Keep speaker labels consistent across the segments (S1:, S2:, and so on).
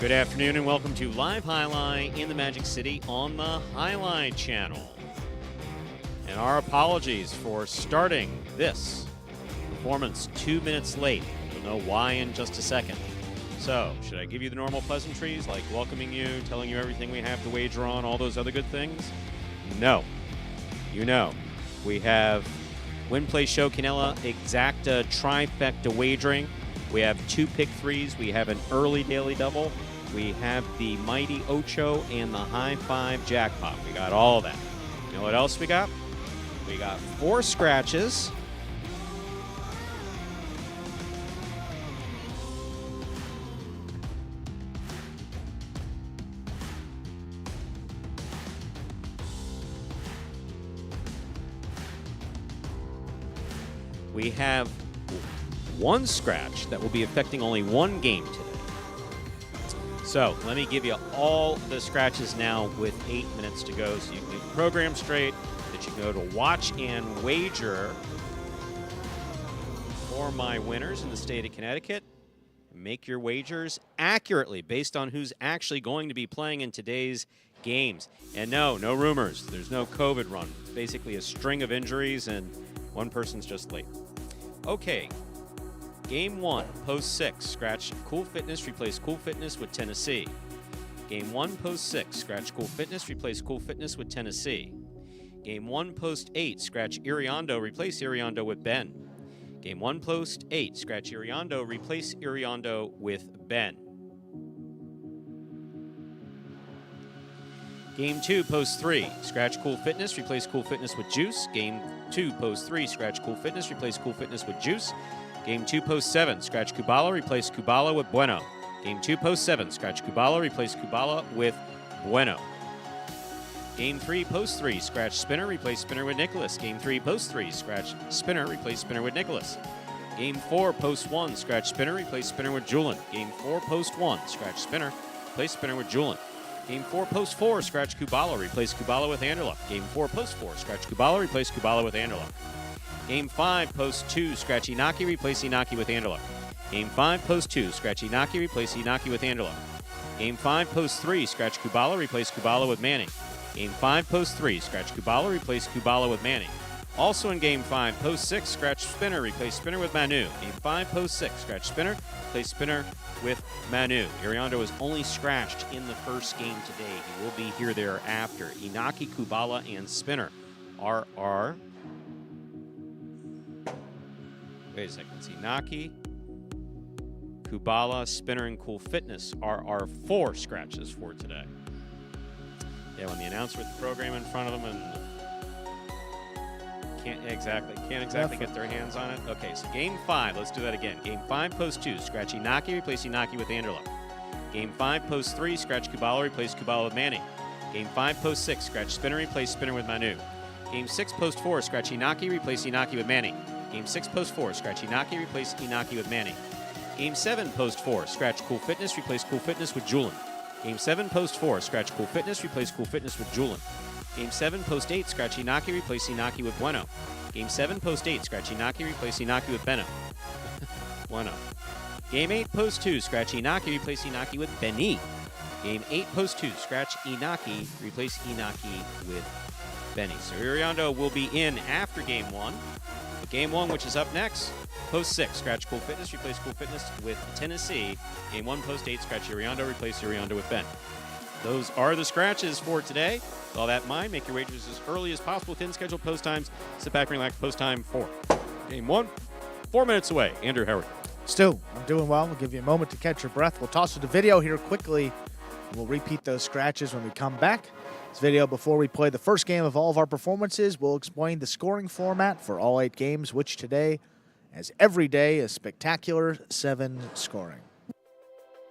S1: Good afternoon and welcome to Live Highlight in the Magic City on the Highlight Channel. And our apologies for starting this performance 2 minutes late. You'll know why in just a second. So, should I give you the normal pleasantries like welcoming you, telling you everything we have to wager on, all those other good things? No. You know, we have Win Play Show Canela Exacta Trifecta Wagering. We have 2 pick threes. We have an early daily double. We have the Mighty Ocho and the High Five Jackpot. We got all of that. You know what else we got? We got 4 scratches. We have 1 scratch that will be affecting only 1 game today. So let me give you all the scratches now with 8 minutes to go so you can get the program straight, that you can go to watch and wager for my winners in the state of Connecticut. Make your wagers accurately based on who's actually going to be playing in today's games. And no rumors. There's no COVID run. Basically a string of injuries and one person's just late. Okay. Game 1, post 6, scratch Cool Fitness, replace Cool Fitness with Tennessee. Game 1, post 6, scratch Cool Fitness, replace Cool Fitness with Tennessee. Game 1, post 8, scratch Iriondo, replace Iriondo with Ben. Game 1, post 8, scratch Iriondo, replace Iriondo with Ben. Game 2, post 3, scratch Cool Fitness, replace Cool Fitness with Juice. Game 2, post 3, scratch Cool Fitness, replace Cool Fitness with Juice. Game 2, post 7, scratch Kubala, replace Kubala with Bueno. Game 2, post 7, scratch Kubala, replace Kubala with Bueno. Game 3, post 3, scratch Spinner, replace Spinner with Nicholas. Game 3, post 3, scratch Spinner, replace Spinner with Nicholas. Game 4, post 1, scratch Spinner, replace Spinner with Julin. Game 4, post 1, scratch Spinner, replace Spinner with Julin. Game 4, post 4, scratch Kubala, replace Kubala with Anderluck. Game 4, post 4, scratch Kubala, replace Kubala with Anderluck. Game 5, post 2, scratch Inaki, replace Inaki with Anderluck. Game 5, post 2, scratch Inaki, replace Inaki with Anderluck. Game 5, post 3, scratch Kubala, replace Kubala with Manning. Game 5, post 3, scratch Kubala, replace Kubala with Manning. Also in Game 5, post 6, scratch Spinner, replace Spinner with Manu. Game 5, post 6, scratch Spinner, replace Spinner with Manu. Iriondo is only scratched in the first game today. He will be here thereafter. Inaki, Kubala, and Spinner are wait a second. It's Inaki, Kubala, Spinner, and Cool Fitness are our 4 scratches for today. Yeah, when the announcer with the program in front of them and can't exactly get their hands on it. Okay, so Game 5, let's do that again. Game 5, post 2, scratch Inaki, replace Inaki with Anderluck. Game 5, post 3, scratch Kubala, replace Kubala with Manning. Game 5, post 6, scratch Spinner, replace Spinner with Manu. Game 6, post 4, scratch Inaki, replace Inaki with Manning. Game 6, post 4, scratch Inaki, replace Inaki with Manning. Game 7, post 4, scratch Cool Fitness, replace Cool Fitness with Julin. Game 7, post 4, scratch Cool Fitness, replace Cool Fitness with Julin. Game 7, post 8, scratch Inaki, replace Inaki with Bueno. Game 7, post 8, scratch Inaki, replace Inaki with Beno. Bueno. Game 8, post 2, scratch Inaki, replace Inaki with Beni. Game 8, post 2, scratch Inaki, replace Inaki with Benny. So Iriondo will be in after Game 1. Game 1, which is up next, post 6, scratch Cool Fitness, replace Cool Fitness with Tennessee. Game 1, post 8, scratch Iriondo, replace Iriondo with Ben. Those are the scratches for today. With all that in mind, make your wagers as early as possible within scheduled post times. Sit back and relax. Post time for Game 1, 4 minutes away. Andrew, how are you?
S2: Stu, I'm doing well. We'll give you a moment to catch your breath. We'll toss you the video here quickly. We'll repeat those scratches when we come back. This video, before we play the first game of all of our performances, will explain the scoring format for all 8 games, which today, as every day, is Spectacular 7 scoring.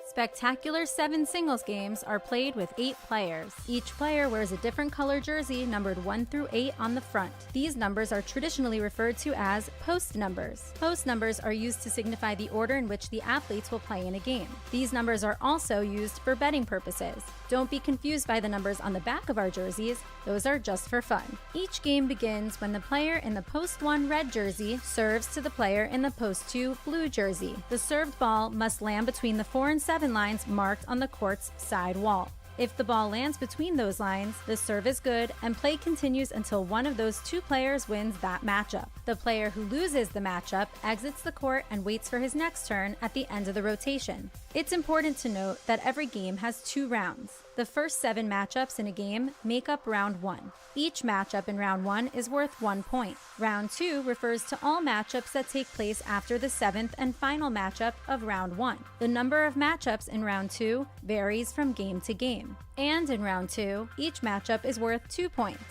S3: Spectacular 7 singles games are played with 8 players. Each player wears a different color jersey numbered 1 through 8 on the front. These numbers are traditionally referred to as post numbers. Post numbers are used to signify the order in which the athletes will play in a game. These numbers are also used for betting purposes. Don't be confused by the numbers on the back of our jerseys. Those are just for fun. Each game begins when the player in the post 1 red jersey serves to the player in the post 2 blue jersey. The served ball must land between the 4 and 7 7 lines marked on the court's side wall. If the ball lands between those lines, the serve is good and play continues until one of those 2 players wins that matchup. The player who loses the matchup exits the court and waits for his next turn at the end of the rotation. It's important to note that every game has 2 rounds. The first 7 matchups in a game make up round 1. Each matchup in round 1 is worth 1 point. Round 2 refers to all matchups that take place after the 7th and final matchup of round 1. The number of matchups in round 2 varies from game to game. And in round 2, each matchup is worth 2 points.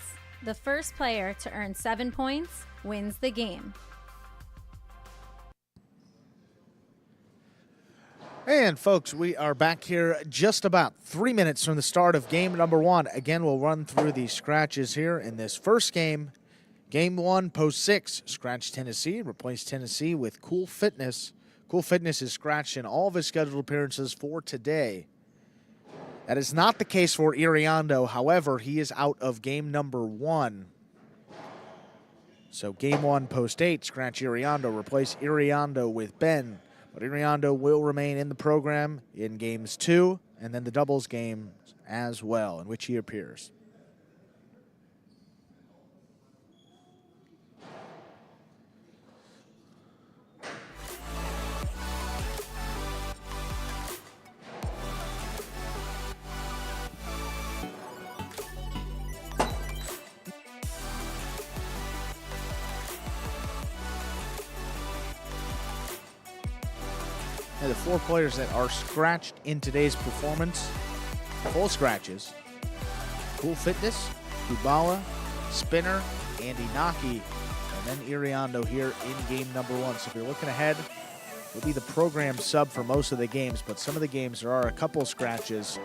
S3: The first player to earn 7 points wins the game.
S2: And folks, we are back here just about 3 minutes from the start of game number 1. Again, we'll run through the scratches here in this first game. Game 1, post 6, scratch Tennessee, replace Tennessee with Cool Fitness. Cool Fitness is scratched in all of his scheduled appearances for today. That is not the case for Iriando. However, he is out of game number 1. So game 1, post 8, scratch Iriando, replace Iriando with Ben. But Iriando will remain in the program in games 2 and then the doubles game as well, in which he appears. And the 4 players that are scratched in today's performance, full scratches: Cool Fitness, Kubala, Spinner, and Inaki, and then Iriando here in game number 1. So if you're looking ahead, will be the program sub for most of the games, but some of the games there are a couple scratches.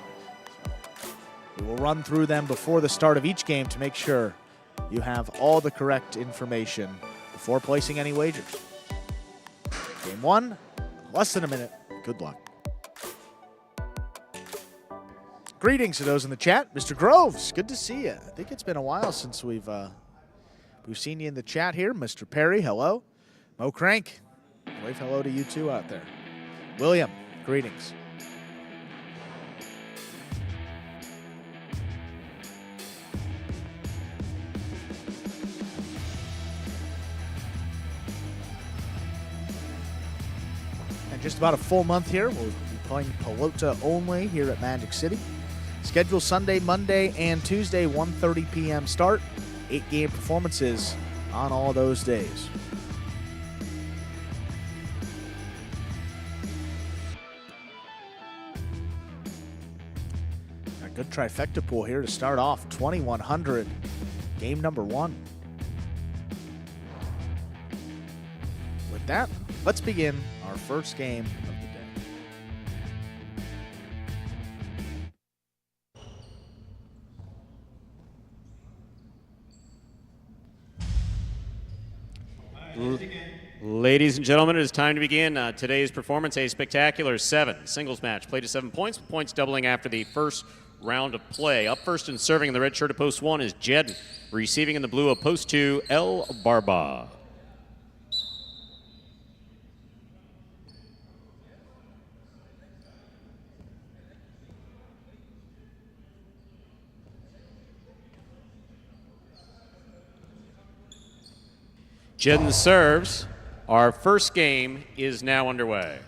S2: We will run through them before the start of each game to make sure you have all the correct information before placing any wagers. Game 1. Less than a minute. Good luck. Greetings to those in the chat. Mr. Groves, good to see you. I think it's been a while since we've seen you in the chat here. Mr. Perry, hello. Mo Crank, wave hello to you too out there. William, greetings. Just about a full month here. We'll be playing Pelota only here at Magic City. Schedule Sunday, Monday, and Tuesday, 1:30 p.m. start. 8-game performances on all those days. A good trifecta pool here to start off. 2,100, game number 1. With that, let's begin our first game of the
S1: day. Ladies and gentlemen, it is time to begin today's performance. A spectacular 7 singles match played to 7 points, with points doubling after the first round of play. Up first and serving in the red shirt of post 1 is Jedden. Receiving in the blue of post 2, El Barba. Jedden serves. Our first game is now underway.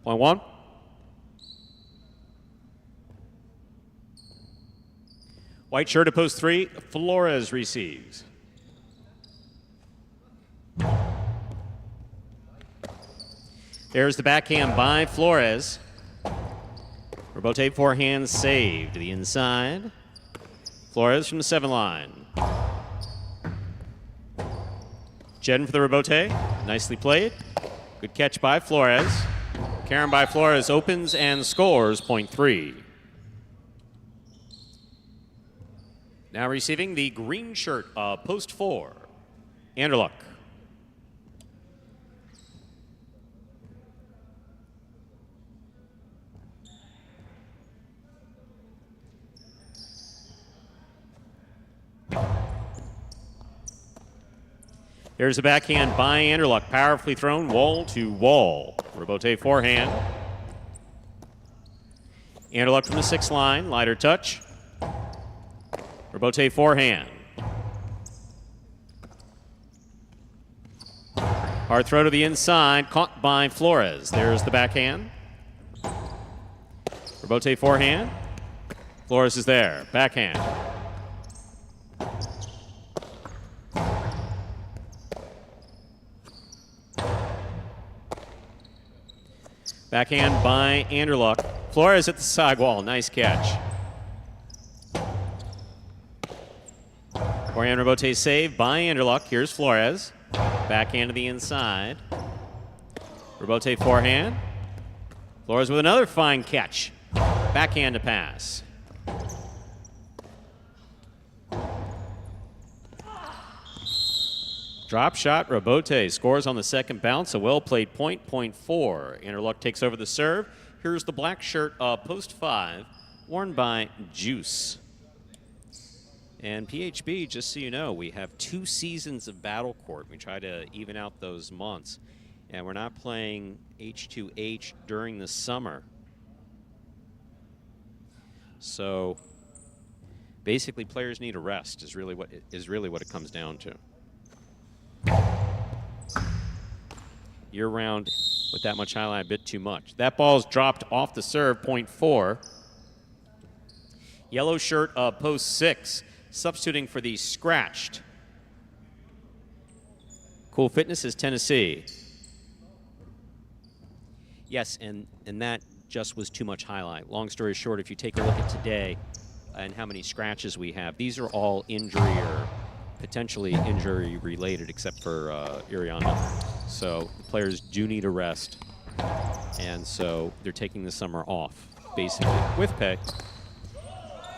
S1: Point 1. White shirt at post 3, Flores receives. There's the backhand by Flores. Rebote forehand saved to the inside. Flores from the 7 line. Jedden for the rebote. Nicely played. Good catch by Flores. Karen by Flores opens and scores point 3. Now receiving the green shirt of post 4, Anderluck. There's a backhand by Anderluck. Powerfully thrown wall to wall. Robote forehand. Anderluck from the 6th line. Lighter touch. Robote forehand. Hard throw to the inside. Caught by Flores. There's the backhand. Robote forehand. Flores is there. Backhand. Backhand by Anderluck. Flores at the sidewall. Nice catch. Forehand Robote save by Anderluck. Here's Flores. Backhand to the inside. Robote forehand. Flores with another fine catch. Backhand to pass. Drop shot, Robote scores on the second bounce. A well-played point, point 4. Anderluck takes over the serve. Here's the black shirt, post 5, worn by Juice. And PHB, just so you know, we have 2 seasons of Battle Court. We try to even out those months. And we're not playing H2H during the summer. So basically players need a rest is really what it comes down to. Year-round with that much highlight, a bit too much. That ball's dropped off the serve, point 4. Yellow shirt, post 6, substituting for the scratched. Cool Fitness is Tennessee. Yes, and that just was too much highlight. Long story short, if you take a look at today and how many scratches we have, these are all injury or potentially injury related, except for Iriana. So the players do need a rest, and so they're taking the summer off, basically, with pay.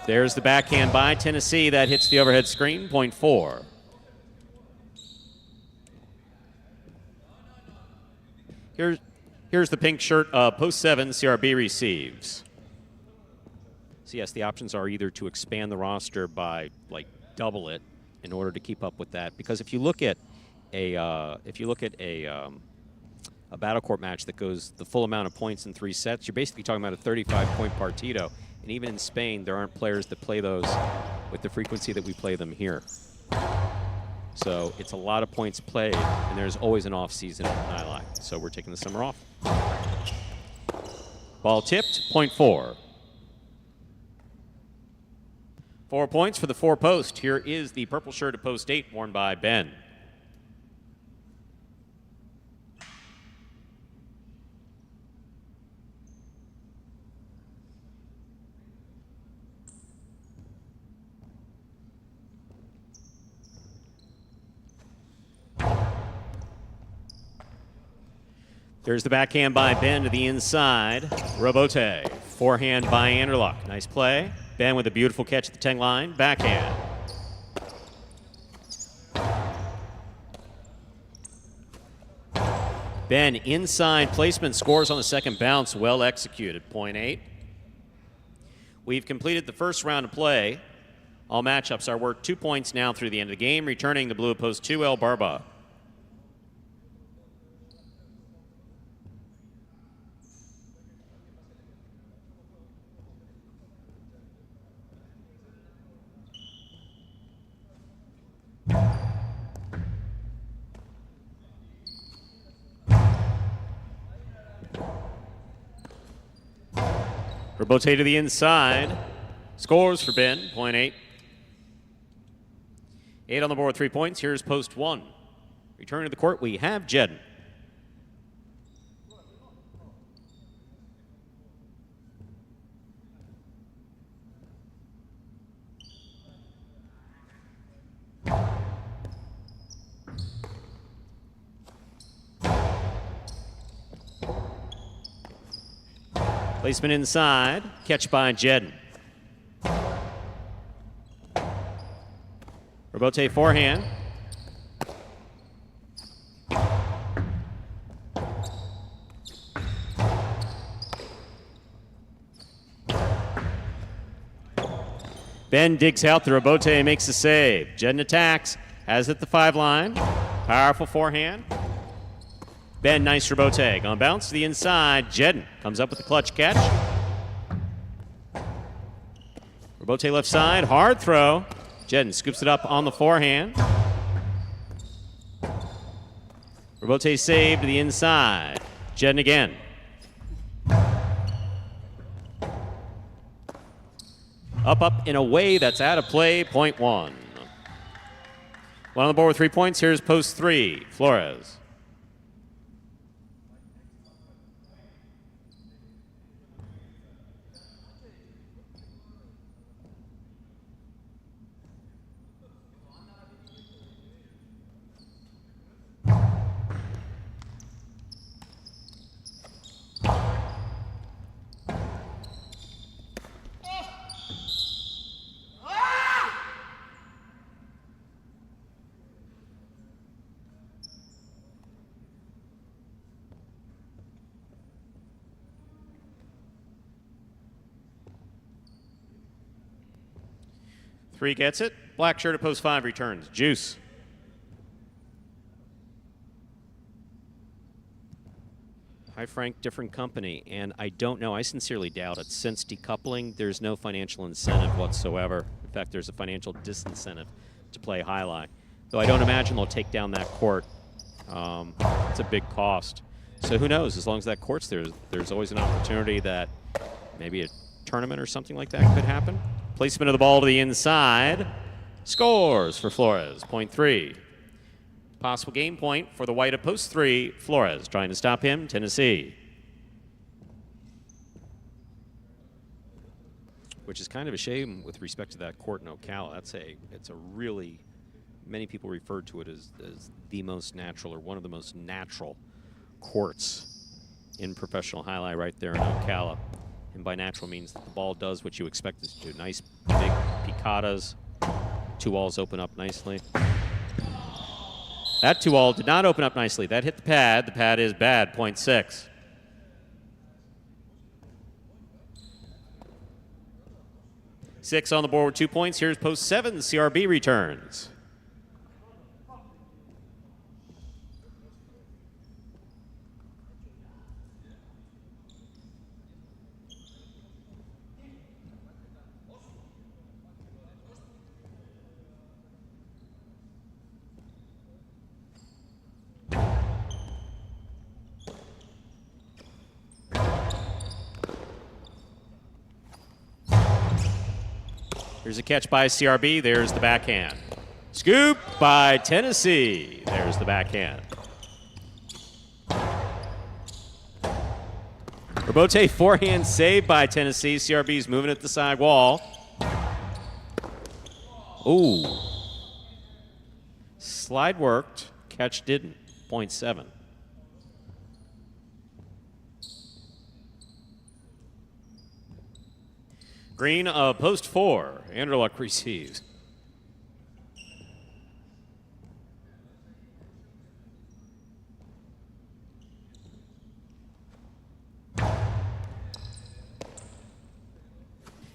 S1: There's the backhand by Tennessee. That hits the overhead screen, point 4. Here's the pink shirt, post 7, CRB receives. So yes, the options are either to expand the roster by like double it in order to keep up with that. Because if you look at a Battle Court match that goes the full amount of points in 3 sets, you're basically talking about a 35-point partido. And even in Spain, there aren't players that play those with the frequency that we play them here. So it's a lot of points played, and there's always an off-season highlight. So we're taking the summer off. Ball tipped, point 4. 4 points for the 4 post. Here is the purple shirt at post 8, worn by Ben. There's the backhand by Ben to the inside. Robote. Forehand by Anderluck. Nice play. Ben with a beautiful catch at the 10 line. Backhand. Ben inside placement, scores on the second bounce. Well executed. Point 8. We've completed the first round of play. All matchups are worth 2 points now through the end of the game. Returning the blue at post 2, El Barba. Robote to the inside. Scores for Ben, point 8. 8 on the board, 3 points. Here's post 1. Returning to the court, we have Jedden. Placement inside, catch by Jedden. Robote forehand. Ben digs out the Robote and makes the save. Jedden attacks, has it at the 5 line. Powerful forehand. Ben, nice rebote. On bounce to the inside. Jedden comes up with the clutch catch. Rebote left side. Hard throw. Jedden scoops it up on the forehand. Rebote saved to the inside. Jedden again. Up, and away. That's out of play. Point one. One on the board with 3 points. Here's post 3. Flores. Three gets it. Black shirt at post 5 returns. Juice. Hi, Frank. Different company. And I don't know. I sincerely doubt it. Since decoupling, there's no financial incentive whatsoever. In fact, there's a financial disincentive to play highlight. Though I don't imagine they'll take down that court. It's a big cost. So who knows? As long as that court's there, there's always an opportunity that maybe a tournament or something like that could happen. Placement of the ball to the inside. Scores for Flores. Point 3. Possible game point for the white at post 3. Flores trying to stop him. Tennessee. Which is kind of a shame with respect to that court in Ocala. It's a really, many people refer to it as the most natural or one of the most natural courts in professional highlight right there in Ocala. And by natural means that the ball does what you expect it to do. Nice big picadas. 2 walls open up nicely. That 2 wall did not open up nicely. That hit the pad. The pad is bad. Point 6. Six on the board with 2 points. Here's post 7. CRB returns. Here's a catch by CRB. There's the backhand. Scoop by Tennessee. There's the backhand. Rebote forehand saved by Tennessee. CRB's moving at the side wall. Ooh. Slide worked. Catch didn't. Point 7. Green of post 4. Anderluck receives.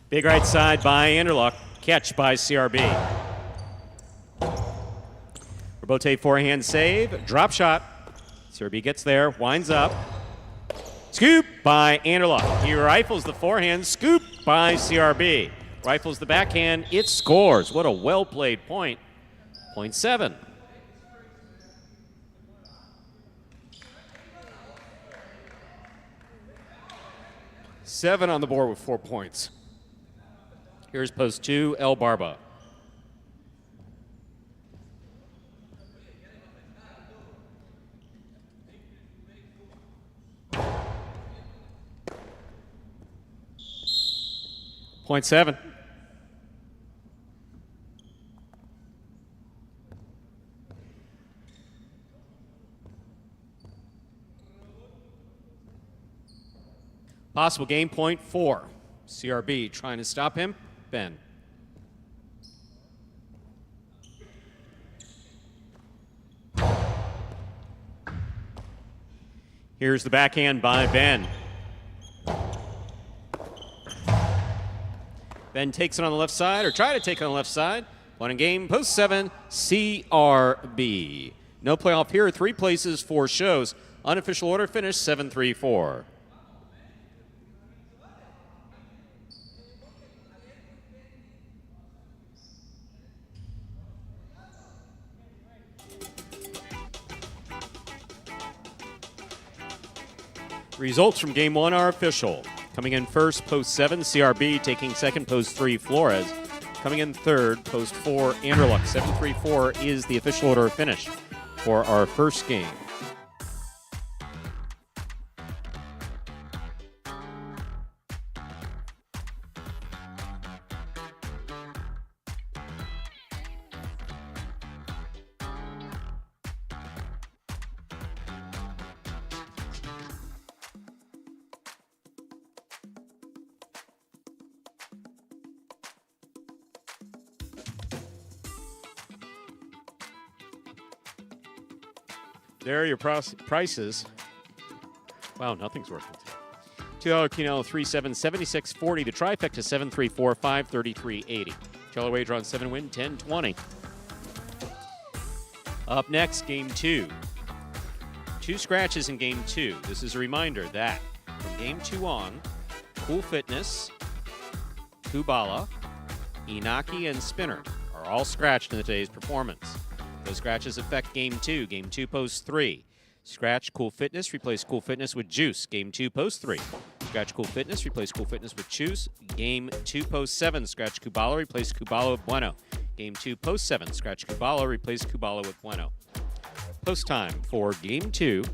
S1: Big right side by Anderluck. Catch by CRB. Rebote forehand save. Drop shot. CRB gets there. Winds up. Scoop by Anderluck. He rifles the forehand. Scoop by CRB. Rifles the backhand. It scores. What a well-played point. Point 7. Seven on the board with 4 points. Here's post 2, El Barba. Point 7. Possible game point 4. CRB trying to stop him. Ben. Here's the backhand by Ben. Ben takes it on the left side, or try to take it on the left side. One in game, post 7, CRB. No playoff here. 3 places, 4 shows. Unofficial order finish 7-3-4. Results from Game 1 are official. Coming in first, post 7, CRB. Taking second, post 3, Flores. Coming in third, post 4, Anderluck. 7-3-4 is the official order of finish for our first game. There are your prices. Wow, nothing's working. $2 Quinella 3-7, 76.40. The trifecta 7-3-4, 5-33-80. $2 wager on 7 win, 10-20. Up next, Game 2. 2 scratches in Game 2. This is a reminder that from Game 2 on, Cool Fitness, Kubala, Inaki, and Spinner are all scratched in today's performance. Those scratches affect Game 2. Game 2, post 3. Scratch Cool Fitness, replace Cool Fitness with Juice. Game 2, post 3. Scratch Cool Fitness, replace Cool Fitness with Juice. Game 2, post 7. Scratch Kubala, replace Kubala with Bueno. Game 2, post 7. Scratch Kubala, replace Kubala with Bueno. Post time for Game 2.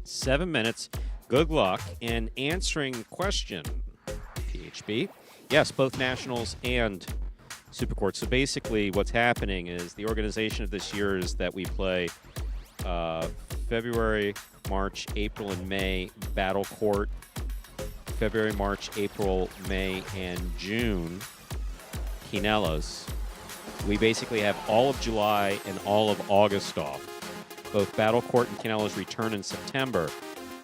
S1: 7 minutes. Good luck in answering question. PHB. Yes, both Nationals and Supercourt. So basically what's happening is the organization of this year is that we play February, March, April, and May Battle Court. February, March, April, May, and June Quinellas. We basically have all of July and all of August off. Both Battle Court and Quinellas return in September,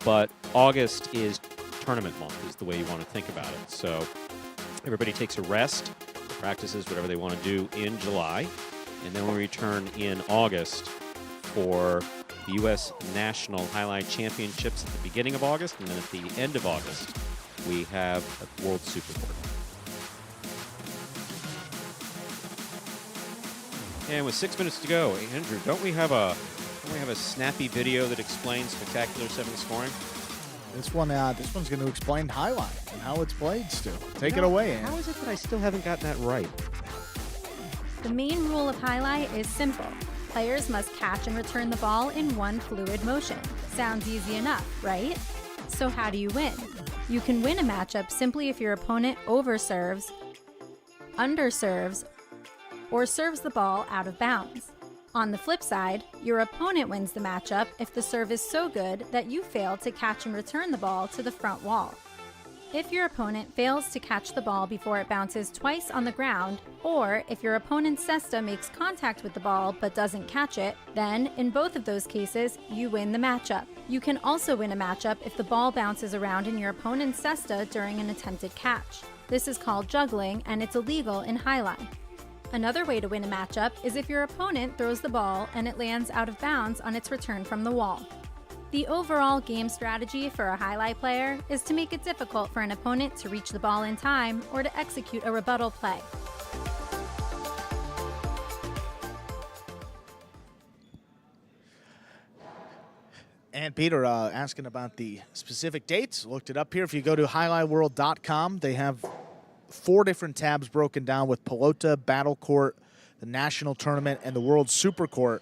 S1: but August is tournament month is the way you want to think about it. So everybody takes a rest, practices whatever they want to do in July, and then we return in August for the U.S. National Highlight Championships at the beginning of August, and then at the end of August, we have a World Supercourt. And with 6 minutes to go, Andrew, don't we have a snappy video that explains Spectacular 7 scoring?
S2: This one's going to explain highlight and how it's played, Stu. Take it away, Ann.
S1: How is it that I still haven't gotten that right?
S3: The main rule of highlight is simple. Players must catch and return the ball in one fluid motion. Sounds easy enough, right? So how do you win? You can win a matchup simply if your opponent overserves, underserves, or serves the ball out of bounds. On the flip side, your opponent wins the matchup if the serve is so good that you fail to catch and return the ball to the front wall. If your opponent fails to catch the ball before it bounces twice on the ground, or if your opponent's cesta makes contact with the ball but doesn't catch it, then in both of those cases, you win the matchup. You can also win a matchup if the ball bounces around in your opponent's cesta during an attempted catch. This is called juggling, and it's illegal in highline. Another way to win a matchup is if your opponent throws the ball and it lands out of bounds on its return from the wall. The overall game strategy for a highlight player is to make it difficult for an opponent to reach the ball in time or to execute a rebuttal play.
S2: And Peter asking about the specific dates. Looked it up here. If you go to highlightworld.com, they have 4 different tabs broken down with Pelota, Battle Court, the National Tournament, and the World Supercourt.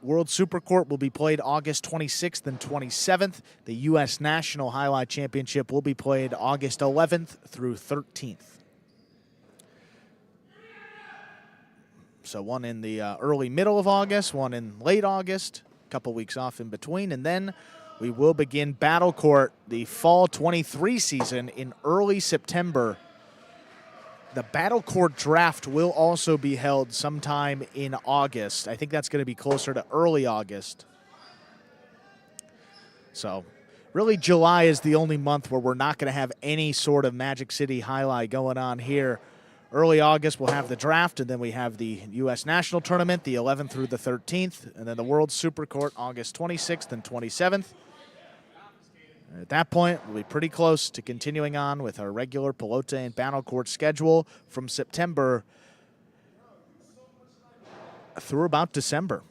S2: World Supercourt will be played August 26th and 27th. The U.S. National Highlight Championship will be played August 11th through 13th. So one in the early middle of August, one in late August, a couple weeks off in between, and then we will begin Battle Court, the Fall 23 season, in early September. The Battle Court draft will also be held sometime in August. I think that's going to be closer to early August. So really July is the only month where we're not going to have any sort of Magic City highlight going on here Early August, we'll have the draft, and then we have the U.S. National Tournament, the 11th through the 13th, and then the World Supercourt, August 26th and 27th. And at that point, we'll be pretty close to continuing on with our regular Pelota and Battle Court schedule from September through about December.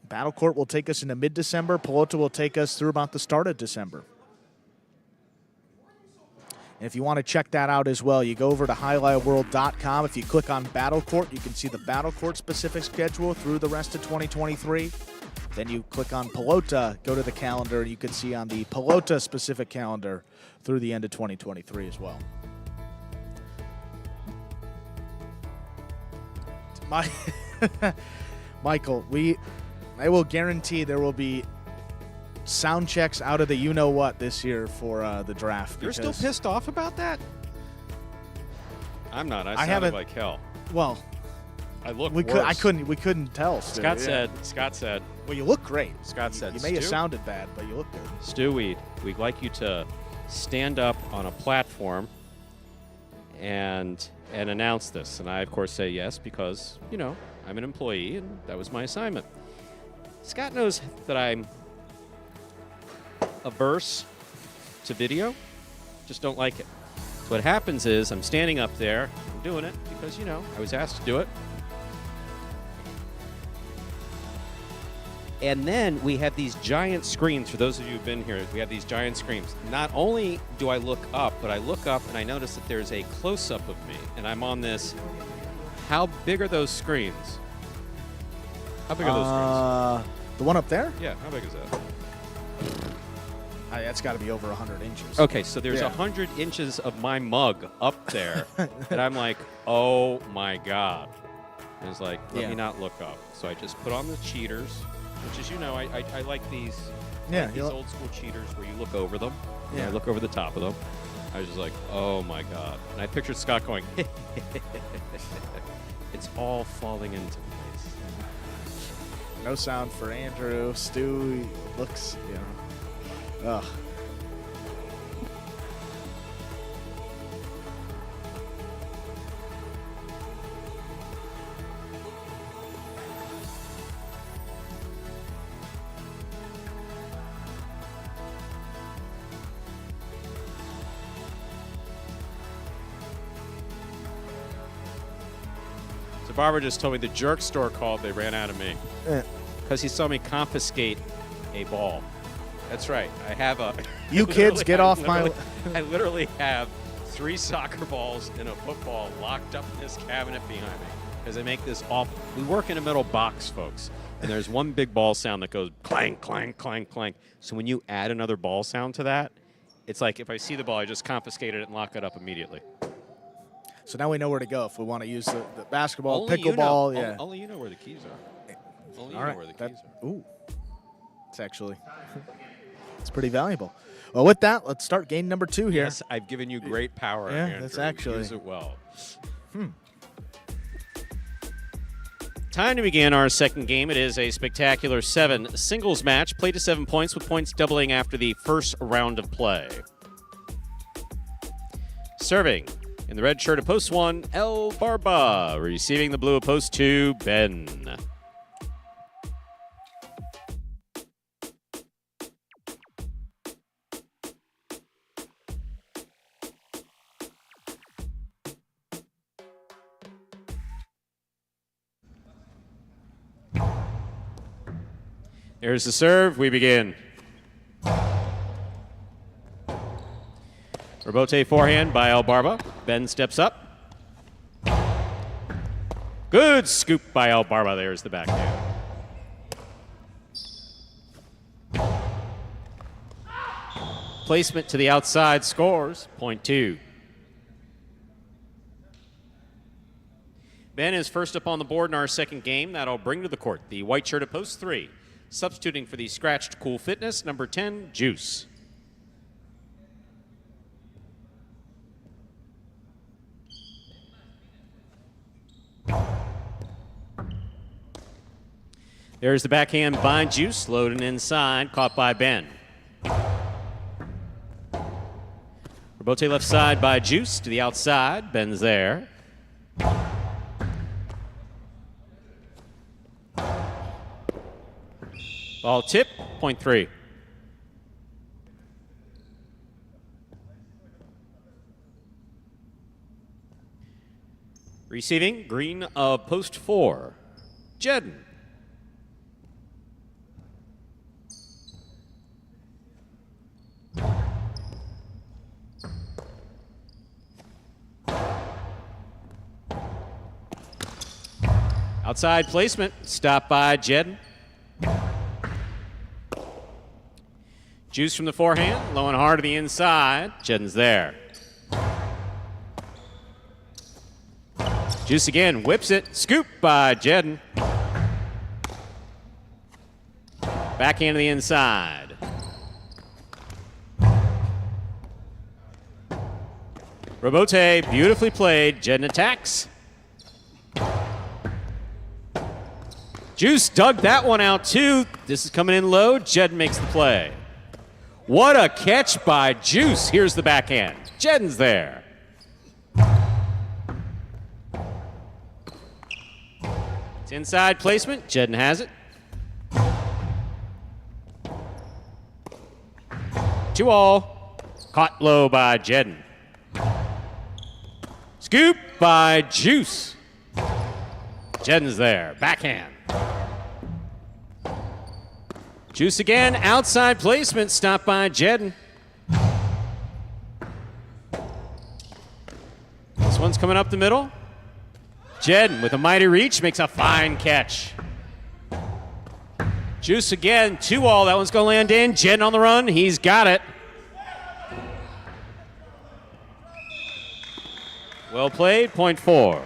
S2: Battle Court will take us into mid-December. Pelota will take us through about the start of December. And if you want to check that out as well, you go over to highlightworld.com. If you click on Battle Court, you can see the Battle Court specific schedule through the rest of 2023. Then you click on Pelota, go to the calendar, and you can see on the Pelota specific calendar through the end of 2023 as well. Michael, I will guarantee there will be sound checks out of the you-know-what this year for the draft.
S1: You're still pissed off about that? I'm not. I sounded like hell.
S2: Well,
S1: I look
S2: we
S1: worse.
S2: couldn't tell. Stu.
S1: Scott said.
S2: Well, you look great.
S1: Scott said.
S2: You may have sounded bad, but you look good.
S1: Stu, we'd like you to stand up on a platform and announce this. And I, of course, say yes because, you know, I'm an employee and that was my assignment. Scott knows that I'm averse to video, just don't like it. So what happens is I'm standing up there, I'm doing it because, you know, I was asked to do it. And then we have these giant screens. For those of you who've been here, we have these giant screens. Not only do I look up, but I look up and I notice that there's a close-up of me, and I'm on this. How big are those screens? How big are those screens?
S2: The one up there?
S1: Yeah, how big is that?
S2: That's got to be over 100 inches.
S1: Okay, so there's 100 inches of my mug up there, and I'm like, oh my God. And it's like, let me not look up. So I just put on the cheaters, which is, you know, I like these, these old school cheaters where you look over them. Yeah. And I look over the top of them. I was just like, oh my God. And I pictured Scott going, it's all falling into place.
S2: No sound for Andrew. Stu looks, you know. Ugh.
S1: So Barbara just told me the jerk store called. They ran out of me because he saw me confiscate a ball. That's right. I have a.
S2: You kids, get off my.
S1: I literally have 3 soccer balls and a football locked up in this cabinet behind me because I make this awful. We work in a metal box, folks, and there's one big ball sound that goes clank, clank, clank, clank. So when you add another ball sound to that, it's like if I see the ball, I just confiscate it and lock it up immediately.
S2: So now we know where to go if we want to use the basketball,
S1: Only
S2: pickleball.
S1: You know.
S2: Yeah.
S1: Only you know where the keys are. Only you
S2: All right.
S1: know where the keys are.
S2: Ooh. It's actually. It's pretty valuable. Well, with that, let's start game number 2 here.
S1: Yes, I've given you great power, Andrew.
S2: That's actually.
S1: Use it well. Time to begin our second game. It is a spectacular 7 singles match. Play to 7 points with points doubling after the first round of play. Serving in the red shirt of post 1, El Barba. Receiving the blue of post 2, Ben. Here's the serve. We begin. Rebote forehand by El Barba. Ben steps up. Good scoop by El Barba. There's the backhand. Placement to the outside scores. Point 2. Ben is first up on the board in our second game. That'll bring to the court the white shirt of post 3. Substituting for the scratched Cool Fitness, number 10, Juice. There's the backhand by Juice, loading inside, caught by Ben. Rebote left side by Juice to the outside, Ben's there. Ball tip, point 3. Receiving, green of post 4. Jedden. Outside placement, stopped by Jedden. Juice from the forehand, low and hard to the inside. Jedden's there. Juice again, whips it, scoop by Jedden. Backhand to the inside. Robote, beautifully played. Jedden attacks. Juice dug that one out too. This is coming in low. Jedden makes the play. What a catch by Juice. Here's the backhand. Jedden's there. It's inside placement. Jedden has it. 2-all. Caught low by Jedden. Scoop by Juice. Jedden's there. Backhand. Juice again, outside placement, stopped by Jedden. This one's coming up the middle. Jedden with a mighty reach makes a fine catch. Juice again, 2-all, that one's gonna land in. Jedden on the run, he's got it. Well played, point 4.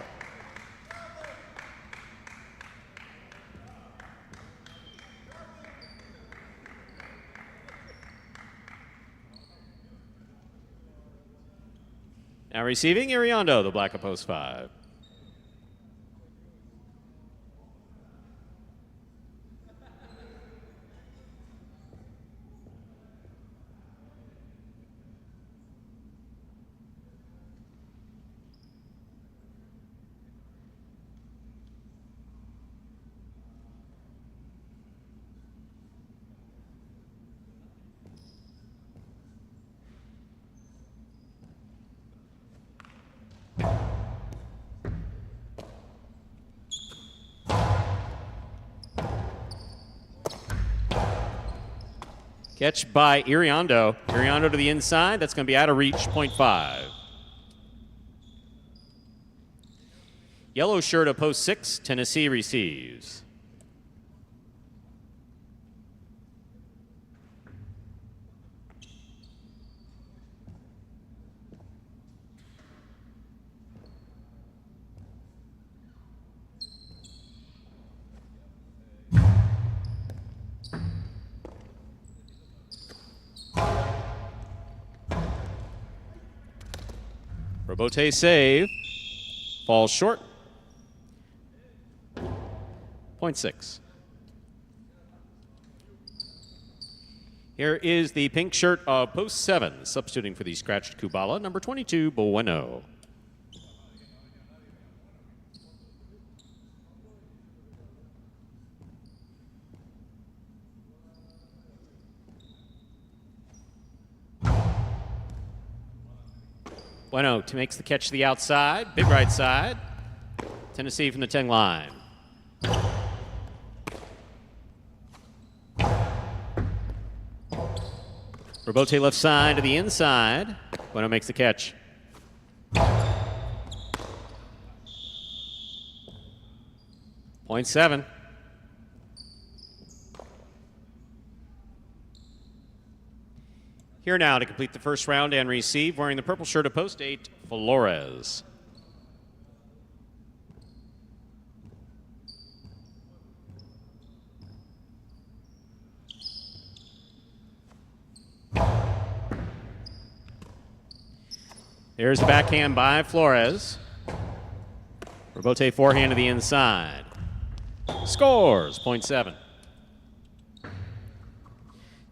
S1: Now receiving, Iriondo, the black of post 5. Catch by Iriondo. Iriondo to the inside. That's going to be out of reach, point 5. Yellow shirt of post 6. Tennessee receives. Robote save. Falls short. Point 6. Here is the pink shirt of post 7, substituting for the scratched Kubala, number 22, Bueno. Bueno makes the catch to the outside, big right side. Tennessee from the 10 line. Robote left side to the inside. Bueno makes the catch. Point 7. Here now to complete the first round and receive, wearing the purple shirt of post 8, Flores. There's the backhand by Flores. Robote forehand to the inside. Scores, point 7.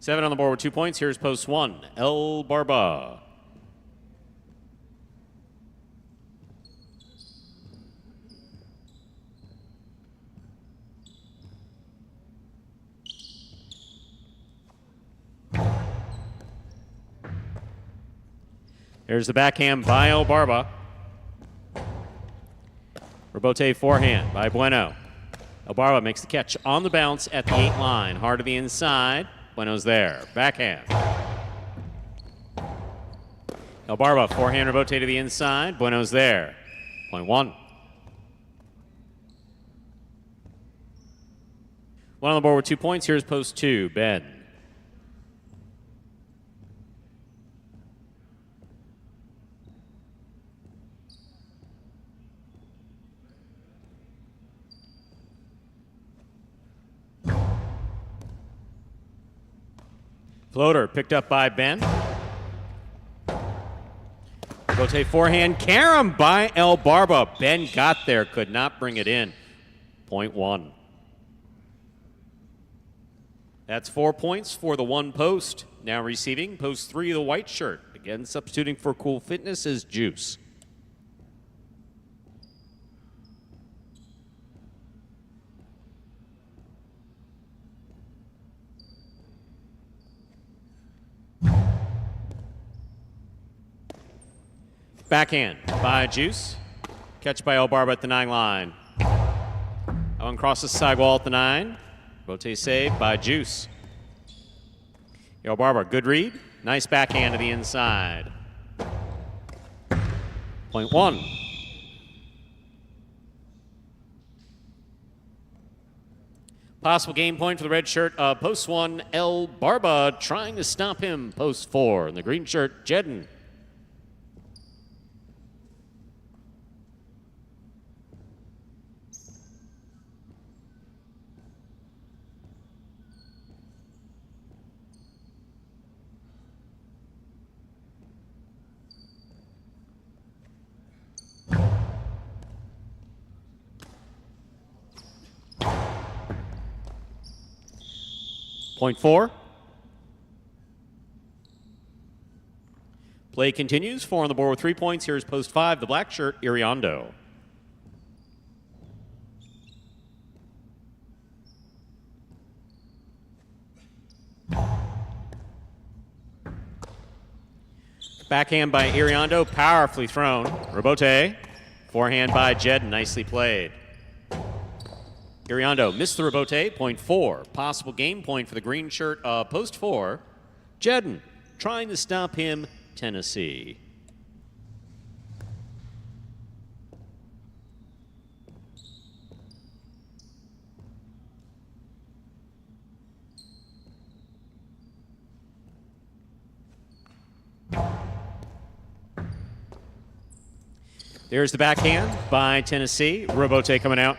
S1: 7 on the board with 2 points. Here's post 1, El Barba. Here's the backhand by El Barba. Rebote forehand by Bueno. El Barba makes the catch on the bounce at the 8 line. Hard to the inside. Bueno's there. Backhand. El Barba, forehand rebote to the inside. Bueno's there. Point 1. One on the board with 2 points. Here's post 2, Ben. Floater picked up by Ben. Rebote forehand. Carom by El Barba. Ben got there, could not bring it in. Point 1. That's 4 points for the 1 post. Now receiving post 3 of the white shirt. Again, substituting for Cool Fitness is Juice. Backhand by Juice. Catch by El Barba at the 9 line. One crosses sidewall at the 9. Rote save by Juice. El Barba, good read. Nice backhand to the inside. Point 1. Possible game point for the red shirt. Post 1, El Barba trying to stop him. Post 4. And the green shirt, Jedden. Point 4. Play continues. 4 on the board with 3 points. Here's post 5, the black shirt, Iriondo. Backhand by Iriondo, powerfully thrown. Rebote. Forehand by Jed, nicely played. Iriondo missed the rebote, point 4. Possible game point for the green shirt, post 4. Jedden trying to stop him, Tennessee. There's the backhand by Tennessee. Rebote coming out.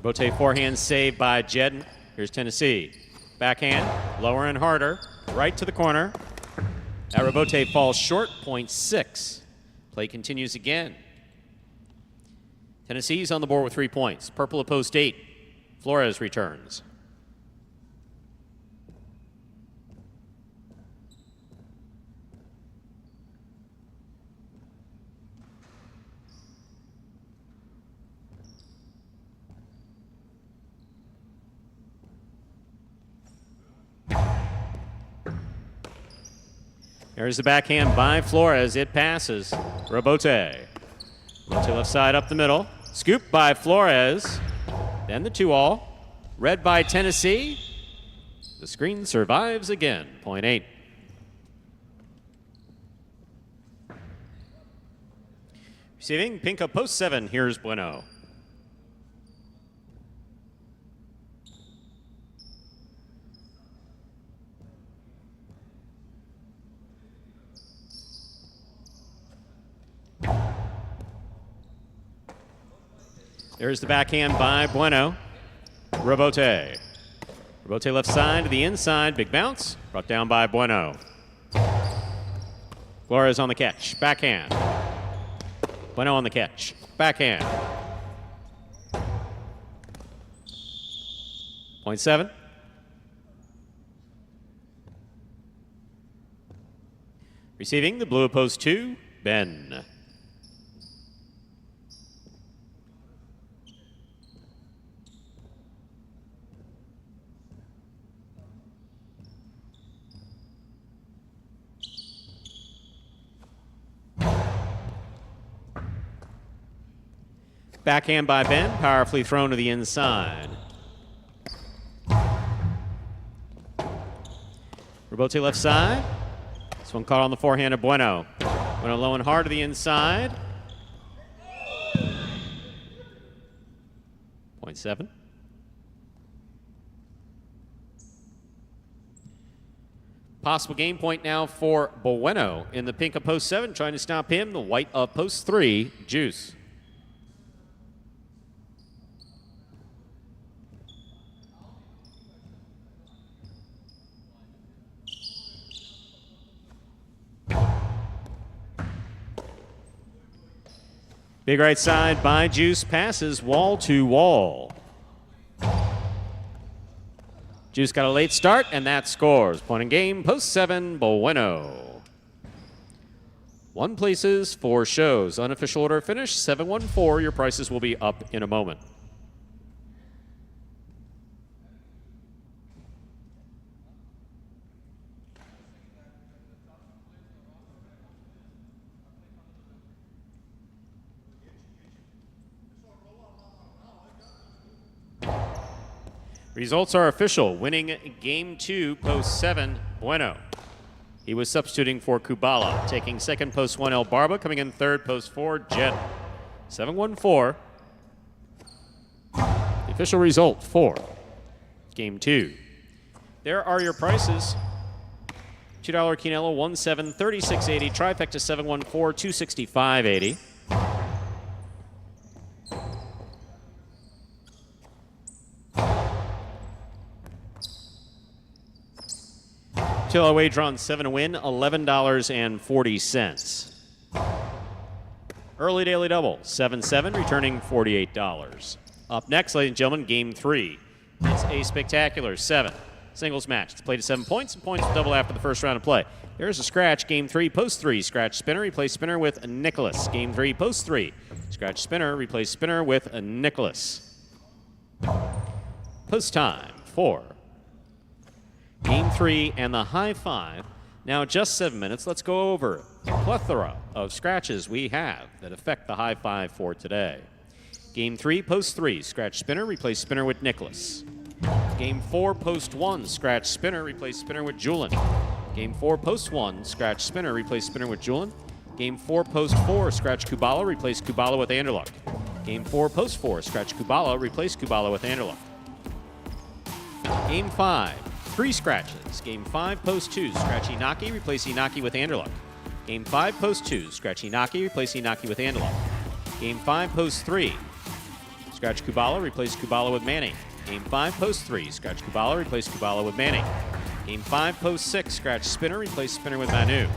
S1: Rebote forehand save by Jedden. Here's Tennessee. Backhand, lower and harder, right to the corner. That rebote falls short, point 6. Play continues again. Tennessee's on the board with 3 points. Purple at post 8. Flores returns. There's the backhand by Flores. It passes. Rebote. Rebote left side up the middle. Scoop by Flores. Then the 2-all. Red by Tennessee. The screen survives again. Point 8. Receiving pink up post 7. Here's Bueno. There's the backhand by Bueno. Rebote. Rebote left side to the inside. Big bounce. Brought down by Bueno. Flores on the catch. Backhand. Bueno on the catch. Backhand. Point 7. Receiving the blue at post 2, Ben. Backhand by Ben, powerfully thrown to the inside. Rebote left side. This one caught on the forehand of Bueno. Bueno low and hard to the inside. 0.7. Possible game point now for Bueno in the pink of post 7, trying to stop him. The white of post 3, Juice. Big right side by Juice, passes wall to wall. Juice got a late start, and that scores. Point in game, post 7, Bueno. 1 places, 4 shows. Unofficial order finish, 7-1-4. Your prices will be up in a moment. Results are official. Winning game 2, post 7, Bueno. He was substituting for Kubala. Taking second, post 1, El Barba. Coming in third, post 4, Jet. 7-1-4. The official result for game 2. There are your prices. $2 Quinello, 1-7, 36.80. Trifecta 7-1-4, 265.80. $2 wager on 7 to win, $11.40. Early daily double, 7-7, returning $48. Up next, ladies and gentlemen, game 3. It's a spectacular 7 singles match. It's played to 7 points, and points will double after the first round of play. Here's a scratch, game 3, post 3, scratch spinner, replace spinner with Nicholas. Game 3, post 3, scratch spinner, replace spinner with Nicholas. Post time, 4. Game 3 and the high 5. Now just 7 minutes. Let's go over the plethora of scratches we have that affect the high 5 for today. Game 3, post 3, scratch spinner, replace spinner with Nicholas. Game 4, post 1, scratch spinner, replace spinner with Julin. Game 4, post 1, scratch spinner, replace spinner with Julin. Game 4, post 4, scratch Kubala, replace Kubala with Anderluck. Game 4, post 4, scratch Kubala, replace Kubala with Anderluck. Game 5. 3 scratches. Game 5, post 2, scratch Inaki, replace Inaki with Anderluck. Game 5, post 2, scratch Inaki, replace Inaki with Anderluck. Game 5, post 3, scratch Kubala, replace Kubala with Manning. Game 5, post 3, scratch Kubala, replace Kubala with Manning. Game 5, post 6, scratch spinner, replace spinner with Manu.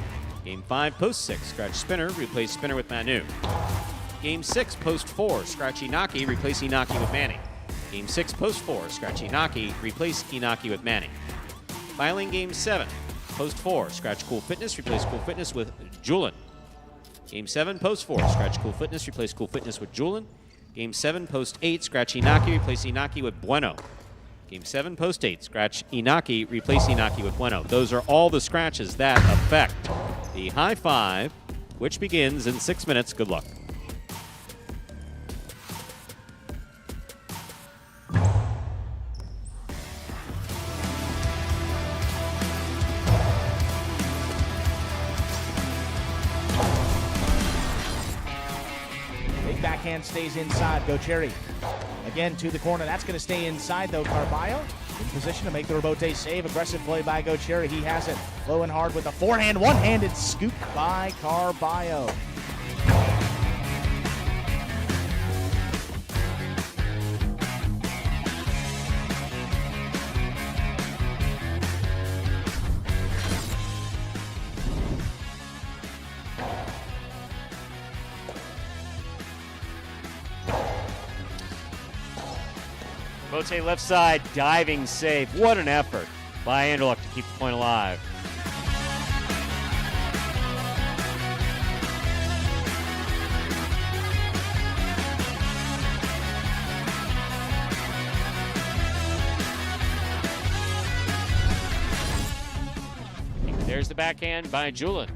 S1: Game 5, post 6, scratch spinner, replace spinner with Manu. Game 6, post 4, scratch Inaki, replace Inaki with Manning. Game 6, post 4, scratch Inaki, replace Inaki with Manning. Filing game 7, post 4, scratch Cool Fitness, replace Cool Fitness with Julin. Game 7, post 4, scratch Cool Fitness, replace Cool Fitness with Julin. Game 7, post 8, scratch Inaki, replace Inaki with Bueno. Game 7, post 8, scratch Inaki, replace Inaki with Bueno. Those are all the scratches that affect the high 5, which begins in 6 minutes. Good luck.
S2: Backhand stays inside. Go Cherry. Again to the corner. That's going to stay inside though. Carballo in position to make the rebote save. Aggressive play by Go Cherry. He has it. Low and hard with a forehand. One-handed scoop by Carballo.
S1: Bote left side, diving save. What an effort by Anderluck to keep the point alive. There's the backhand by Julin.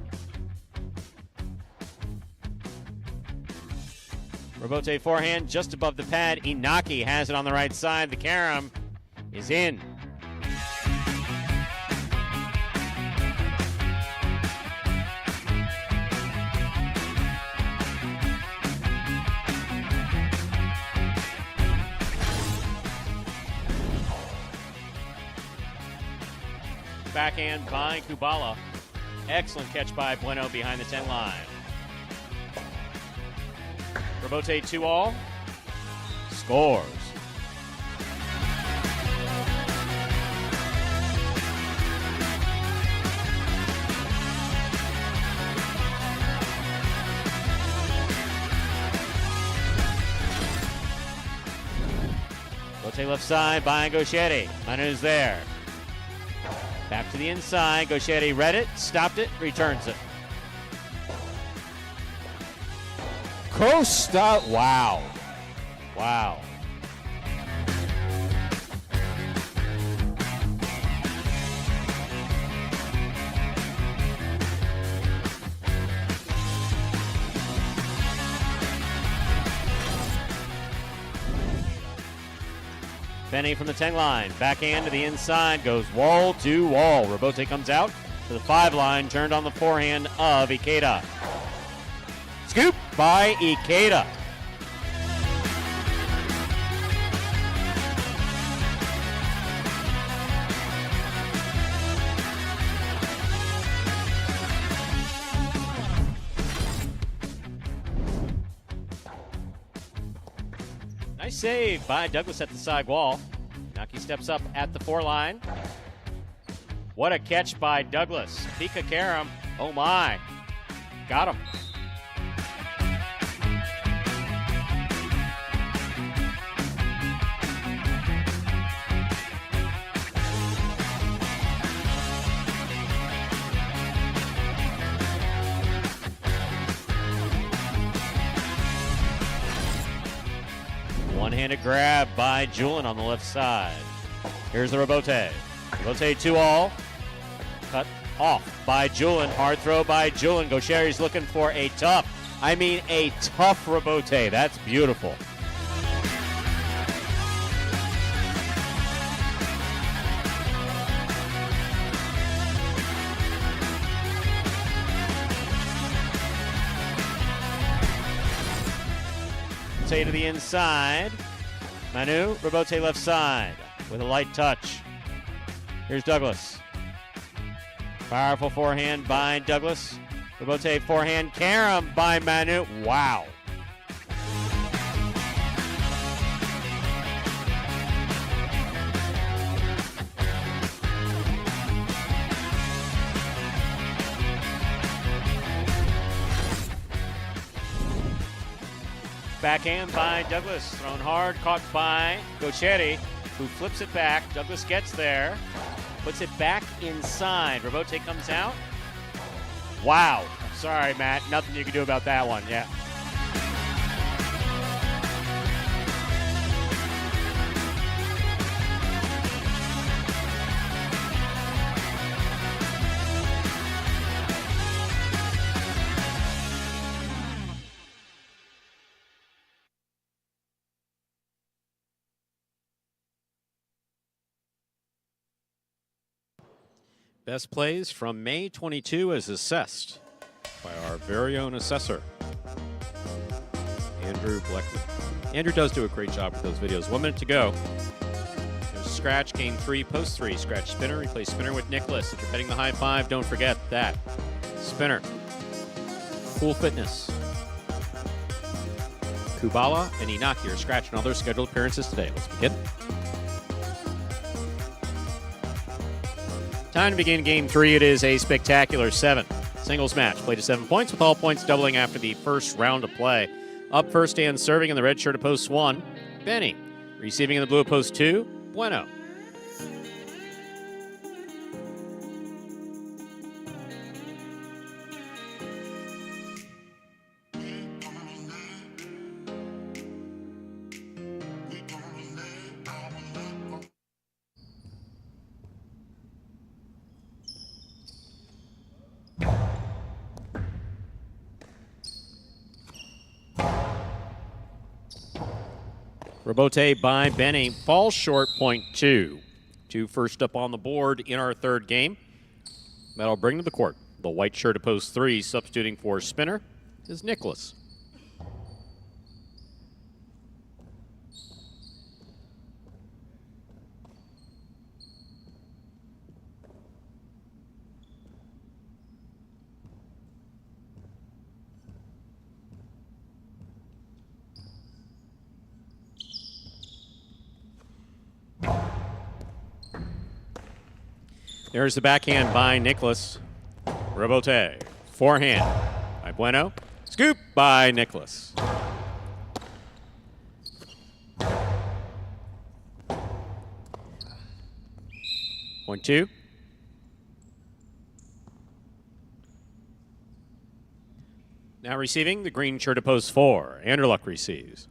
S1: Robote forehand just above the pad. Inaki has it on the right side. The carom is in. Backhand by Kubala. Excellent catch by Bueno behind the 10 line. Robote 2-all. Scores. Robote left side by Gauchetti. Manu's there. Back to the inside. Gauchetti read it, stopped it, returns it. Costa. Wow. Wow. Benny from the 10 line. Backhand to the inside. Goes wall to wall. Robote comes out to the 5 line. Turned on the forehand of Ikeda. Scoop by Ikeda. Nice save by Douglas at the side wall. Naki steps up at the 4 line. What a catch by Douglas. Pika Karam. Oh my. Got him. One-handed grab by Julin on the left side. Here's the Robote. Robote 2-all. Cut off by Julin. Hard throw by Julin. Gaucheri's looking for a tough Robote. That's beautiful. Robote to the inside. Manu, Robote left side with a light touch. Here's Douglas. Powerful forehand by Douglas. Robote forehand carom by Manu. Wow. Backhand by Douglas, thrown hard, caught by Gauchetti, who flips it back. Douglas gets there, puts it back inside. Robote comes out. Wow. Sorry, Matt. Nothing you can do about that one. Yeah. Best plays from May 22 as assessed by our very own assessor, Andrew Bleckman. Andrew does do a great job with those videos. 1 minute to go. There's scratch, game 3, post 3. Scratch spinner, replace spinner with Nicholas. If you're betting the high 5, don't forget that. Spinner. Cool Fitness. Kubala and Inaki are scratching all their scheduled appearances today. Let's begin. Time to begin game 3. It is a spectacular 7. Singles match played to 7 points with all points doubling after the first round of play. Up first and serving in the red shirt of post 1, Benny. Receiving in the blue of post 2, Bueno. Robote by Benny falls short, point two. Two first up on the board in our third game. That'll bring to the court the white shirt to post three, substituting for spinner is Nicholas. There's the backhand by Nicholas. Robote. Forehand by Bueno. Scoop by Nicholas. Point two. Now receiving the green shirt to post four. Anderluck receives.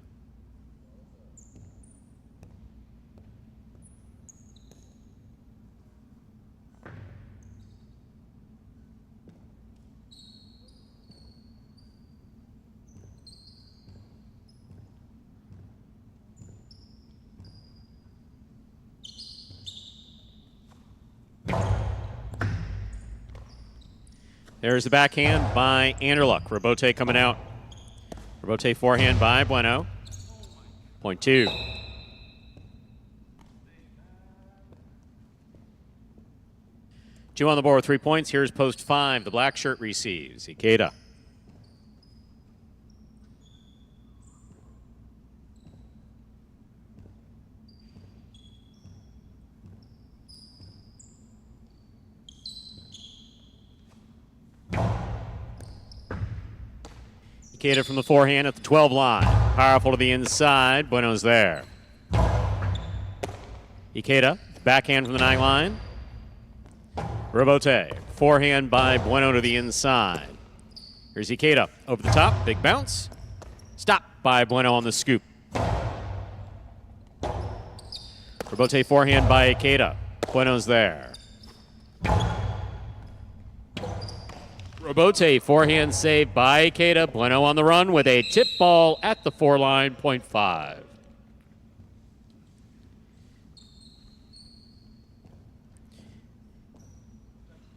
S1: There's the backhand by Anderluck. Robote coming out. Robote forehand by Bueno. Point two. Two on the board with 3 points. Here's post five. The black shirt receives. Ikeda. Ikeda from the forehand at the 12 line. Powerful to the inside. Bueno's there. Ikeda, backhand from the 9 line. Robote, forehand by Bueno to the inside. Here's Ikeda over the top. Big bounce. Stop by Bueno on the scoop. Robote forehand by Ikeda. Bueno's there. Robote, forehand save by Ikeda. Bueno on the run with a tip ball at the 4 line, point five.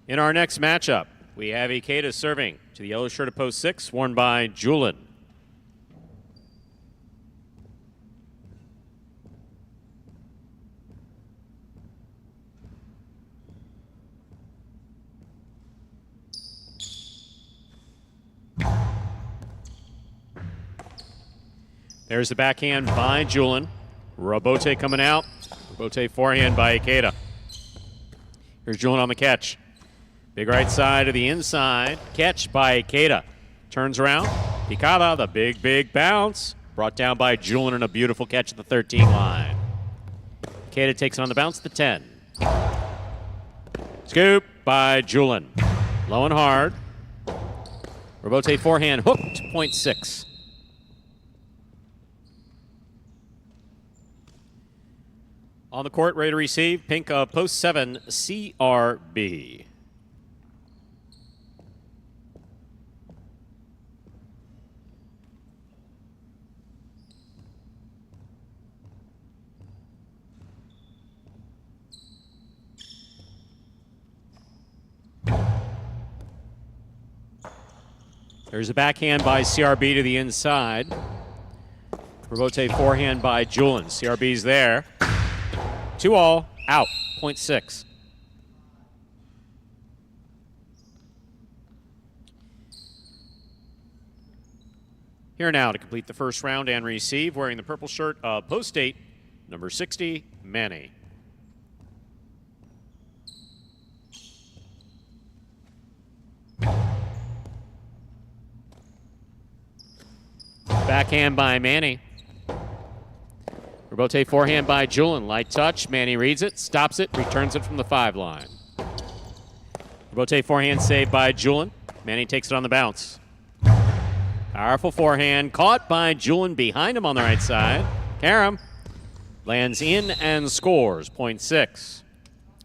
S1: In our next matchup, we have Ikeda serving to the yellow shirt of post 6, worn by Julin. There's the backhand by Julin. Robote coming out. Robote forehand by Ikeda. Here's Julin on the catch. Big right side to the inside. Catch by Ikeda. Turns around. Picada, the big bounce. Brought down by Julin and a beautiful catch at the 13 line. Ikeda takes it on the bounce to 10. Scoop by Julin. Low and hard. Robote forehand hooked, point six. On the court, ready to receive, pink of post 7, CRB. There's a backhand by CRB to the inside. Robote forehand by Julin. CRB's there. 2-all, out, point six. Here now to complete the first round and receive, wearing the purple shirt of post 8, number 60, Manny. Backhand by Manny. Robote forehand by Julin. Light touch. Manny reads it, stops it, returns it from the 5 line. Robote forehand save by Julin. Manny takes it on the bounce. Powerful forehand. Caught by Julin behind him on the right side. Karam lands in and scores. Point six.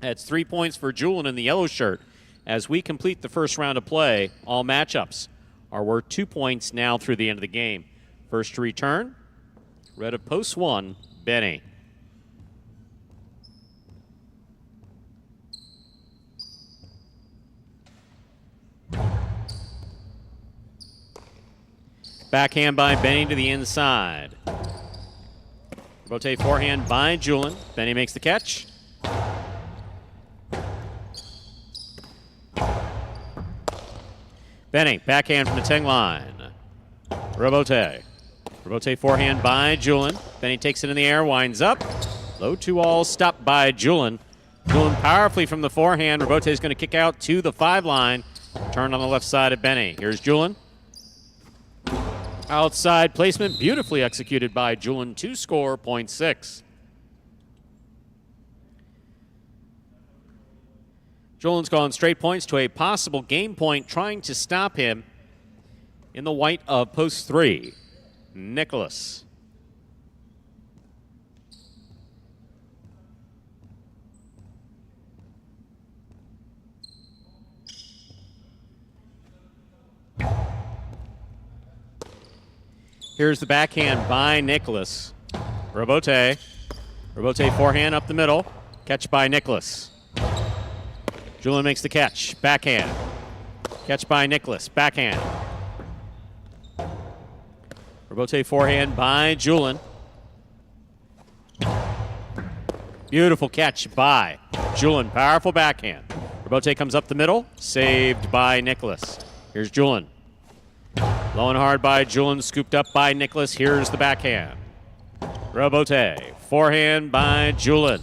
S1: That's 3 points for Julin in the yellow shirt. As we complete the first round of play, all matchups are worth 2 points now through the end of the game. First to return Red of post 1, Benny. Backhand by Benny to the inside. Rotate forehand by Julin. Benny makes the catch. Benny, backhand from the 10 line. Robote. Robote forehand by Julin. Benny takes it in the air, winds up. Low 2-all, stopped by Julin. Julin powerfully from the forehand. Robote is going to kick out to the 5 line. Turn on the left side of Benny. Here's Julin. Outside placement, beautifully executed by Julin to score, point 6. Julin's gone straight points to a possible game point, trying to stop him in the white of post 3. Nicholas. Here's the backhand by Nicholas. Robote. Robote forehand up the middle. Catch by Nicholas. Julin makes the catch. Backhand. Catch by Nicholas. Backhand. Robote forehand by Julin. Beautiful catch by Julin. Powerful backhand. Robote comes up the middle. Saved by Nicholas. Here's Julin. Low and hard by Julin, scooped up by Nicholas. Here's the backhand. Robote, forehand by Julin.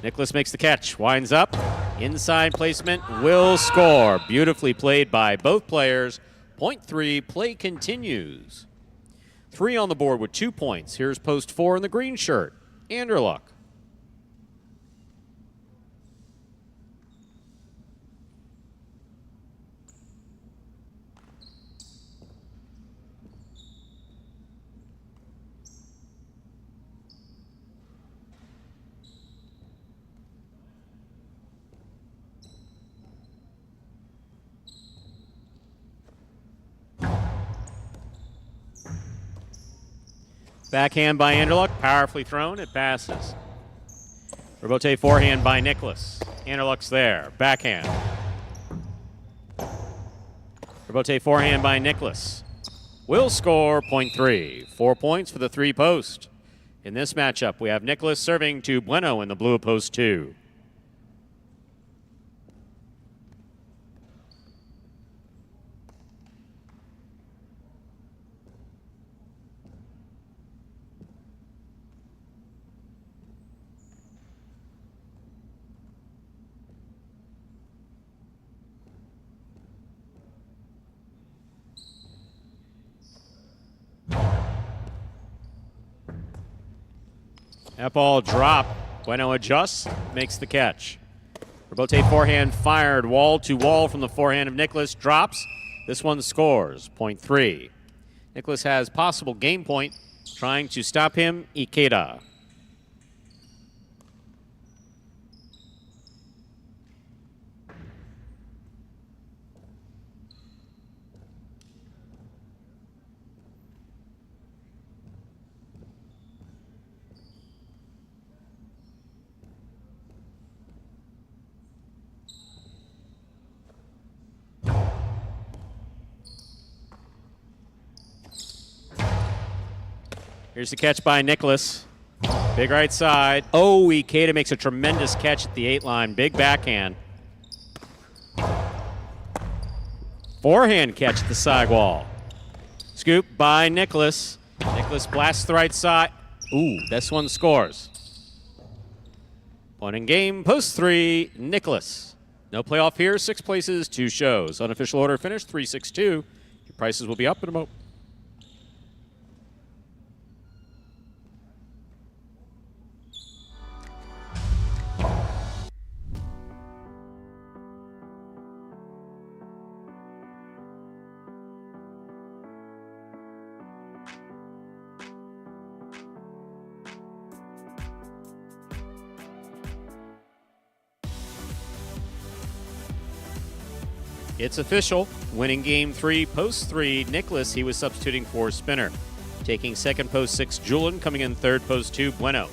S1: Nicholas makes the catch, winds up. Inside placement, will score. Beautifully played by both players. Point 3, play continues. 3 on the board with 2 points. Here's post 4 in the green shirt, Anderluck. Backhand by Anderluck, powerfully thrown, it passes. Robote forehand by Nicholas. Anderluck's there, backhand. Robote forehand by Nicholas. Will score, point 3. 4 points for the 3 post. In this matchup, we have Nicholas serving to Bueno in the blue of post 2. That ball dropped. Bueno adjusts, makes the catch. Robote forehand fired wall to wall from the forehand of Nicholas. Drops. This one scores. Point 3. Nicholas has possible game point. Trying to stop him, Ikeda. Here's the catch by Nicholas. Big right side. Oh, Ikeda makes a tremendous catch at the 8 line. Big backhand. Forehand catch at the sidewall. Scoop by Nicholas. Nicholas blasts the right side. Ooh, this one scores. Point in game, post 3, Nicholas. No playoff here, 6 places, 2 shows. Unofficial order finished, 3-6-2. Your prices will be up in a moment. It's official. Winning game 3, post 3, Nicholas, he was substituting for spinner. Taking second, post 6, Julian. Coming in third, post 2, Bueno.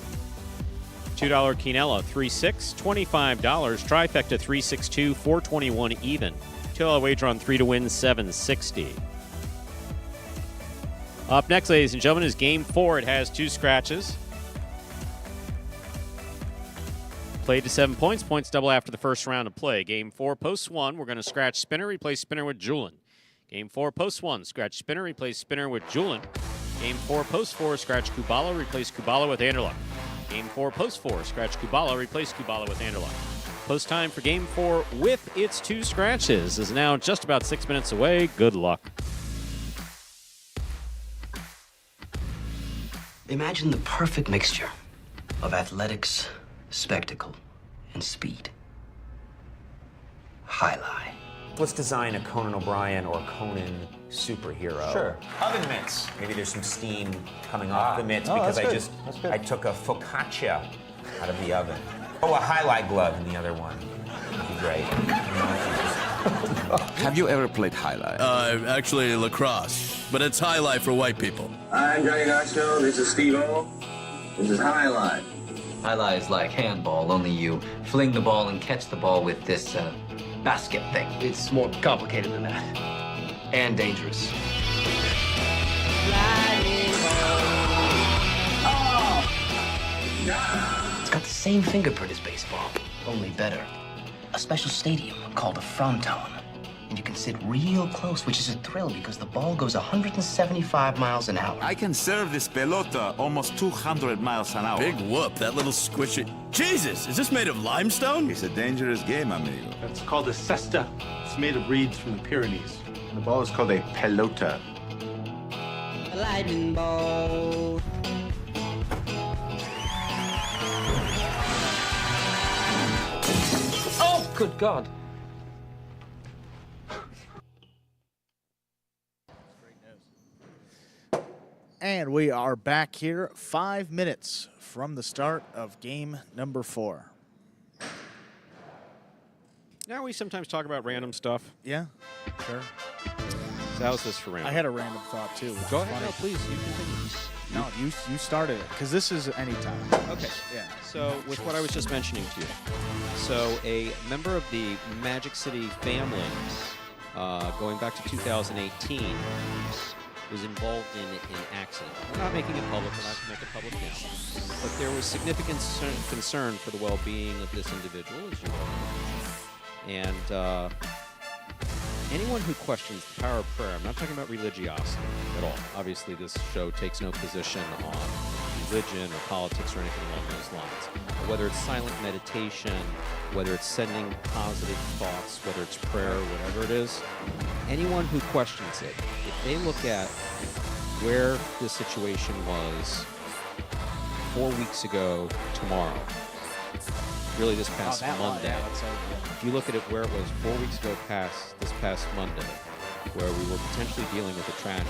S1: $2 Quinella, 3-6, $25. Trifecta, 3-6-2, 421 even. $2 wager on 3 to win, 760. Up next, ladies and gentlemen, is Game 4. It has 2 scratches. Played to 7 points. Points double after the first round of play. Game 4, post 1. We're going to scratch spinner, replace spinner with Julian. Game 4, post 1. Scratch spinner, replace spinner with Julian. Game 4, post 4. Scratch Kubala, replace Kubala with Anderluck. Game 4, post 4. Scratch Kubala, replace Kubala with Anderluck. Post time for Game 4 with its 2 scratches is now just about 6 minutes away. Good luck.
S4: Imagine the perfect mixture of athletics, spectacle, and speed. Highlight.
S5: Let's design a Conan O'Brien or Conan superhero.
S6: Sure.
S5: Oven mitts. Maybe there's some steam coming off the mitts because I took a focaccia out of the oven. Oh, a highlight glove in the other one. That'd be great.
S7: Have you ever played highlight?
S6: Actually lacrosse, but it's highlight for white people.
S8: I'm Johnny Knoxville. This is Steve-O. This is Highlight.
S4: Highlight is like handball, only you fling the ball and catch the ball with this basket thing. It's more complicated than that. And dangerous. It's got the same fingerprint as baseball, only better. A special stadium called a fronton. And you can sit real close, which is a thrill because the ball goes 175 miles an hour.
S7: I can serve this pelota almost 200 miles an hour.
S6: Big whoop, that little squishy. Jesus, is this made of limestone?
S7: It's a dangerous game, amigo.
S9: It's called a cesta. It's made of reeds from the Pyrenees. And the ball is called a pelota.
S10: A lightning ball.
S4: Oh, good God.
S2: And we are back here 5 minutes from the start of game number 4.
S1: Now we sometimes talk about random stuff.
S2: Yeah, sure.
S1: So how's this for random?
S2: I had a random thought too.
S1: Go ahead. No, please. You continue.
S2: No, you started it because this is anytime.
S1: Okay.
S2: Yeah.
S1: So with what I was just mentioning to you, so a member of the Magic City family, going back to 2018, was involved in an accident. We're not making it public. We're not going to make it public now. But there was significant concern for the well-being of this individual, as you well know. And anyone who questions the power of prayer, I'm not talking about religiosity at all. Obviously, this show takes no position on religion or politics or anything along those lines. Whether it's silent meditation, whether it's sending positive thoughts, whether it's prayer, whatever it is, anyone who questions it, if they look at where this situation was 4 weeks ago tomorrow, really this past Monday, if you look at it where it was 4 weeks ago this past Monday, where we were potentially dealing with a tragedy,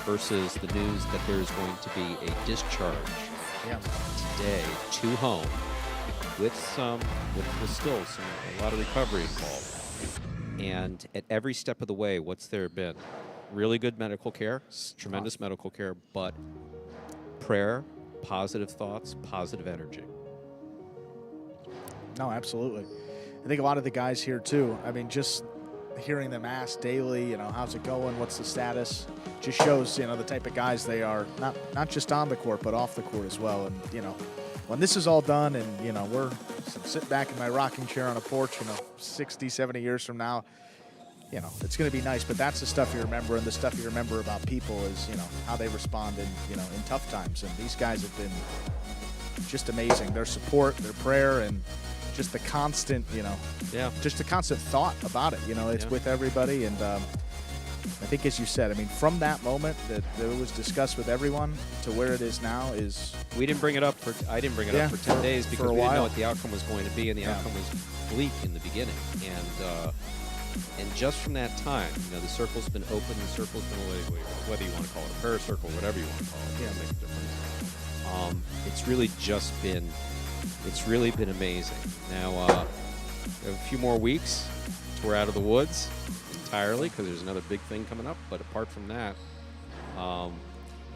S1: versus the news that there's going to be a discharge today to home with still a lot of recovery involved. And at every step of the way, what's there been? Really good medical care, tremendous medical care, but prayer, positive thoughts, positive energy.
S2: No, absolutely. I think a lot of the guys here too. I mean, just hearing them ask daily, how's it going? What's the status? Just shows, the type of guys they are, not just on the court, but off the court as well. And, when this is all done and, we're sitting back in my rocking chair on a porch, 60, 70 years from now, it's going to be nice. But that's the stuff you remember, and the stuff you remember about people is, how they respond in tough times. And these guys have been just amazing. Their support, their prayer, and just the constant, just the constant thought about it. It's with everybody. And I think, as you said, I mean, from that moment that it was discussed with everyone to where it is now is.
S1: I didn't bring it up for 10 days because we didn't know what the outcome was going to be, and the outcome was bleak in the beginning. And just from that time, the circle's been open, the circle's been away, whether you want to call it a prayer circle, whatever you want to call it, it makes a difference. It's really been amazing. Now, we have a few more weeks till we're out of the woods entirely because there's another big thing coming up. But apart from that,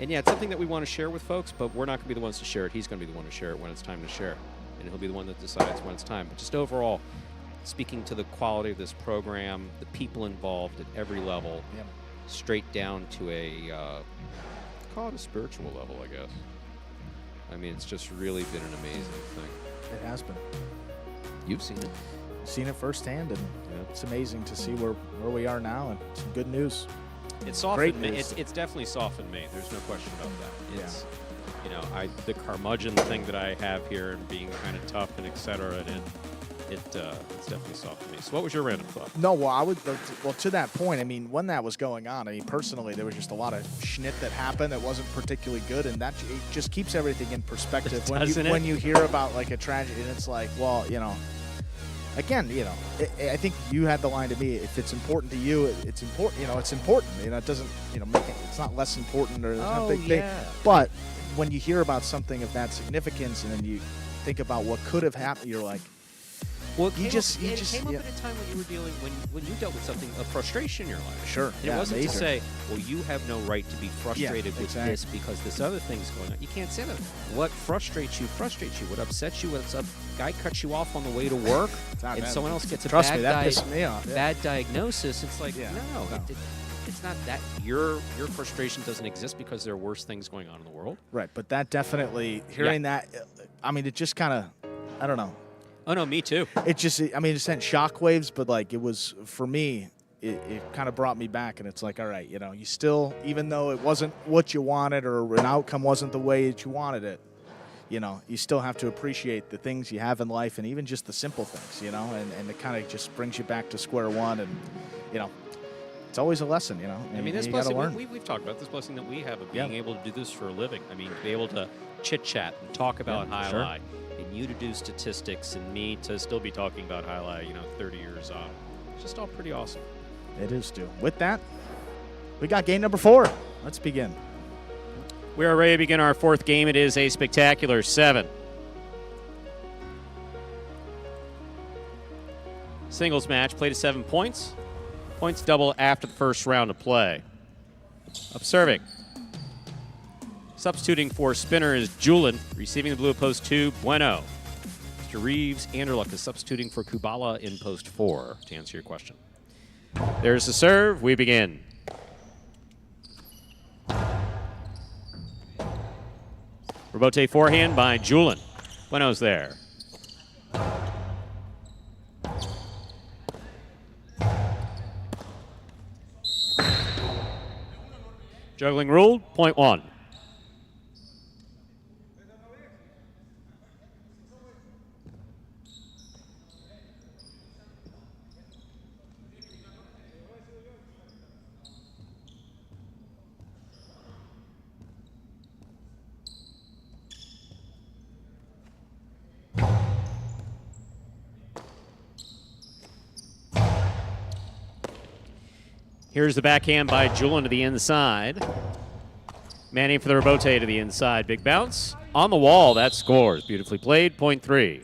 S1: And, yeah, it's something that we want to share with folks, but we're not going to be the ones to share it. He's going to be the one to share it when it's time to share it. And he'll be the one that decides when it's time. But just overall, speaking to the quality of this program, the people involved at every level, straight down to a, call it a spiritual level, I guess. I mean, it's just really been an amazing thing.
S2: It has been.
S1: You've seen it.
S2: Seen it firsthand, and it's amazing to see where we are now, and some good news.
S1: It's softened me. It's definitely softened me. There's no question about that. It's, you know, the curmudgeon thing that I have here and being kind of tough and et cetera, and it's definitely softened me. So what was your random thought?
S2: No, well, to that point, I mean, when that was going on, I mean, personally, there was just a lot of schnit that happened that wasn't particularly good, and that it just keeps everything in perspective. When you hear about, like, a tragedy, and it's like, well, you know, again, you know, I think you had the line to me, if it's important to you, it's important. You know, it's important. You know, it doesn't, you know, make it, it's not less important or something big. But when you hear about something of that significance, and then you think about what could have happened, you're like,
S1: well, it came up at a time when you were dealing, when you dealt with something of frustration in your life.
S2: Sure.
S1: And it wasn't to say, well, you have no right to be frustrated with this because this other thing's going on. You can't say that. What frustrates you. What upsets you, what's up. Guy cuts you off on the way to work, and someone else gets a bad diagnosis. It's like, no. It's not that. Your frustration doesn't exist because there are worse things going on in the world.
S2: Right, but that definitely, hearing that, I mean, it just kind of, I don't know.
S1: Oh, no, me too.
S2: It just, I mean, it sent shockwaves, but, like, it was, for me, it kind of brought me back, and it's like, all right, you know, you still, even though it wasn't what you wanted or an outcome wasn't the way that you wanted it, you know, you still have to appreciate the things you have in life and even just the simple things, you know, and it kind of just brings you back to square one, and, you know, it's always a lesson, you know.
S1: I mean, this blessing, we've talked about this blessing that we have of being able to do this for a living. I mean, to be able to chit-chat and talk about highlight. And you to do statistics, and me to still be talking about highlight, you know, 30 years on. It's just all pretty awesome.
S2: It is, too. With that, we got game number 4. Let's begin.
S1: We are ready to begin our 4th game. It is a spectacular 7. Singles match, played to 7 points. Points double after the first round of play. Observing. Substituting for spinner is Julin. Receiving the blue at post 2, Bueno. Mr. Reeves Anderluck is substituting for Kubala in post 4, to answer your question. There's the serve. We begin. Rebote forehand by Julin. Bueno's there. Juggling ruled, point 1. Here's the backhand by Julin to the inside. Manning for the rebote to the inside. Big bounce. On the wall, that scores. Beautifully played, point 3.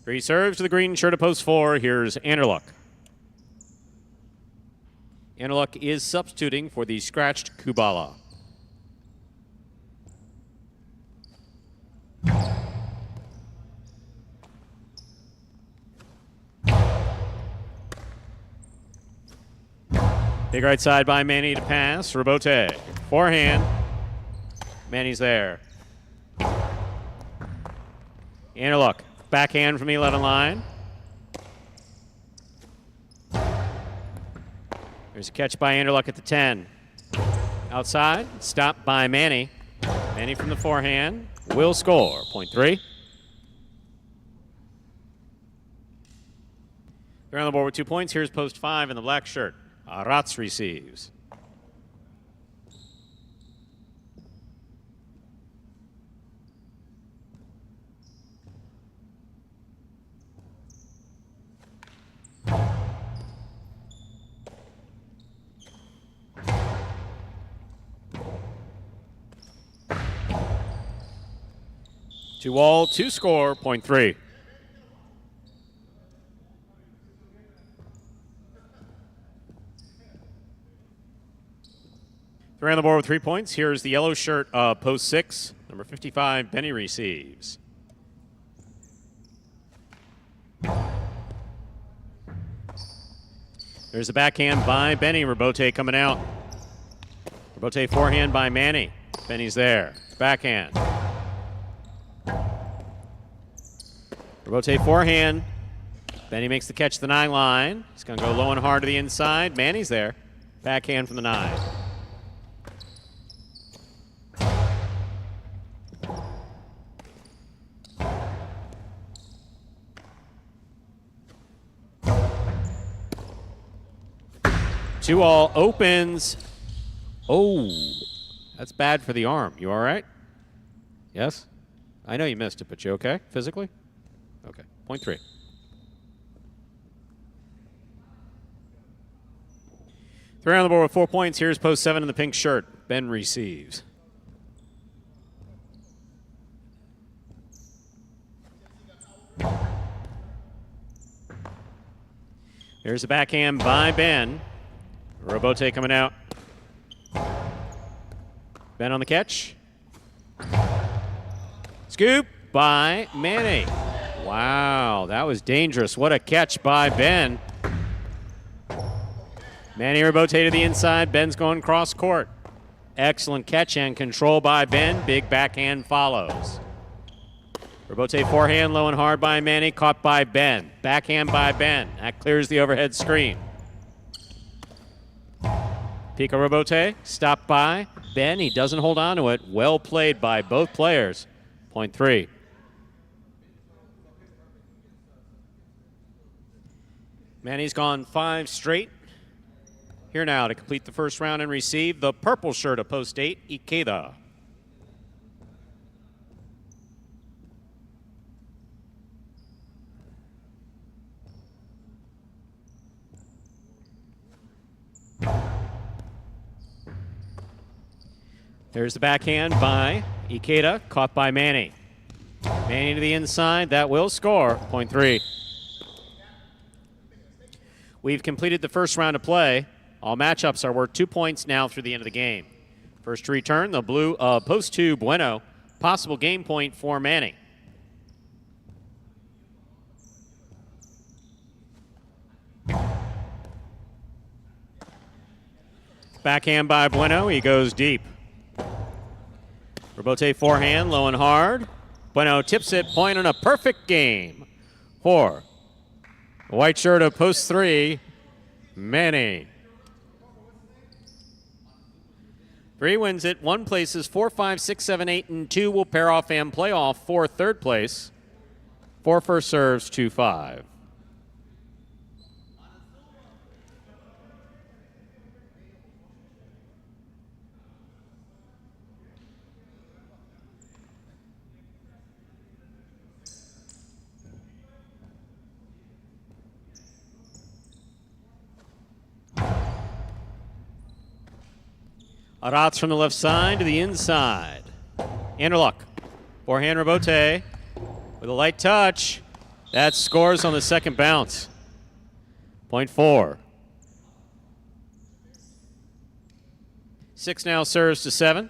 S1: 3 serves to the green shirt of post 4. Here's Anderluck. Anderluck is substituting for the scratched Kubala. Big right side by Manny to pass. Rebote. Forehand. Manny's there. Anderluck. Backhand from the 11 line. There's a catch by Anderluck at the 10. Outside. Stopped by Manny. Manny from the forehand. Will score. Point 3. They're on the board with 2 points. Here's post 5 in the black shirt. Aratz receives. Two all, 2 score, point 3. Three on the board with 3 points. Here's the yellow shirt of post 6. Number 55, Benny receives. There's a backhand by Benny. Rebote coming out. Rebote forehand by Manny. Benny's there. Backhand. Rebote forehand. Benny makes the catch to the 9 line. He's going to go low and hard to the inside. Manny's there. Backhand from the 9. Two all opens. Oh, that's bad for the arm. You all right? Yes? I know you missed it, but you okay physically? Okay. Point 3. Three on the board with 4 points. Here's post 7 in the pink shirt. Ben receives. Here's a backhand by Ben. Rebote coming out. Ben on the catch. Scoop by Manny. Wow, that was dangerous. What a catch by Ben. Manny Rebote to the inside. Ben's going cross court. Excellent catch and control by Ben. Big backhand follows. Rebote forehand, low and hard by Manny. Caught by Ben. Backhand by Ben. That clears the overhead screen. Pico Rebote, stopped by Ben. He doesn't hold on to it. Well played by both players. Point 3. Manny's gone 5 straight. Here now to complete the first round and receive the purple shirt of post 8, Ikeda. There's the backhand by Ikeda, caught by Manny. Manny to the inside, that will score. Point 3. We've completed the first round of play. All matchups are worth 2 points now through the end of the game. First to return, the blue post 2, Bueno. Possible game point for Manny. Backhand by Bueno, he goes deep. Rebote forehand, low and hard. Bueno tips it, point on a perfect game for the white shirt of post 3, Manny. 3 wins it. 1 places 4, 5, 6, 7, 8, and 2 will pair off and play off for third place. 4 first serves, 2, 5. Arats from the left side to the inside. Anderluck. Forehand Rebote with a light touch. That scores on the second bounce. Point 4. 6 now serves to 7.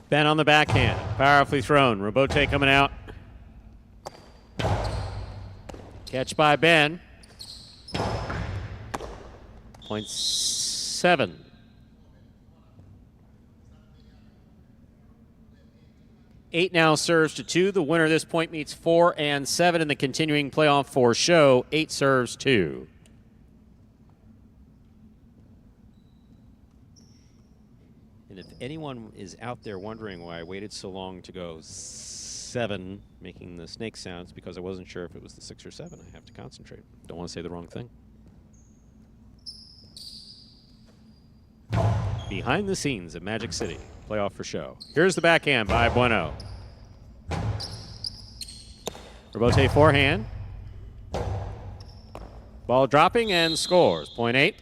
S1: Ben on the backhand, powerfully thrown. Rebote coming out. Catch by Ben. Point 7. Eight now serves to 2. The winner of this point meets 4 and 7 in the continuing playoff for show. 8 serves 2. And if anyone is out there wondering why I waited so long to go 7, making the snake sounds, because I wasn't sure if it was the 6 or 7. I have to concentrate. Don't want to say the wrong thing. Behind the scenes at Magic City, playoff for show. Here's the backhand by Bueno. Robote forehand. Ball dropping and scores. Point 8.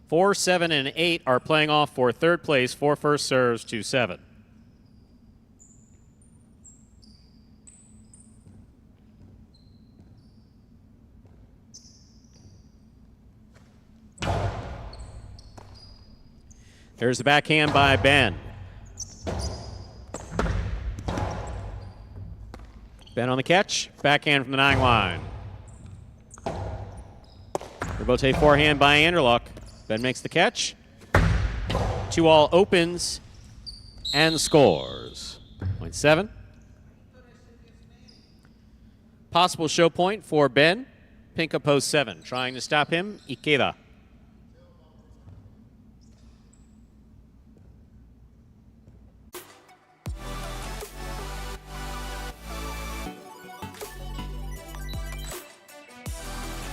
S1: 4, 7, and 8 are playing off for third place. 4 first serves to 7. Here's the backhand by Ben. Ben on the catch. Backhand from the 9 line. Robote forehand by Anderluck. Ben makes the catch. 2-all opens and scores. Point 7. Possible show point for Ben. Pinka post 7. Trying to stop him, Ikeda.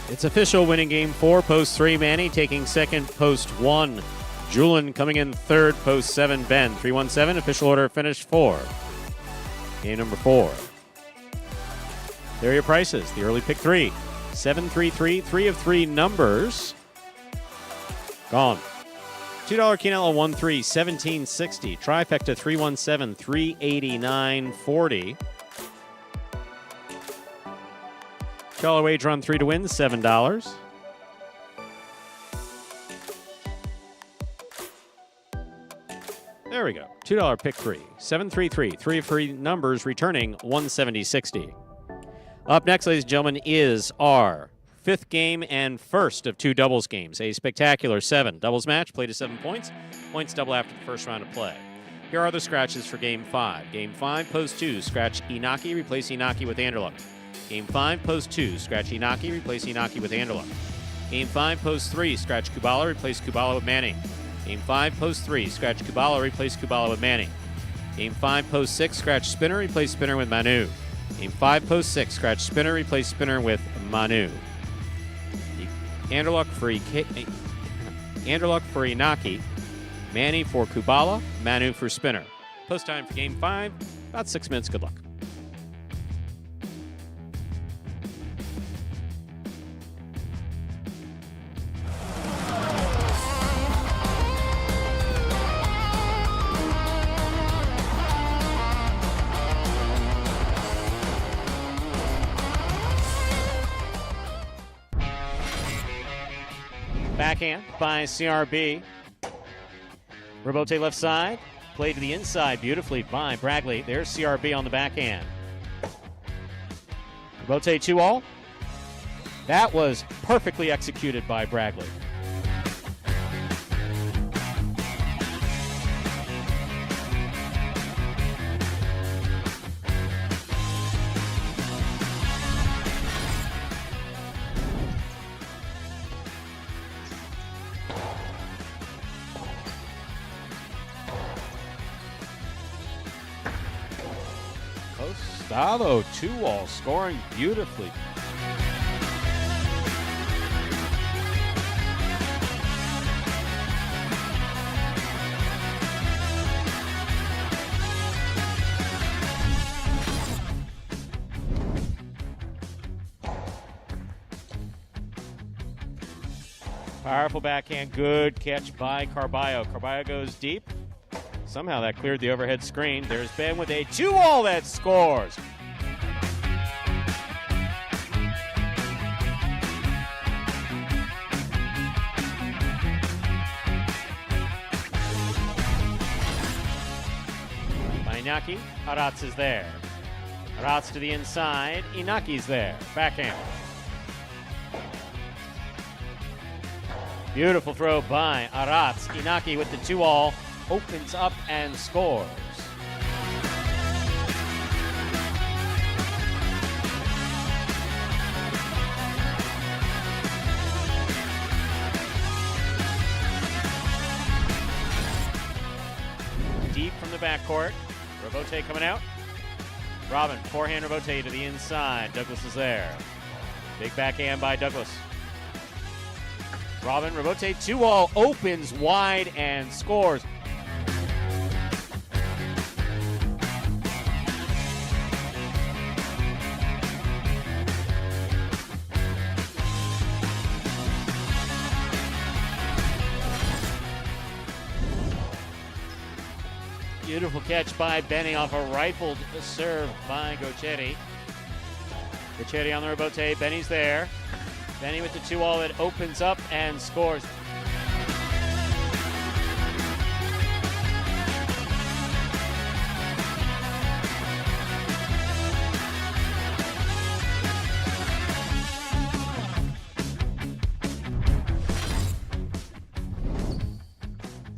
S1: It's official, winning game 4, post 3, Manny taking second, post 1. Julian coming in third, post 7, Ben. 3-1-7, official order finished 4. Game number 4. There are your prices. The early pick 3. 7-3-3, 3 of 3 numbers. Gone. $2 Quinella 1-3, 1760. Trifecta 3-1-7, 389.40. $1 wager on 3 to win, $7. There we go. $2 pick 3. 7-3-3. 3 of 3 numbers returning 170.60. Up next, ladies and gentlemen, is our 5th game and first of 2 doubles games. A spectacular 7 doubles match, played to 7 points. Points double after the first round of play. Here are the scratches for game 5. Game 5, post 2, scratch Inaki, replace Inaki with Anderluck. Game 5, post 2, scratch Inaki, replace Inaki with Anderluck. Game 5, post 3, scratch Kubala, replace Kubala with Manning. Game 5, post 3, scratch Kubala, replace Kubala with Manning. Game 5, post 6, scratch Spinner, replace Spinner with Manu. Game 5, post 6, scratch Spinner, replace Spinner with Manu. Anderluck for Inaki, Manny for Kubala, Manu for Spinner. Post time for game 5, about 6 minutes. Good luck. Backhand by CRB. Robote left side. Play to the inside beautifully by Bragley. There's CRB on the backhand. Robote 2-all. That was perfectly executed by Bragley. Costado 2-all, scoring beautifully. Powerful backhand, good catch by Carballo. Carballo goes deep. Somehow that cleared the overhead screen. There's Ben with a 2-all that scores. By Inaki, Aratz is there. Aratz to the inside, Inaki's there. Backhand. Beautiful throw by Aratz. Inaki with the 2-all. Opens up and scores. Deep from the backcourt. Robote coming out. Robin, forehand Robote to the inside. Douglas is there. Big backhand by Douglas. Robin, Robote 2-all opens wide and scores. Beautiful catch by Benny off a rifled serve by Gochetti. Gochetti on the rebote. Benny's there. Benny with the 2-all that opens up and scores.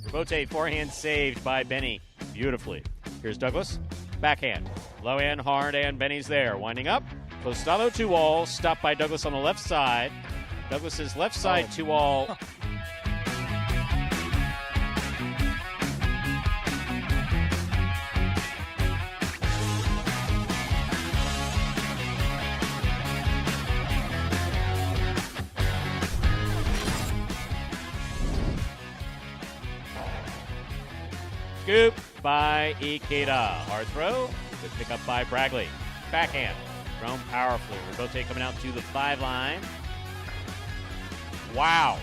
S1: Rebote forehand saved by Benny beautifully. Here's Douglas. Backhand. Low and hard, and Benny's there. Winding up. Costado 2-all. Stopped by Douglas on the left side. Douglas's left side 2-all. Scoop by Ikeda. Hard throw. Good pickup by Bragley. Backhand. Thrown powerfully. Rebote coming out to the 5 line. Wow.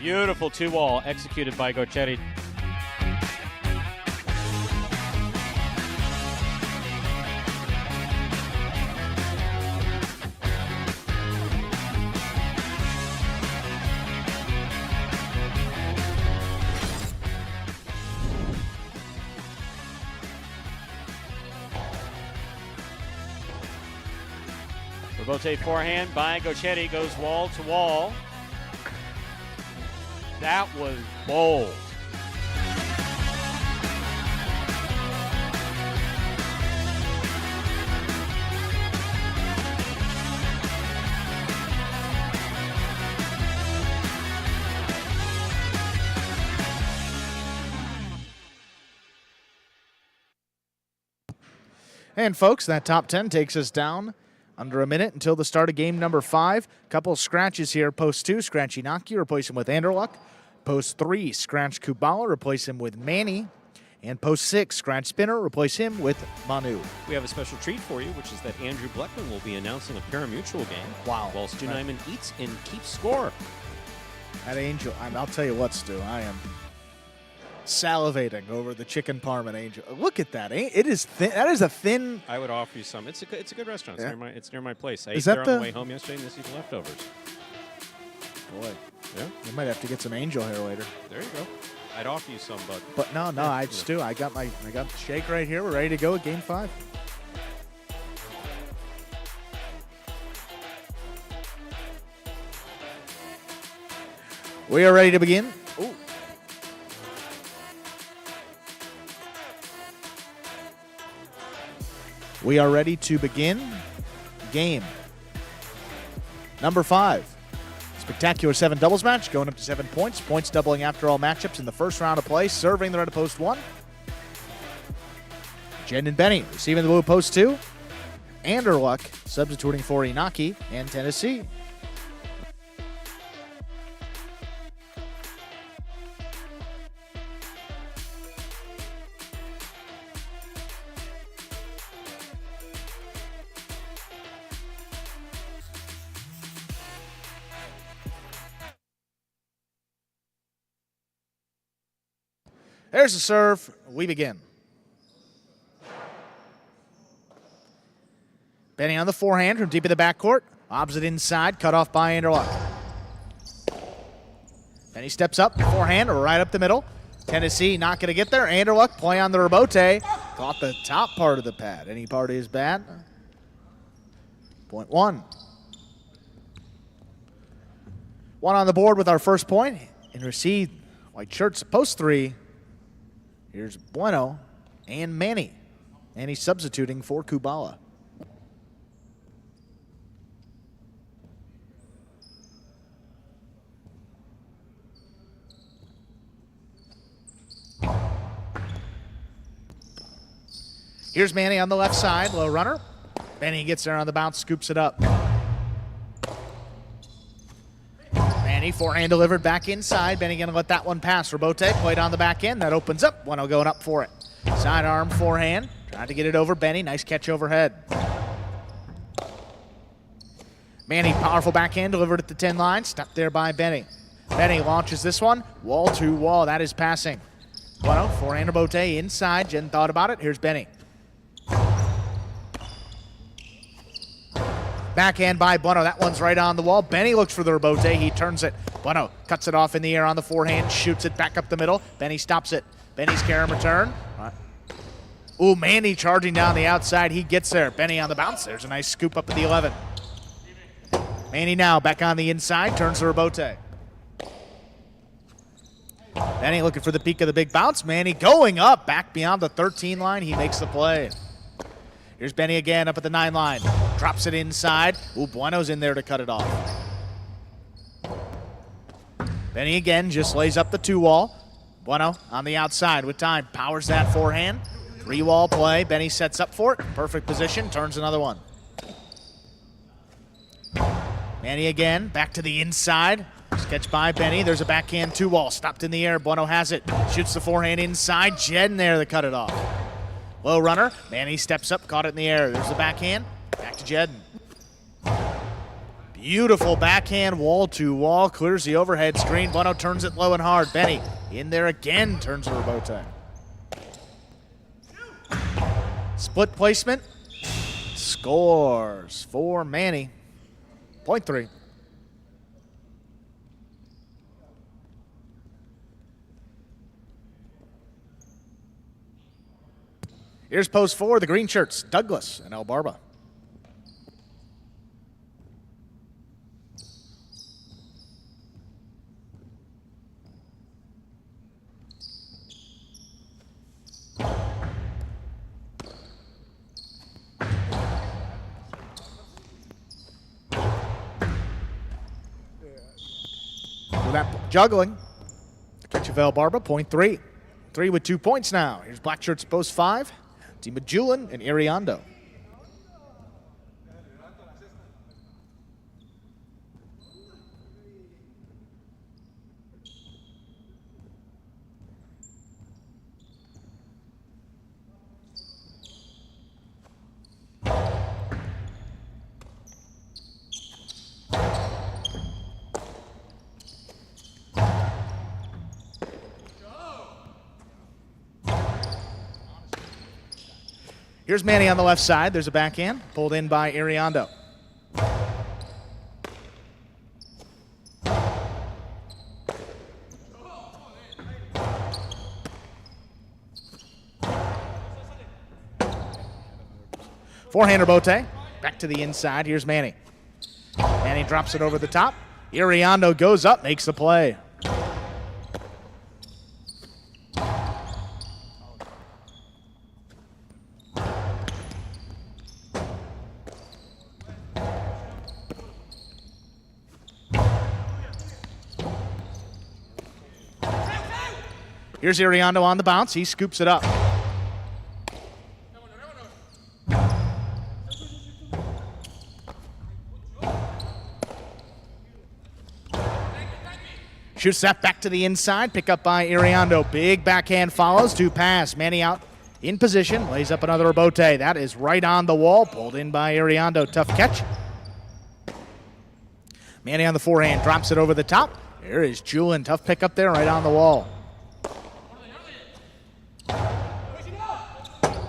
S1: Beautiful 2-all executed by Gochetti. Rebote forehand by Gochetti goes wall to wall. That was bold.
S2: And folks, that top 10 takes us down under a minute until the start of game number 5. Couple of scratches here. Post 2, Scratch Inaki, replace him with Anderluck. Post 3, Scratch Kubala, replace him with Manny. And post 6, Scratch Spinner, replace him with Manu.
S1: We have a special treat for you, which is that Andrew Bleckman will be announcing a Pari-mutuel game.
S2: Wow.
S1: While Stu Nyman eats and keeps score.
S2: That Angel, I'll tell you what, Stu, I am salivating over the chicken parm and Angel. Look at that. It is thin. That is a thin.
S1: I would offer you some. It's a good restaurant.
S2: Yeah.
S1: It's near my place. I
S2: Is
S1: ate
S2: that
S1: there on the way home yesterday, and this is leftovers.
S2: Boy.
S1: Yeah.
S2: You might have to get some Angel here later.
S1: There you go. I'd offer you some, but
S2: no, Stu, I got the shake right here. We're ready to go at game 5. We are ready to begin. Ooh. We are ready to begin game number 5. Spectacular 7 doubles match, going up to 7 points. Points doubling after all matchups in the first round of play. Serving the red of post 1. Jen and Benny receiving the blue of post 2. Anderluck substituting for Inaki and Tennessee. There's the serve. We begin. Benny on the forehand from deep in the backcourt. Lobs it inside, cut off by Anderluck. Benny steps up, forehand right up the middle. Tennessee not going to get there. Anderluck play on the rebote. Caught the top part of the pad. Any part is bad. Point 1. 1 on the board with our first point. And received white shirts post 3. Here's Bueno and Manny. And he's substituting for Kubala. Here's Manny on the left side, low runner. Benny gets there on the bounce, scoops it up. Manny, forehand delivered back inside. Benny gonna let that one pass. Robote played on the back end. That opens up. Bueno going up for it. Sidearm forehand. Trying to get it over Benny. Nice catch overhead. Manny, powerful backhand delivered at the 10 line. Stopped there by Benny. Benny launches this one. Wall to wall. That is passing. Bueno, forehand Robote inside. Jen thought about it. Here's Benny. Backhand by Bueno. That one's right on the wall. Benny looks for the rebote. He turns it. Bueno cuts it off in the air on the forehand. Shoots it back up the middle. Benny stops it. Benny's carom return. Ooh, Manny charging down the outside. He gets there. Benny on the bounce. There's a nice scoop up at the 11. Manny now back on the inside. Turns the rebote. Benny looking for the peak of the big bounce. Manny going up. Back beyond the 13 line. He makes the play. Here's Benny again up at the 9 line. Drops it inside. Ooh, Bueno's in there to cut it off. Benny again just lays up the 2-wall. Bueno on the outside with time. Powers that forehand. 3-wall play. Benny sets up for it. Perfect position. Turns another one. Manny again. Back to the inside. Sketch by Benny. There's a backhand 2-wall. Stopped in the air. Bueno has it. Shoots the forehand inside. Jen there to cut it off. Low runner. Manny steps up. Caught it in the air. There's the backhand. Back to Jedden. Beautiful backhand wall to wall. Clears the overhead screen. Bueno turns it low and hard. Benny in there again. Turns the rebote. Split placement. Scores for Manny. Point 3. Here's post 4, the green shirts, Douglas and El Barba. With that juggling, catch of El Barba, point 3. 3 with 2 points now. Here's black shirts post 5. Team of Julin and Iriondo. Here's Manny on the left side. There's a backhand pulled in by Iriondo. Forehander Bote. Back to the inside. Here's Manny. Manny drops it over the top. Iriondo goes up, makes the play. Here's Iriondo on the bounce. He scoops it up. Shoots that back to the inside. Pick up by Iriondo. Big backhand follows to pass. Manny out in position. Lays up another rebote. That is right on the wall. Pulled in by Iriondo. Tough catch. Manny on the forehand. Drops it over the top. There is Julin. Tough pick up there right on the wall.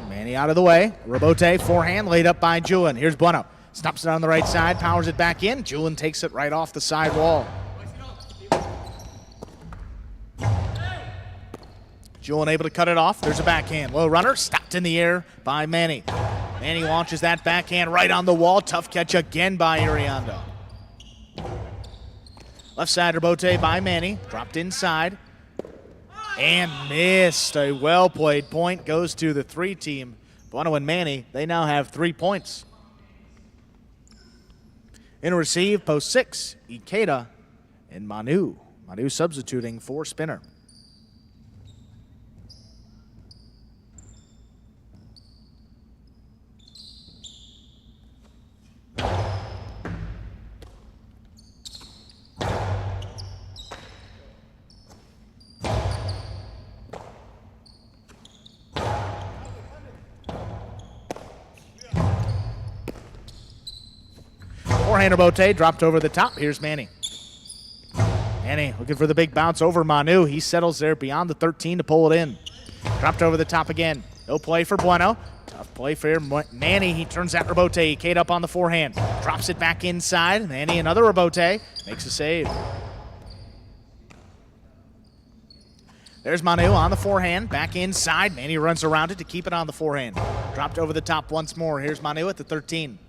S2: Manny out of the way. Rebote, forehand, laid up by Julin. Here's Bueno. Stops it on the right side, powers it back in. Julin takes it right off the side wall. Julin able to cut it off. There's a backhand. Low runner, stopped in the air by Manny. Manny launches that backhand right on the wall. Tough catch again by Iriondo. Left side rebote by Manny. Dropped inside. And missed. A well-played point goes to the 3 team. Bueno and Manny, they now have 3 points. In a receive, post 6, Ikeda and Manu. Manu substituting for Spinner. Forehand rebote dropped over the top. Here's Manny. Manny looking for the big bounce over Manu. He settles there beyond the 13 to pull it in. Dropped over the top again. No play for Bueno. Tough play for Manny. He turns that rebote. Ikeda up on the forehand. Drops it back inside. Manny another rebote. Makes a save. There's Manu on the forehand. Back inside. Manny runs around it to keep it on the forehand. Dropped over the top once more. Here's Manu at the 13.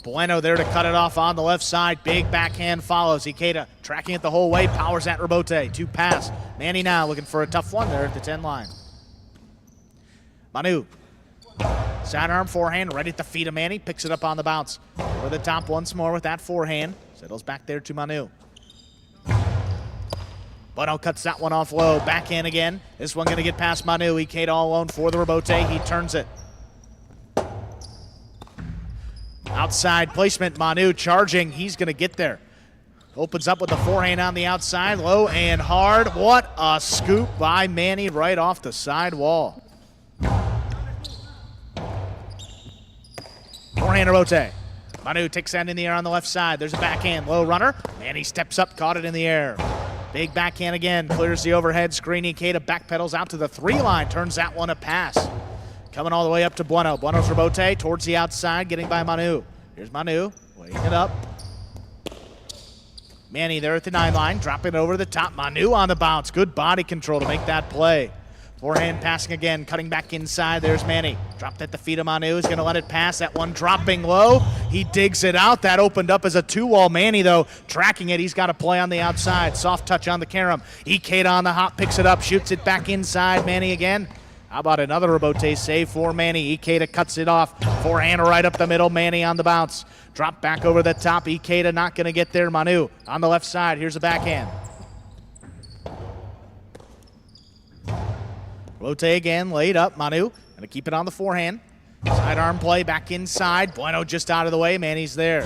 S2: Bueno there to cut it off on the left side. Big backhand follows. Ikeda tracking it the whole way. Powers that rebote. 2 pass. Manny now looking for a tough one there at the 10 line. Manu. Sidearm forehand right at the feet of Manny. Picks it up on the bounce. Over the top once more with that forehand. Settles back there to Manu. Bueno cuts that one off low. Backhand again. This one going to get past Manu. Ikeda all alone for the rebote. He turns it. Outside placement, Manu charging. He's going to get there. Opens up with the forehand on the outside, low and hard. What a scoop by Manny right off the side wall. Forehand rebote. Manu takes that in the air on the left side. There's a backhand, low runner. Manny steps up, caught it in the air. Big backhand again, clears the overhead screen. Ikeda backpedals out to the 3 line, turns that one a pass. Coming all the way up to Bueno. Bueno's rebote towards the outside, getting by Manu. Here's Manu, weighing it up. Manny there at the 9 line, dropping it over the top. Manu on the bounce. Good body control to make that play. Forehand passing again, cutting back inside. There's Manny. Dropped at the feet of Manu. He's going to let it pass. That one dropping low. He digs it out. That opened up as a 2-wall. Manny, though, tracking it. He's got to play on the outside. Soft touch on the carom. Ikeda on the hop, picks it up, shoots it back inside. Manny again. How about another rebote save for Manny? Ikeda cuts it off. Forehand right up the middle. Manny on the bounce. Drop back over the top. Ikeda not going to get there. Manu on the left side. Here's a backhand. Rebote again. Laid up. Manu going to keep it on the forehand. Sidearm play back inside. Bueno just out of the way. Manny's there.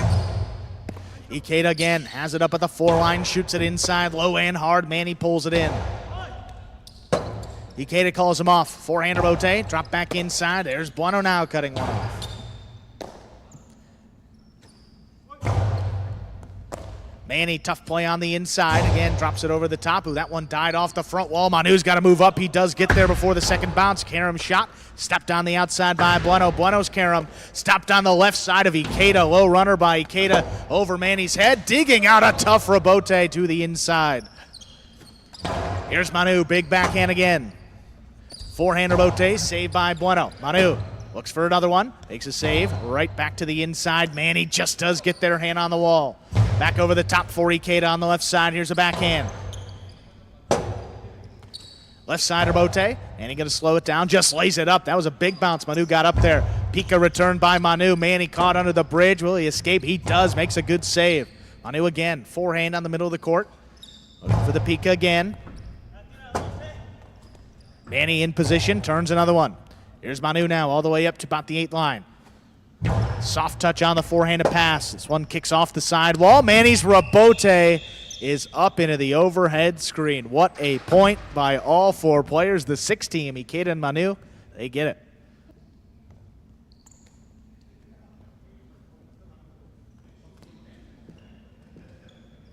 S2: Ikeda again has it up at the 4 line. Shoots it inside. Low and hard. Manny pulls it in. Ikeda calls him off. Forehand rebote. Drop back inside. There's Bueno now cutting one off. Manny, tough play on the inside. Again, drops it over the top. Ooh, that one died off the front wall. Manu's got to move up. He does get there before the second bounce. Karam shot. Stepped on the outside by Bueno. Bueno's Karam. Stopped on the left side of Ikeda. Low runner by Ikeda over Manny's head. Digging out a tough rebote to the inside. Here's Manu. Big backhand again. Forehand rebote, saved by Bueno. Manu looks for another one, makes a save, right back to the inside. Manny just does get their hand on the wall. Back over the top for Ikeda on the left side. Here's a backhand. Left side rebote, and he going to slow it down, just lays it up. That was a big bounce. Manu got up there. Pika returned by Manu. Manny caught under the bridge. Will he escape? He does, makes a good save. Manu again, forehand on the middle of the court. Looking for the Pika again. Manny in position, turns another one. Here's Manu now, all the way up to about the 8 line. Soft touch on the forehand to pass. This one kicks off the side wall. Manny's rebote is up into the overhead screen. What a point by all 4 players. The 6 team, Ikeda and Manu, they get it.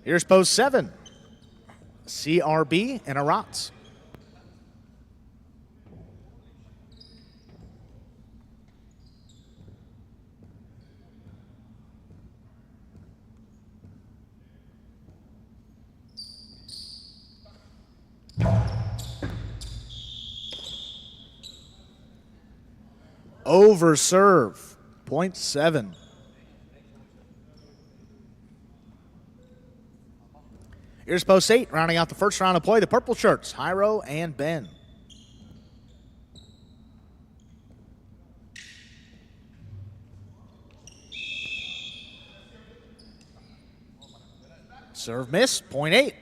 S2: Here's post 7. CRB and Arats. Over serve, 0.7. Here's post 8, rounding out the first round of play, the purple shirts, Hyro and Ben. Serve miss, 0.8.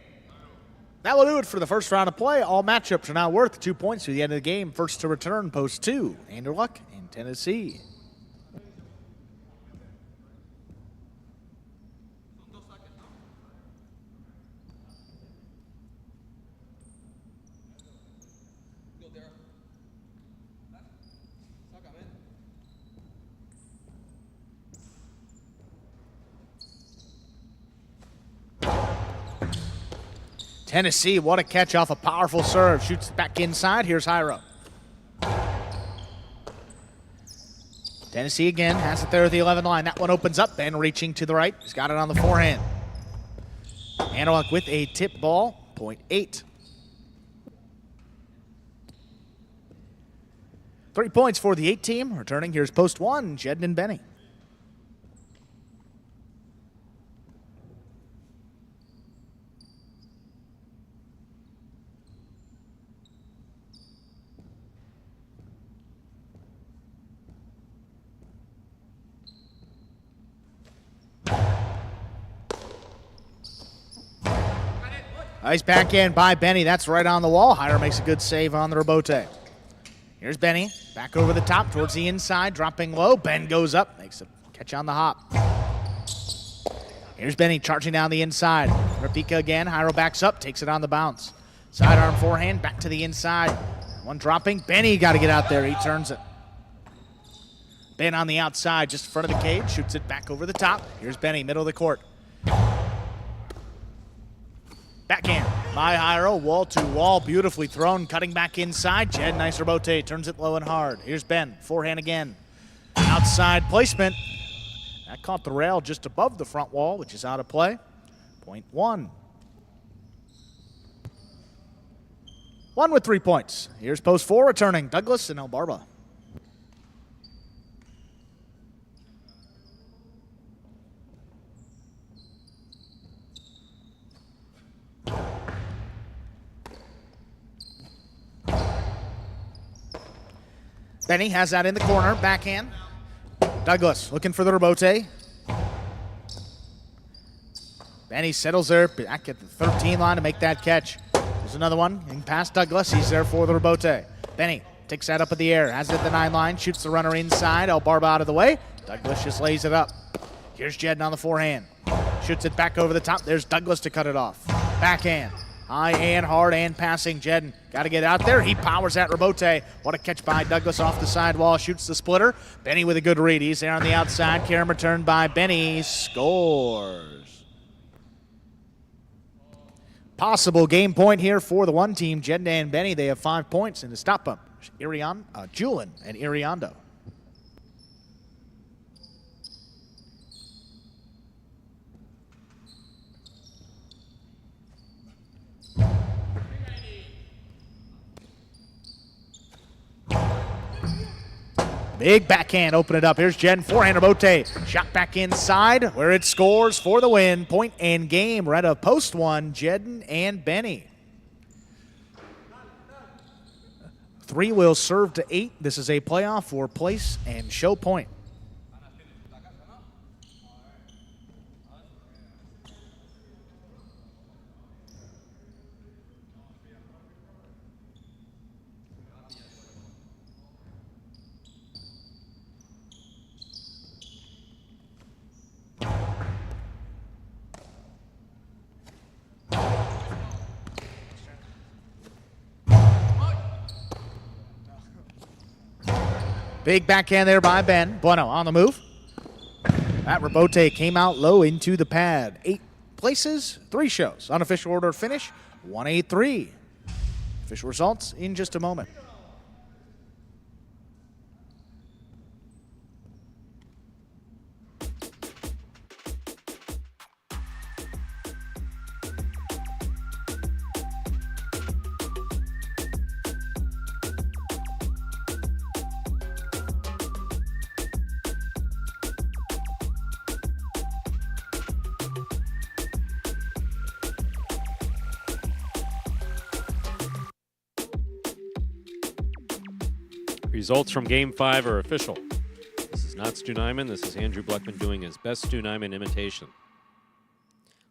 S2: That will do it for the first round of play. All matchups are now worth 2 points through the end of the game. First to return, post 2, Anderluck in Tennessee. Tennessee, what a catch off a powerful serve. Shoots it back inside. Here's Jairo. Tennessee again has it there at the 11 line. That one opens up. Ben reaching to the right. He's got it on the forehand. Analog with a tip ball, 0.8. 3 points for the 8 team. Returning, here's post 1, Jedden and Benny. Nice backhand by Benny. That's right on the wall. Jairo makes a good save on the rebote. Here's Benny. Back over the top towards the inside. Dropping low. Ben goes up. Makes a catch on the hop. Here's Benny charging down the inside. Rapika again. Jairo backs up. Takes it on the bounce. Sidearm forehand. Back to the inside. One dropping. Benny got to get out there. He turns it. Ben on the outside. Just in front of the cage. Shoots it back over the top. Here's Benny. Middle of the court. Backhand by Jairo, wall to wall, beautifully thrown, cutting back inside. Jed, nice rebote, turns it low and hard. Here's Ben, forehand again. Outside placement. That caught the rail just above the front wall, which is out of play. 0.1. 1 with 3 points. Here's post 4 returning, Douglas and Elbarba. Benny has that in the corner, backhand. Douglas looking for the rebote. Benny settles there, back at the 13 line to make that catch. There's another one, getting past Douglas. He's there for the rebote. Benny takes that up in the air, has it at the 9 line, shoots the runner inside. Elbarba out of the way. Douglas just lays it up. Here's Jedden on the forehand. Shoots it back over the top. There's Douglas to cut it off. Backhand. High and hard and passing. Jedden got to get out there. He powers that rebote. What a catch by Douglas off the sidewall. Shoots the splitter. Benny with a good read. He's there on the outside. Carom returned by Benny. Scores. Possible game point here for the 1 team. Jedden and Benny, they have 5 points in the stop up. Julian and Iriondo. Big backhand, open it up. Here's Jedden, forehand rebote. Shot back inside where it scores for the win. Point and game. Right of post 1, Jedden and Benny. 3 will serve to 8. This is a playoff for place and show point. Big backhand there by Ben. Bueno on the move. That rebote came out low into the pad. 8 places, 3 shows. Unofficial order of finish, 1-8-3. Official results in just a moment.
S1: Results from Game 5 are official. This is not Stu Nyman. This is Andrew Bleckman doing his best Stu Nyman imitation.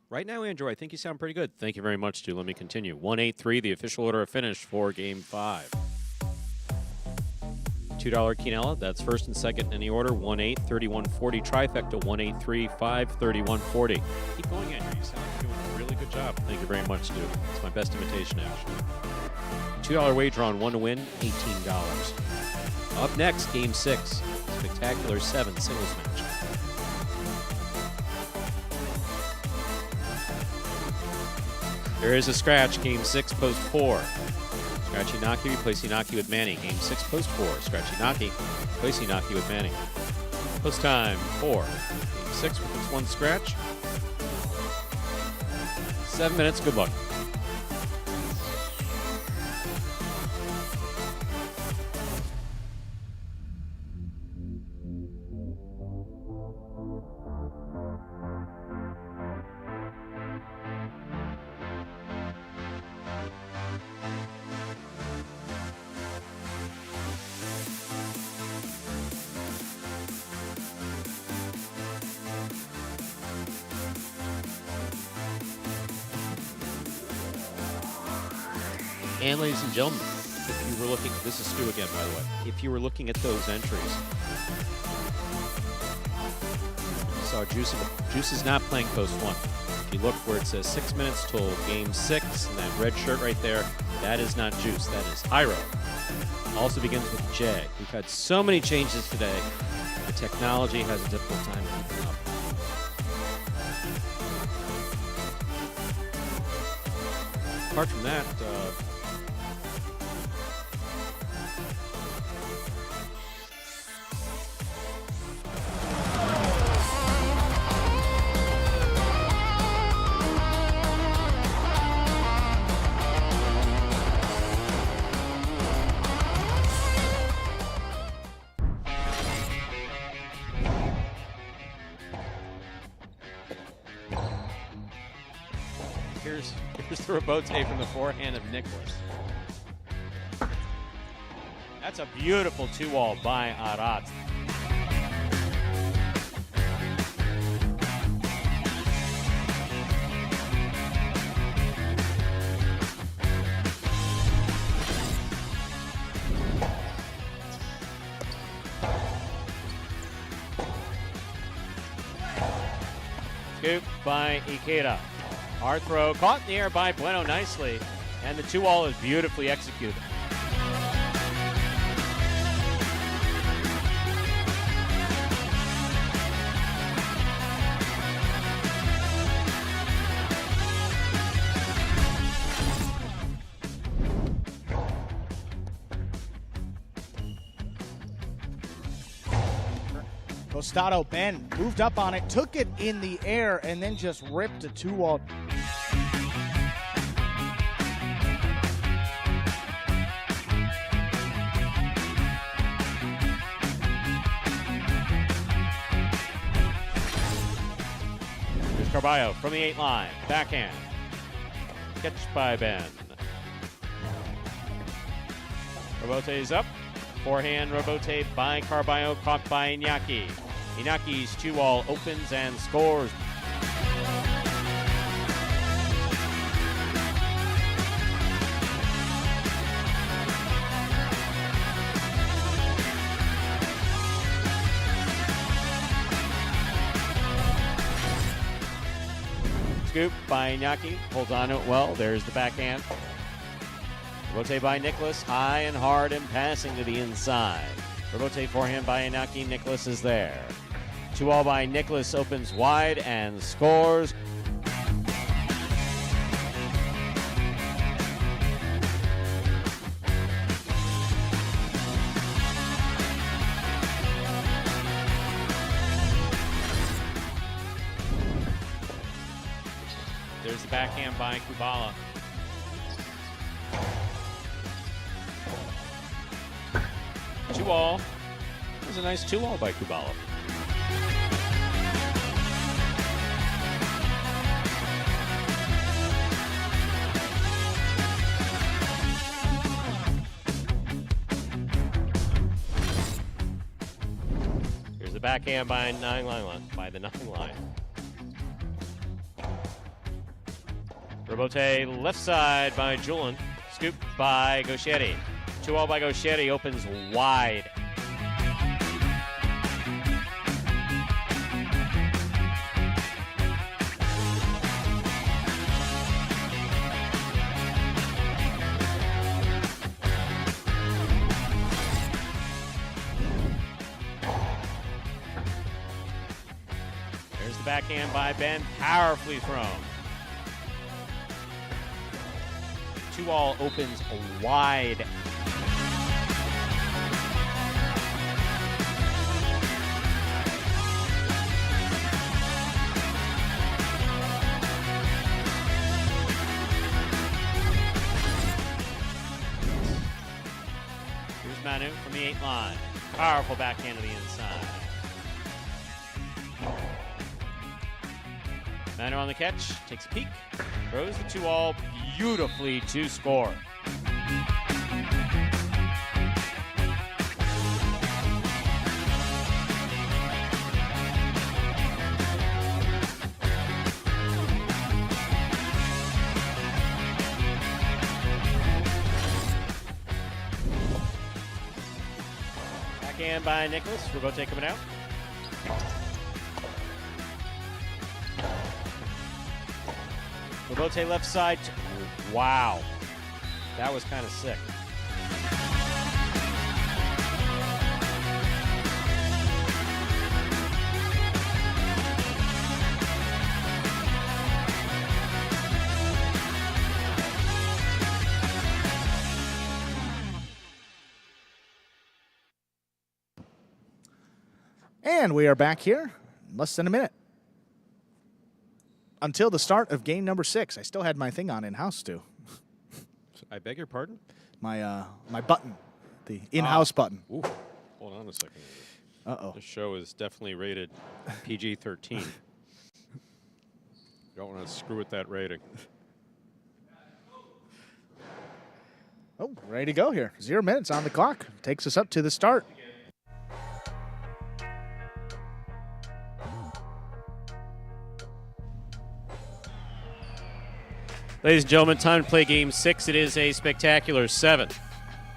S1: Right now, Andrew, I think you sound pretty good. Thank you very much, Stu. Let me continue. 1-8-3, the official order of finish for Game 5. $2 Quinella, that's first and second in any order. 1-8, 31-40 trifecta, 1-8-3, 5, 31-40. Keep going, Andrew. You sound like you're doing a really good job. Thank you very much, Stu. It's my best imitation, actually. $2 wager on 1 to win, $18. Up next, Game 6, Spectacular 7 singles match. There is a scratch. Game 6, post 4. Scratch Inaki, replace Inaki with Manny. Game 6, post 4. Scratch Inaki, replace Inaki with Manny. Post time 4. Game 6 with its 1 scratch. 7 minutes. Good luck. And ladies and gentlemen, if you were looking, this is Stu again, by the way. If you were looking at those entries, you saw Juice is not playing post 1. If you look where it says 6 minutes till game 6, and that red shirt right there, that is not Juice, that is Hyro. Also begins with J. We've had so many changes today, the technology has a difficult time keeping up. Apart from that, here's the rebote from the forehand of Nicholas. That's a beautiful 2-wall by Arat. Scoop by Ikeda. Hard throw, caught in the air by Bueno nicely, and the 2-wall is beautifully executed.
S2: Tostado Ben moved up on it, took it in the air, and then just ripped a 2-wall.
S1: Here's Carballo from the 8 line, backhand. Catch by Ben. Robote's up. Forehand Robote by Carballo, caught by Inaki. Inaki's 2-wall opens and scores. Scoop by Inaki, holds on to it well. There's the backhand. Robote by Nicholas, high and hard and passing to the inside. Robote forehand by Inaki, Nicholas is there. 2-all by Nicholas, opens wide and scores. There's the backhand by Kubala. Two-all. That was a nice 2-all by Kubala. Here's the backhand by the 9 line. Robote left side by Julian. Scoop by Gauchetti. 2-all by Gauchetti, opens wide. There's the backhand by Ben, powerfully thrown. 2-all opens wide. Here's Manu from the 8 line. Powerful backhand to the inside. Manu on the catch, takes a peek, throws the 2-all beautifully to score. Backhand by Nicholas, Robote coming out. Robote left side. Wow. That was kind of sick.
S2: And we are back here in less than a minute. Until the start of game number 6. I still had my thing on in-house, too.
S1: I beg your pardon?
S2: My my button, the in-house button.
S1: Ooh, hold on a second.
S2: Uh-oh.
S1: This show is definitely rated PG-13. Don't want to screw with that rating.
S2: Oh, ready to go here. 0 minutes on the clock. Takes us up to the start.
S1: Ladies and gentlemen, time to play game 6. It is a spectacular 7.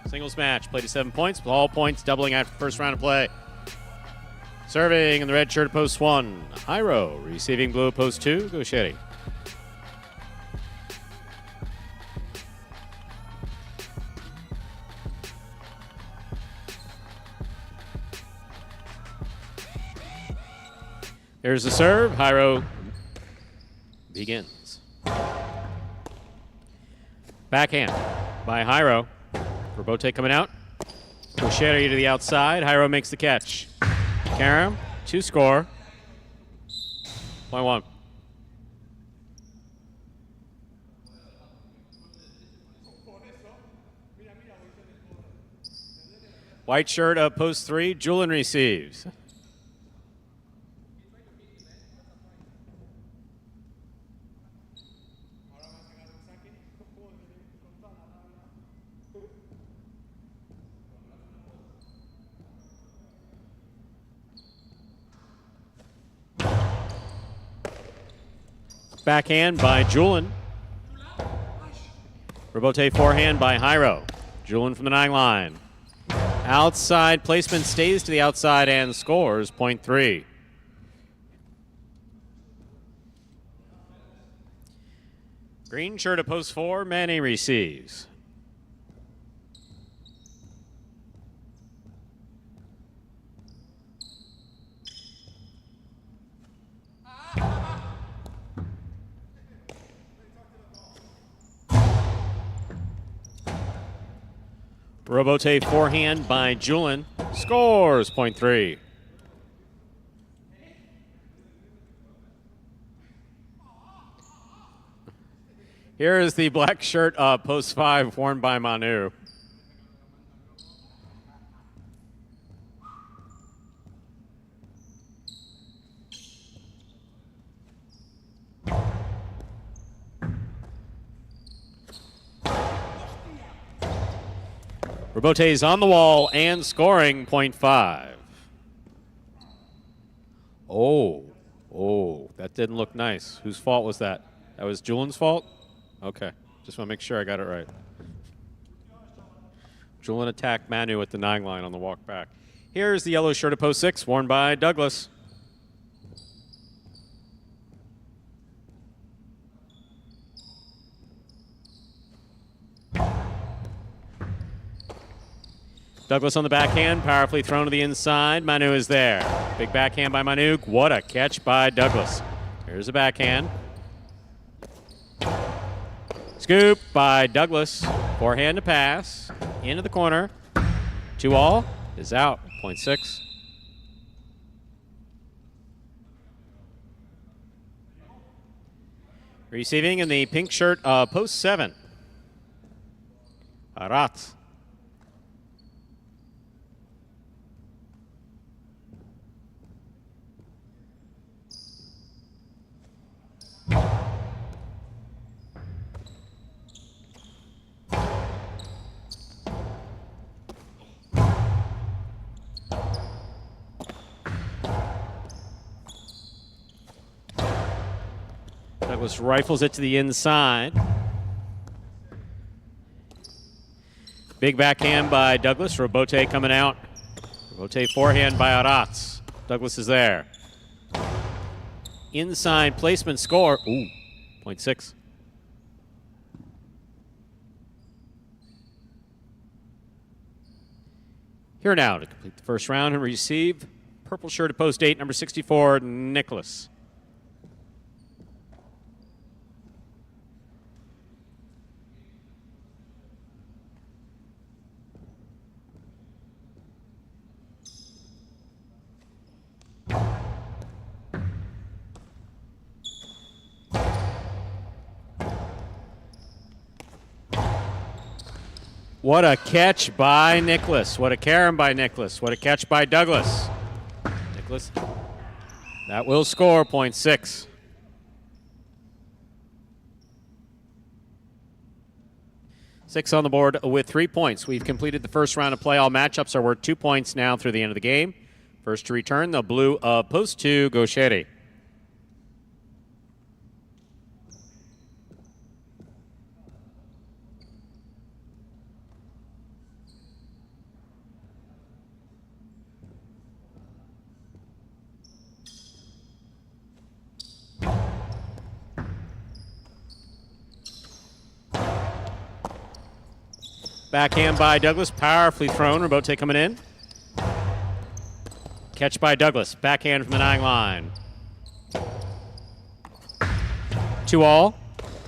S1: Singles match, played to 7 points, with all points doubling after the first round of play. Serving in the red shirt, post 1, Jairo. Receiving blue, post 2, Gauchetti. There's the serve. Jairo begins. Backhand by Jairo. Robote coming out. Gauchetti to the outside. Jairo makes the catch. Karam to score. Point 1. White shirt up post 3. Julian receives. Backhand by Julian. Robote forehand by Jairo. Julian from the 9 line. Outside placement, stays to the outside and scores. Point 3. Green shirt at post 4. Manny receives. Robote forehand by Julian. Scores. Point 3. Here is the black shirt post 5 worn by Manu. Robote is on the wall and scoring. Point 5. Oh, that didn't look nice. Whose fault was that? That was Julian's fault? Okay, just want to make sure I got it right. Julian attacked Manu at the 9 line on the walk back. Here's the yellow shirt at post 6, worn by Douglas. Douglas on the backhand, powerfully thrown to the inside. Manu is there. Big backhand by Manu. What a catch by Douglas. Here's a backhand. Scoop by Douglas. Forehand to pass. Into the corner. 2-all is out. Point 6. Receiving in the pink shirt, post 7. Arat. Douglas rifles it to the inside. Big backhand by Douglas. Robote coming out. Robote forehand by Aratz. Douglas is there. Inside placement score. Ooh, point 6. Here now to complete the first round and receive purple shirt at post 8, number 64, Nicholas. What a catch by Nicholas. What a carom by Nicholas. What a catch by Douglas. Nicholas. That will score, point 6. Six on the board with 3 points. We've completed the first round of play. All matchups are worth 2 points now through the end of the game. First to return, the blue of post 2, Gaucheri. Backhand by Douglas, powerfully thrown. Robote coming in. Catch by Douglas, backhand from the 9 line. 2-all.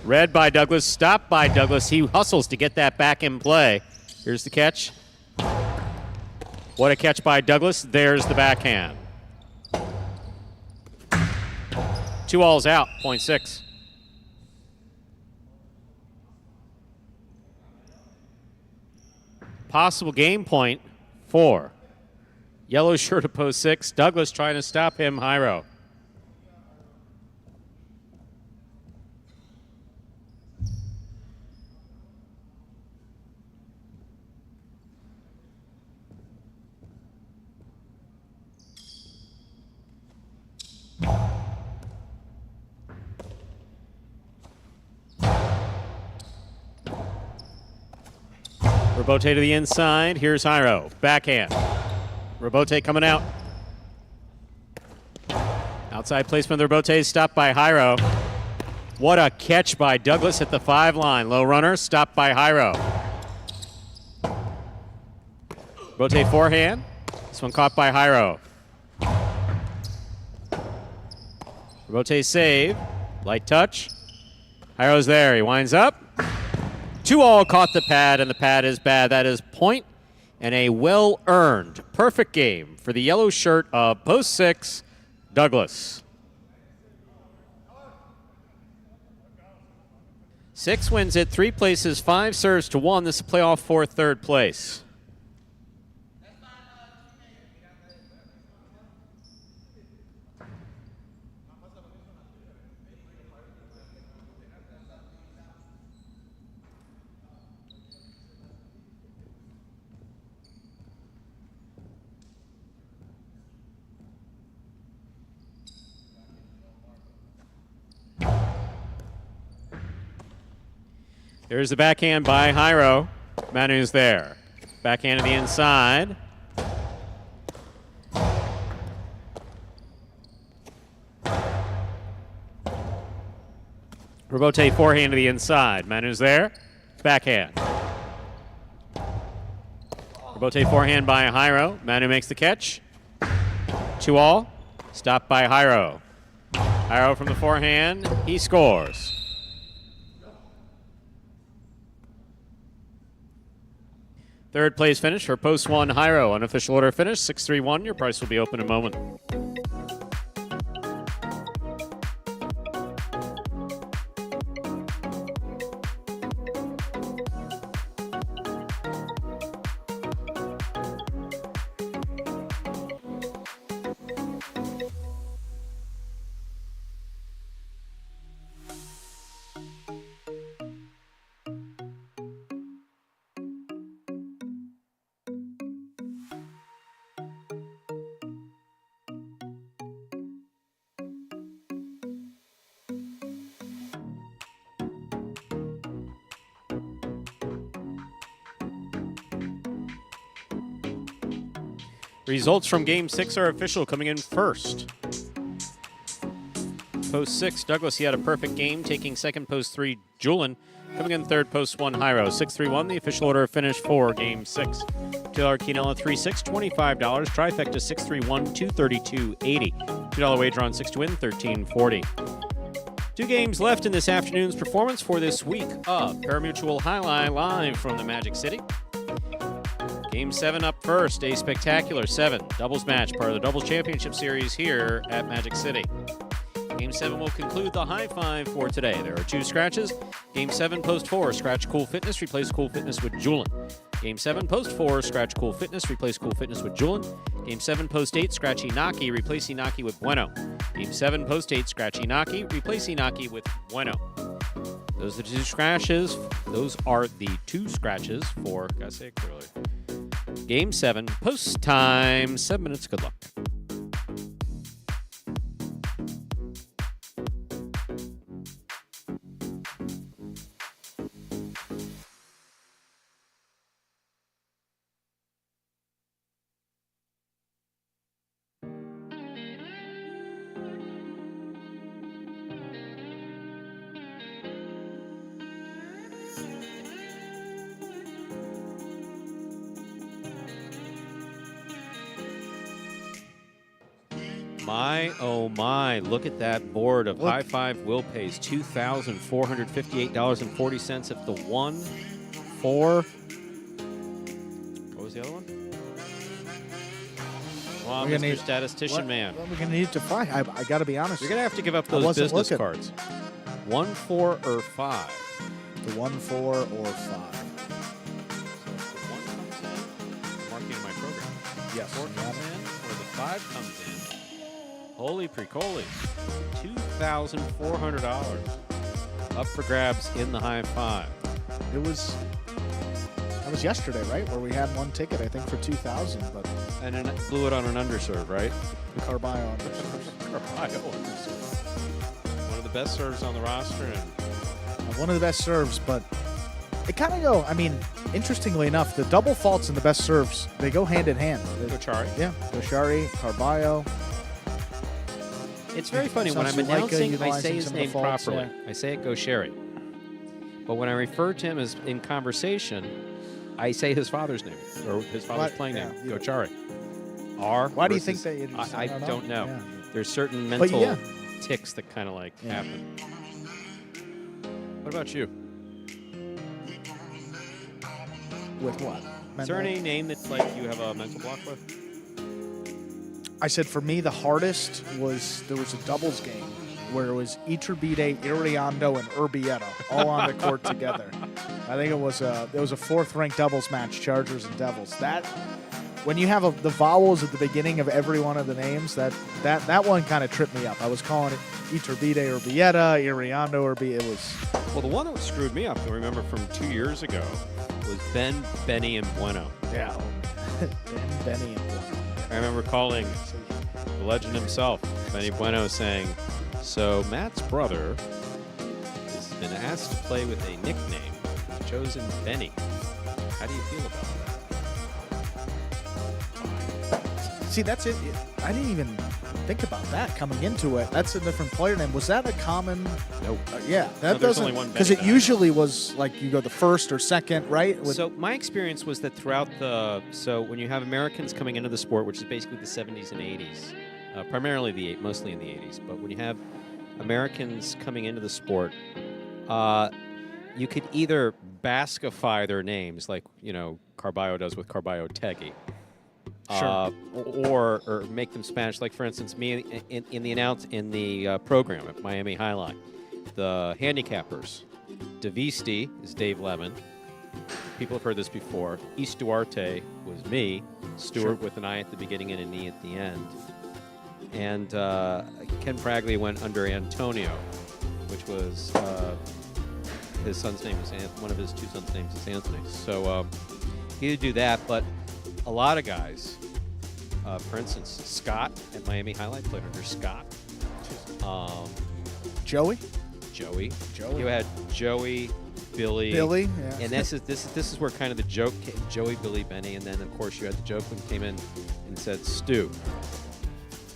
S1: Red by Douglas, stopped by Douglas. He hustles to get that back in play. Here's the catch. What a catch by Douglas. There's the backhand. 2-all's out, point 6. Possible game point 4. Yellow shirt at post 6. Douglas trying to stop him, Jairo. Robote to the inside. Here's Jairo. Backhand. Robote coming out. Outside placement of the Robote is stopped by Jairo. What a catch by Douglas at the 5 line. Low runner stopped by Jairo. Robote forehand. This one caught by Jairo. Robote save. Light touch. Jairo's there. He winds up. 2-all caught the pad, and the pad is bad. That is point and a well-earned perfect game for the yellow shirt of post 6, Douglas. 6 wins it, 3 places, 5 serves to 1. This is playoff for 3rd place. Here's the backhand by Jairo. Manu's there. Backhand to the inside. Robote forehand to the inside. Manu's there. Backhand. Robote forehand by Jairo. Manu makes the catch. 2-all. Stopped by Jairo. Jairo from the forehand. He scores. Third place finish for Post 1 Hyro. Unofficial order finish, 631. Your price will be open in a moment. Results from Game 6 are official. Coming in first. Post 6, Douglas, he had a perfect game, taking second. Post 3, Julian. Coming in third, Post 1, Hyro. 631, the official order of finish for Game 6. $2 Quinella 3-6, $25. Trifecta 631, $232.80. $2 wager on 6 to win, $13.40. 2 games left in this afternoon's performance for this week of Pari-mutuel Highlight live from the Magic City. Game 7 up first, a spectacular 7 doubles match, part of the Doubles Championship Series here at Magic City. Game 7 will conclude the high five for today. There are 2 scratches. Game 7, Post 4, scratch Cool Fitness, replace Cool Fitness with Julian. Game 7, Post 4, scratch Cool Fitness, replace Cool Fitness with Julian. Game 7, Post 8, scratch Inaki, replace Inaki with Bueno. Game 7, Post 8, scratch Inaki, replace Inaki with Bueno. Those are the 2 scratches. Those are the 2 scratches for, gotta say it clearly, Game 7, post time, 7 minutes. Good luck. My, oh my, look at that board of High Five Will Pays. $2,458.40 if the 1, 4. What was the other one? Well, Mr. Statistician Man.
S2: What we're going to need to find. I got to be honest.
S1: You're going to have to give up those business cards. 1, 4, or 5.
S2: The 1, 4, or 5.
S1: So if the 1 comes in, I'm marking in my program.
S2: Yes.
S1: 4 comes in, or the 5 comes in. Holy precoli, $2,400 up for grabs in the high five.
S2: That was yesterday, right? Where we had 1 ticket, I think, for 2,000, but
S1: and then blew it on an underserve, right?
S2: The Carballo underserve.
S1: Carballo underserve. One of the best serves on the roster, and
S2: one of the best serves, but it kind of go. I mean, interestingly enough, the double faults and the best serves, they go hand in hand.
S1: Gochari.
S2: Yeah, Gochari, Carballo.
S1: It's very funny when I'm announcing, I say his name properly. Yeah. I say it Gochari. But when I refer to him as in conversation, I say his father's name or his father's playing name, Gochari. R.
S2: Why do you think that?
S1: I don't know. Yeah. There's certain mental tics that kind of happen. What about you?
S2: With what?
S1: Is there any name that you have a mental block with?
S2: I said for me the hardest was there was a doubles game where it was Iturbide, Iriondo, and Urbieta all on the court together. I think it was a 4th-ranked doubles match, Chargers and Devils. That when you have the vowels at the beginning of every one of the names, that one kind of tripped me up. I was calling it Iturbide, Urbieta, Iriondo, Urbieta. It was
S1: the one that screwed me up. I remember from 2 years ago was Ben, Benny, and Bueno.
S2: Yeah, Ben, Benny, and Bueno.
S1: I remember calling the legend himself, Benny Bueno, saying, so Matt's brother has been asked to play with a nickname. He's chosen Benny. How do you feel about that?
S2: See, that's it. I didn't even think about that coming into it. That's a different player name. Was that a common?
S1: Nope.
S2: Yeah, that doesn't. Because it usually was like you go the first or second, right?
S1: So my experience was that throughout so when you have Americans coming into the sport, which is basically the 70s and 80s, primarily mostly in the 80s, but when you have Americans coming into the sport, you could either Bascify their names, like Carballo does with Carballo Tegui,
S2: Sure.
S1: or make them Spanish. Like for instance, me in the program at Miami Highline, the handicappers, Davisti is Dave Lemon. People have heard this before. East Duarte was me. Stewart with an I at the beginning and an E at the end. And Ken Fraglia went under Antonio, which was his son's name is one of his two sons' names is Anthony. So he did do that, but a lot of guys, for instance, Scott at Miami Highlight played under Scott.
S2: Joey.
S1: You had Joey, Billy,
S2: yeah.
S1: and this is where kind of the joke came. Joey, Billy, Benny, and then of course you had the joke when came in and said Stu,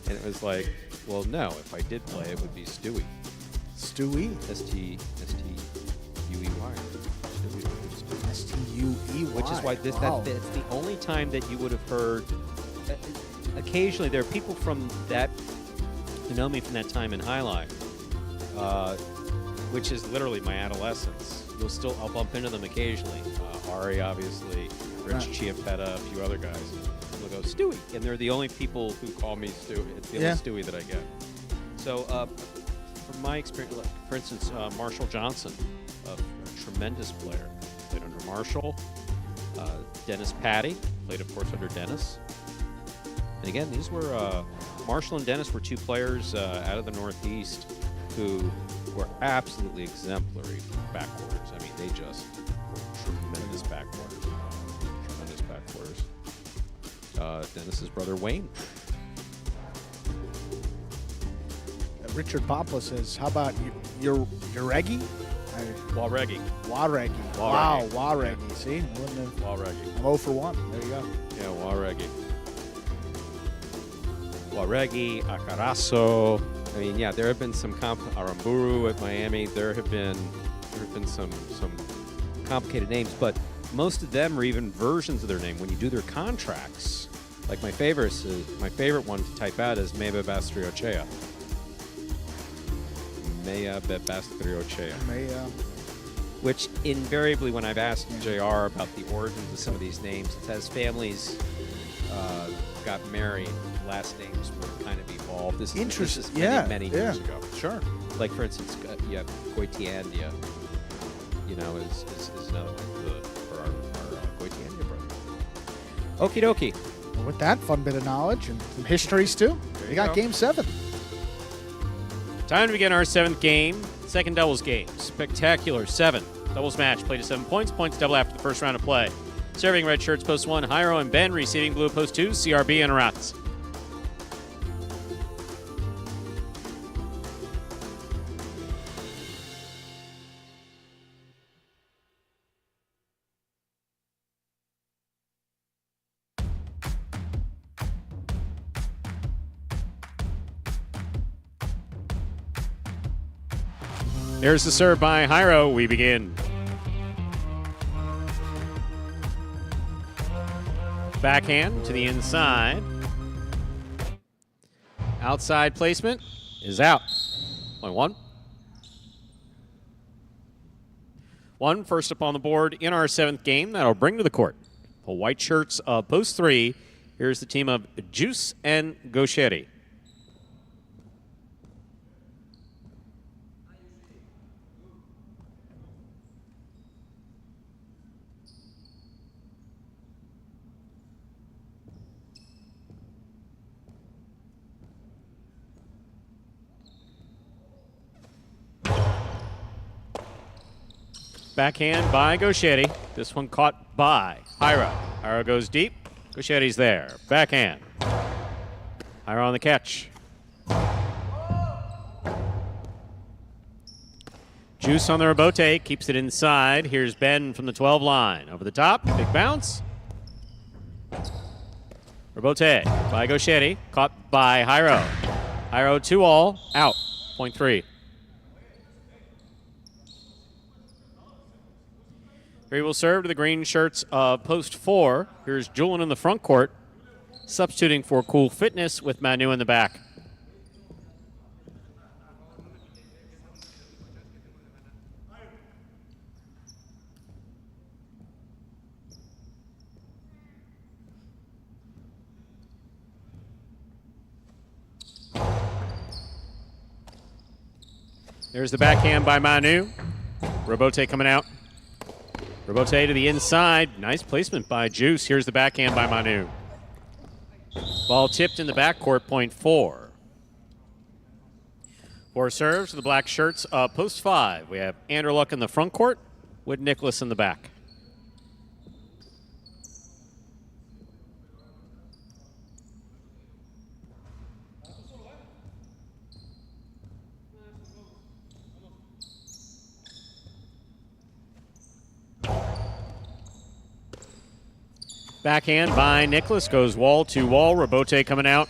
S1: and it was like, well, no, if I did play, it would be Stewie.
S2: Stewie.
S1: S-T-U-E-Y.
S2: S-T-U-E-Y.
S1: Which is why that's the only time that you would have heard. Occasionally, there are people from that who know me from that time in Highline, which is literally my adolescence. I'll bump into them occasionally. Ari, obviously, Rich Chiappetta, a few other guys. They'll go, Stewie. And they're the only people who call me Stewie. It's the only Stewie that I get. So, from my experience, for instance, Marshall Johnson, a tremendous player, played under Marshall. Dennis Patty, played, of course, under Dennis. And again, these were, Marshall and Dennis were two players out of the Northeast who were absolutely exemplary backwarders. I mean, they just were tremendous backwarders. Dennis's brother, Wayne.
S2: Richard Popla says, how about your Reggie?
S1: Waregi.
S2: Waregi. Wow, Waregi. See?
S1: Waregi.
S2: I'm 0 for 1. There you go.
S1: Yeah, Waregi. Waregi, Akaraso. I mean, yeah, there have been some Aramburu at Miami. There have been some complicated names, but most of them are even versions of their name. When you do their contracts, like my favorite one to type out is Meba Bastriochea. Mea Bastriochea. Which invariably, when I've asked JR about the origins of some of these names, it's as families got married, last names were kind of evolved. This is many years ago. Sure. Like, for instance, you have Goitiandia, is another one for our Goitiandia brother. Okie dokie.
S2: Well, with that fun bit of knowledge and some histories, too, we got Game 7.
S1: Time to begin our 7th game, second doubles game. Spectacular 7 doubles match, played to 7 points. Points double after the first round of play. Serving red shirts, post 1, Jairo and Ben. Receiving blue, post 2, CRB and Rats. There's the serve by Jairo. We begin. Backhand to the inside. Outside placement is out. 1-1. 1 first up on the board in our 7th game. That'll bring to the court the white shirts of post 3. Here's the team of Juice and Gaucheri. Backhand by Gaucheri. This one caught by Jairo. Jairo goes deep. Gaucheri's there. Backhand. Jairo on the catch. Juice on the rebote. Keeps it inside. Here's Ben from the 12 line. Over the top. Big bounce. Rebote by Gaucheri. Caught by Jairo. Jairo 2-all. Out. Point 3. He will serve to the green shirts of post 4. Here's Julian in the front court, substituting for Cool Fitness with Manu in the back. There's the backhand by Manu. Robote coming out. Robote to the inside. Nice placement by Juice. Here's the backhand by Manu. Ball tipped in the backcourt, point 4. 4 serves for the black shirts. Post 5. We have Anderluck in the front court with Nicholas in the back. Backhand by Nicholas goes wall to wall. Robote coming out.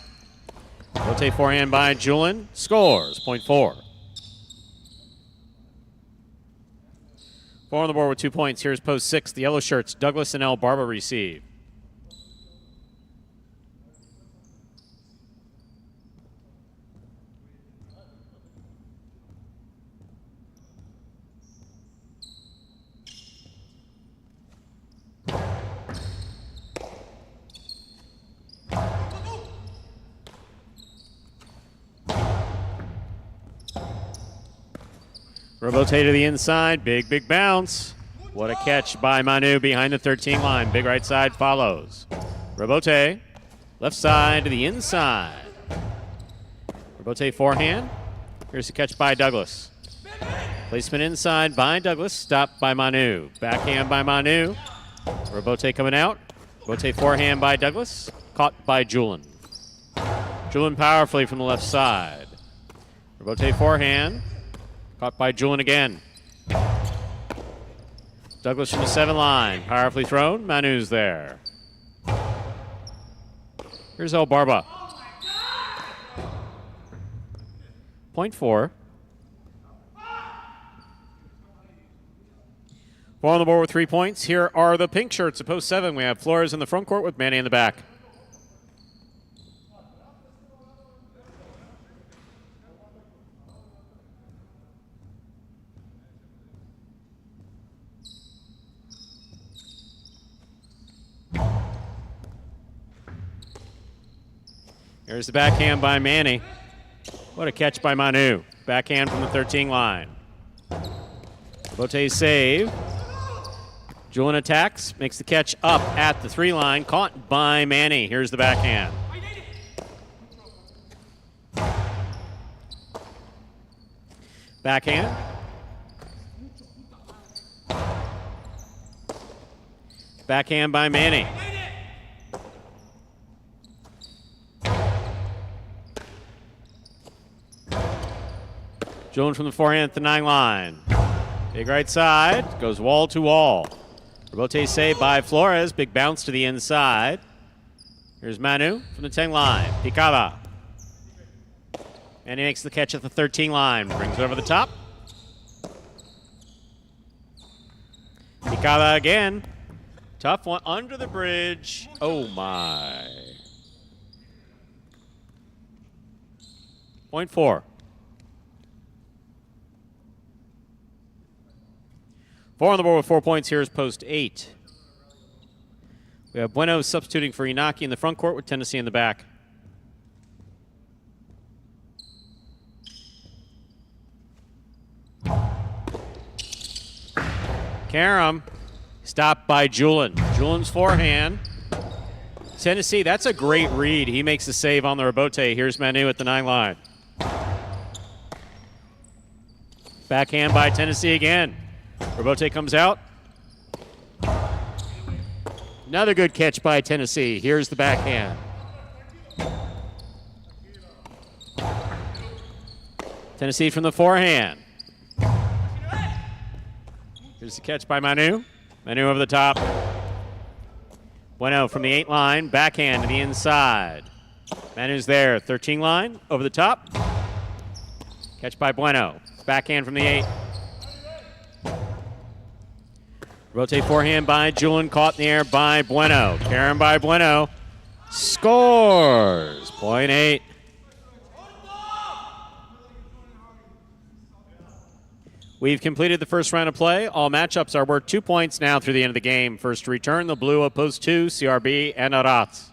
S1: Robote forehand by Julian. Scores, point 4. 4 on the board with 2 points. Here's post 6. The yellow shirts, Douglas and El Barba receive. Robote to the inside. Big bounce. What a catch by Manu behind the 13 line. Big right side follows. Robote. Left side to the inside. Robote forehand. Here's the catch by Douglas. Placement inside by Douglas. Stopped by Manu. Backhand by Manu. Robote coming out. Robote forehand by Douglas. Caught by Julian. Julian powerfully from the left side. Robote forehand. Caught by Julian again. Douglas from the 7 line. Powerfully thrown. Manu's there. Here's El Barba. Point 4. 4 on the board with 3 points. Here are the pink shirts at post 7. We have Flores in the front court with Manny in the back. Here's the backhand by Manny. What a catch by Manu. Backhand from the 13 line. Bote save. Julian attacks, makes the catch up at the 3 line. Caught by Manny. Here's the backhand. Backhand. Backhand by Manny. Julian from the forehand at the 9 line. Big right side, goes wall to wall. Robote save by Flores, big bounce to the inside. Here's Manu from the 10 line. Picada. And he makes the catch at the 13 line, brings it over the top. Picada again. Tough one under the bridge. Oh my. Point 4. 4 on the board with 4 points. Here's post 8. We have Bueno substituting for Inaki in the front court with Tennessee in the back. Karam stopped by Julian. Julian's forehand. Tennessee, that's a great read. He makes the save on the Robote. Here's Manu at the 9 line. Backhand by Tennessee again. Robote comes out. Another good catch by Tennessee. Here's the backhand. Tennessee from the forehand. Here's the catch by Manu. Manu over the top. Bueno from the 8 line. Backhand to the inside. Manu's there. 13 line. Over the top. Catch by Bueno. Backhand from the 8. Rotate forehand by Julian, caught in the air by Bueno. Karen by Bueno. Scores. Point 8. We've completed the first round of play. All matchups are worth 2 points now through the end of the game. First to return, the blue of post 2, CRB and Arat.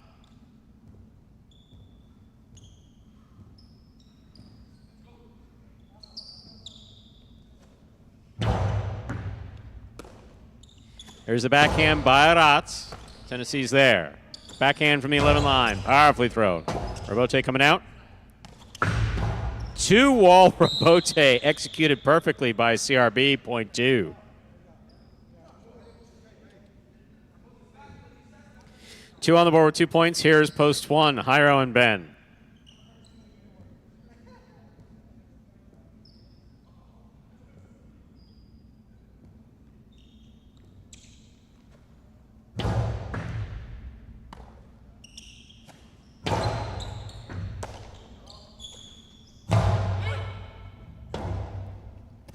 S1: Here's the backhand by Ratz. Tennessee's there. Backhand from the 11 line. Powerfully thrown. Robote coming out. 2-wall Robote executed perfectly by CRB, point 2. Two on the board with 2 points. Here's post 1, Jairo and Ben.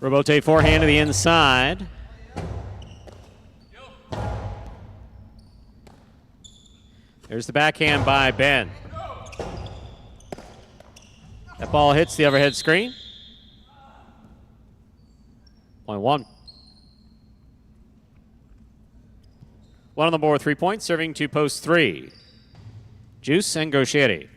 S1: Robote forehand to the inside. There's the backhand by Ben. That ball hits the overhead screen. Point 1. 1 on the board, 3 points, serving to post 3. Juice and Gaucheri.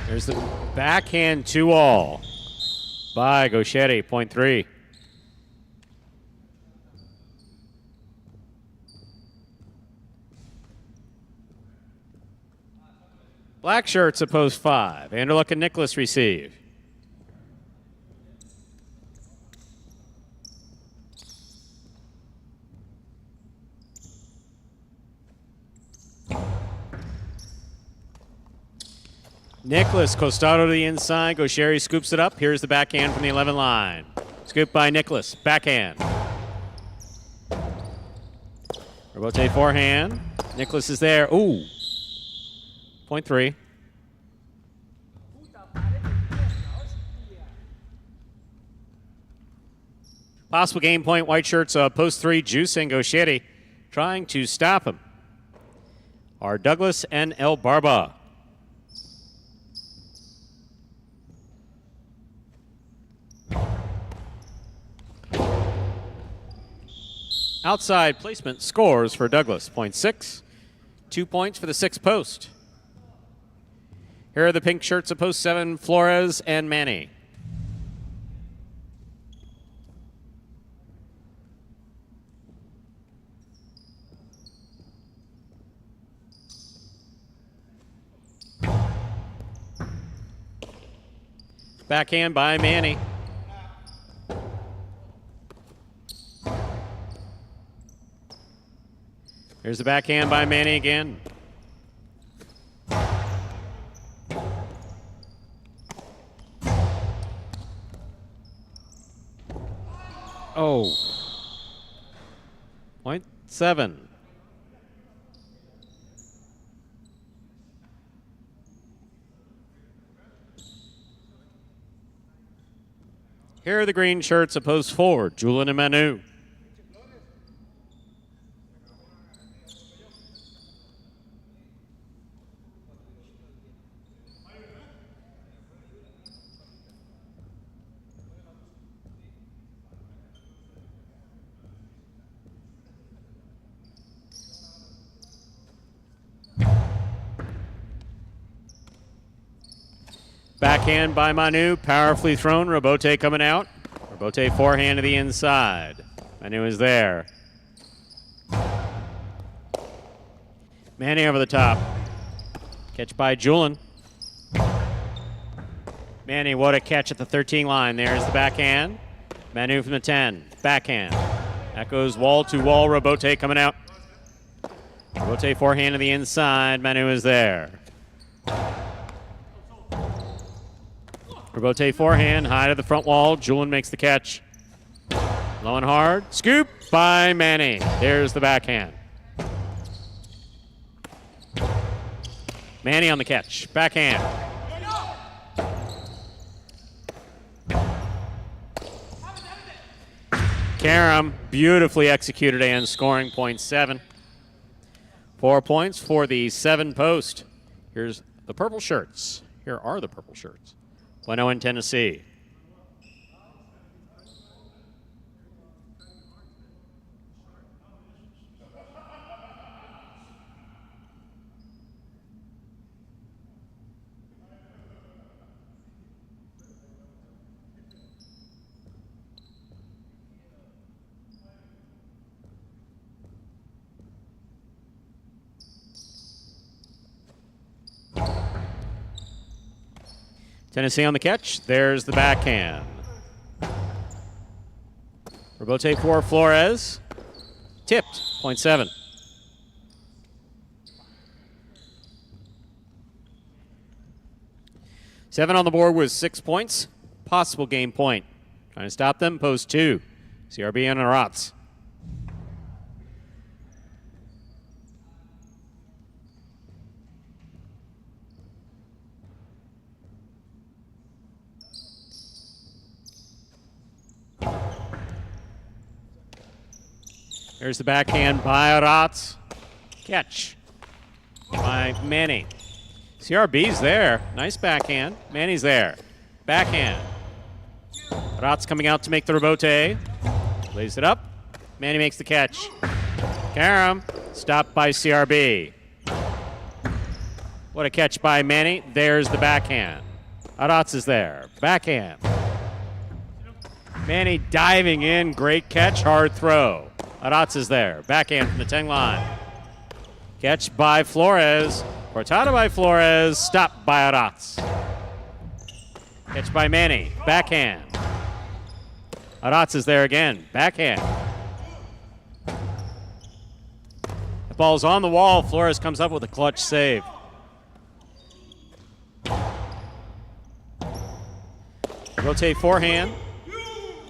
S1: There's the backhand 2-all by Gaucheri, point 3. Black shirts at post 5. Anderluck and Nicholas receive. Nicholas, Costado to the inside. Gaucheri scoops it up. Here's the backhand from the 11 line. Scoop by Nicholas. Backhand. Robote forehand. Nicholas is there. Ooh. Point 3. Possible game point. White shirts post 3. Juice and Gaucheri trying to stop him are Douglas and El Barba. Outside placement scores for Douglas, point 6. 2 points for the 6th post. Here are the pink shirts of post 7, Flores and Manny. Backhand by Manny. Here's the backhand by Manny again. Oh. Point 7. Here are the green shirts opposed 4, Julian and Manu. Backhand by Manu, powerfully thrown. Robote coming out. Robote forehand to the inside. Manu is there. Manny over the top. Catch by Julian. Manny, what a catch at the 13 line. There's the backhand. Manu from the 10. Backhand. That goes wall to wall. Robote coming out. Robote forehand to the inside. Manu is there. Robote forehand, high to the front wall. Julian makes the catch. Low and hard. Scoop by Manny. There's the backhand. Manny on the catch. Backhand. Karam beautifully executed and scoring point 7. 4 points for the 7 post. Here's the purple shirts. Here are the purple shirts. Bueno in Tennessee. Tennessee on the catch. There's the backhand. Rebote for Flores. Tipped, 0.7. Seven on the board with 6 points. Possible game point. Trying to stop them, post 2. CRB and Aratz. There's the backhand by Aratz. Catch by Manny. CRB's there. Nice backhand. Manny's there. Backhand. Aratz coming out to make the rebote. Lays it up. Manny makes the catch. Karam stopped by CRB. What a catch by Manny. There's the backhand. Aratz is there. Backhand. Manny diving in. Great catch. Hard throw. Aratz is there. Backhand from the 10 line. Catch by Flores. Cortada by Flores. Stopped by Aratz. Catch by Manny. Backhand. Aratz is there again. Backhand. The ball's on the wall. Flores comes up with a clutch save. Rotate forehand.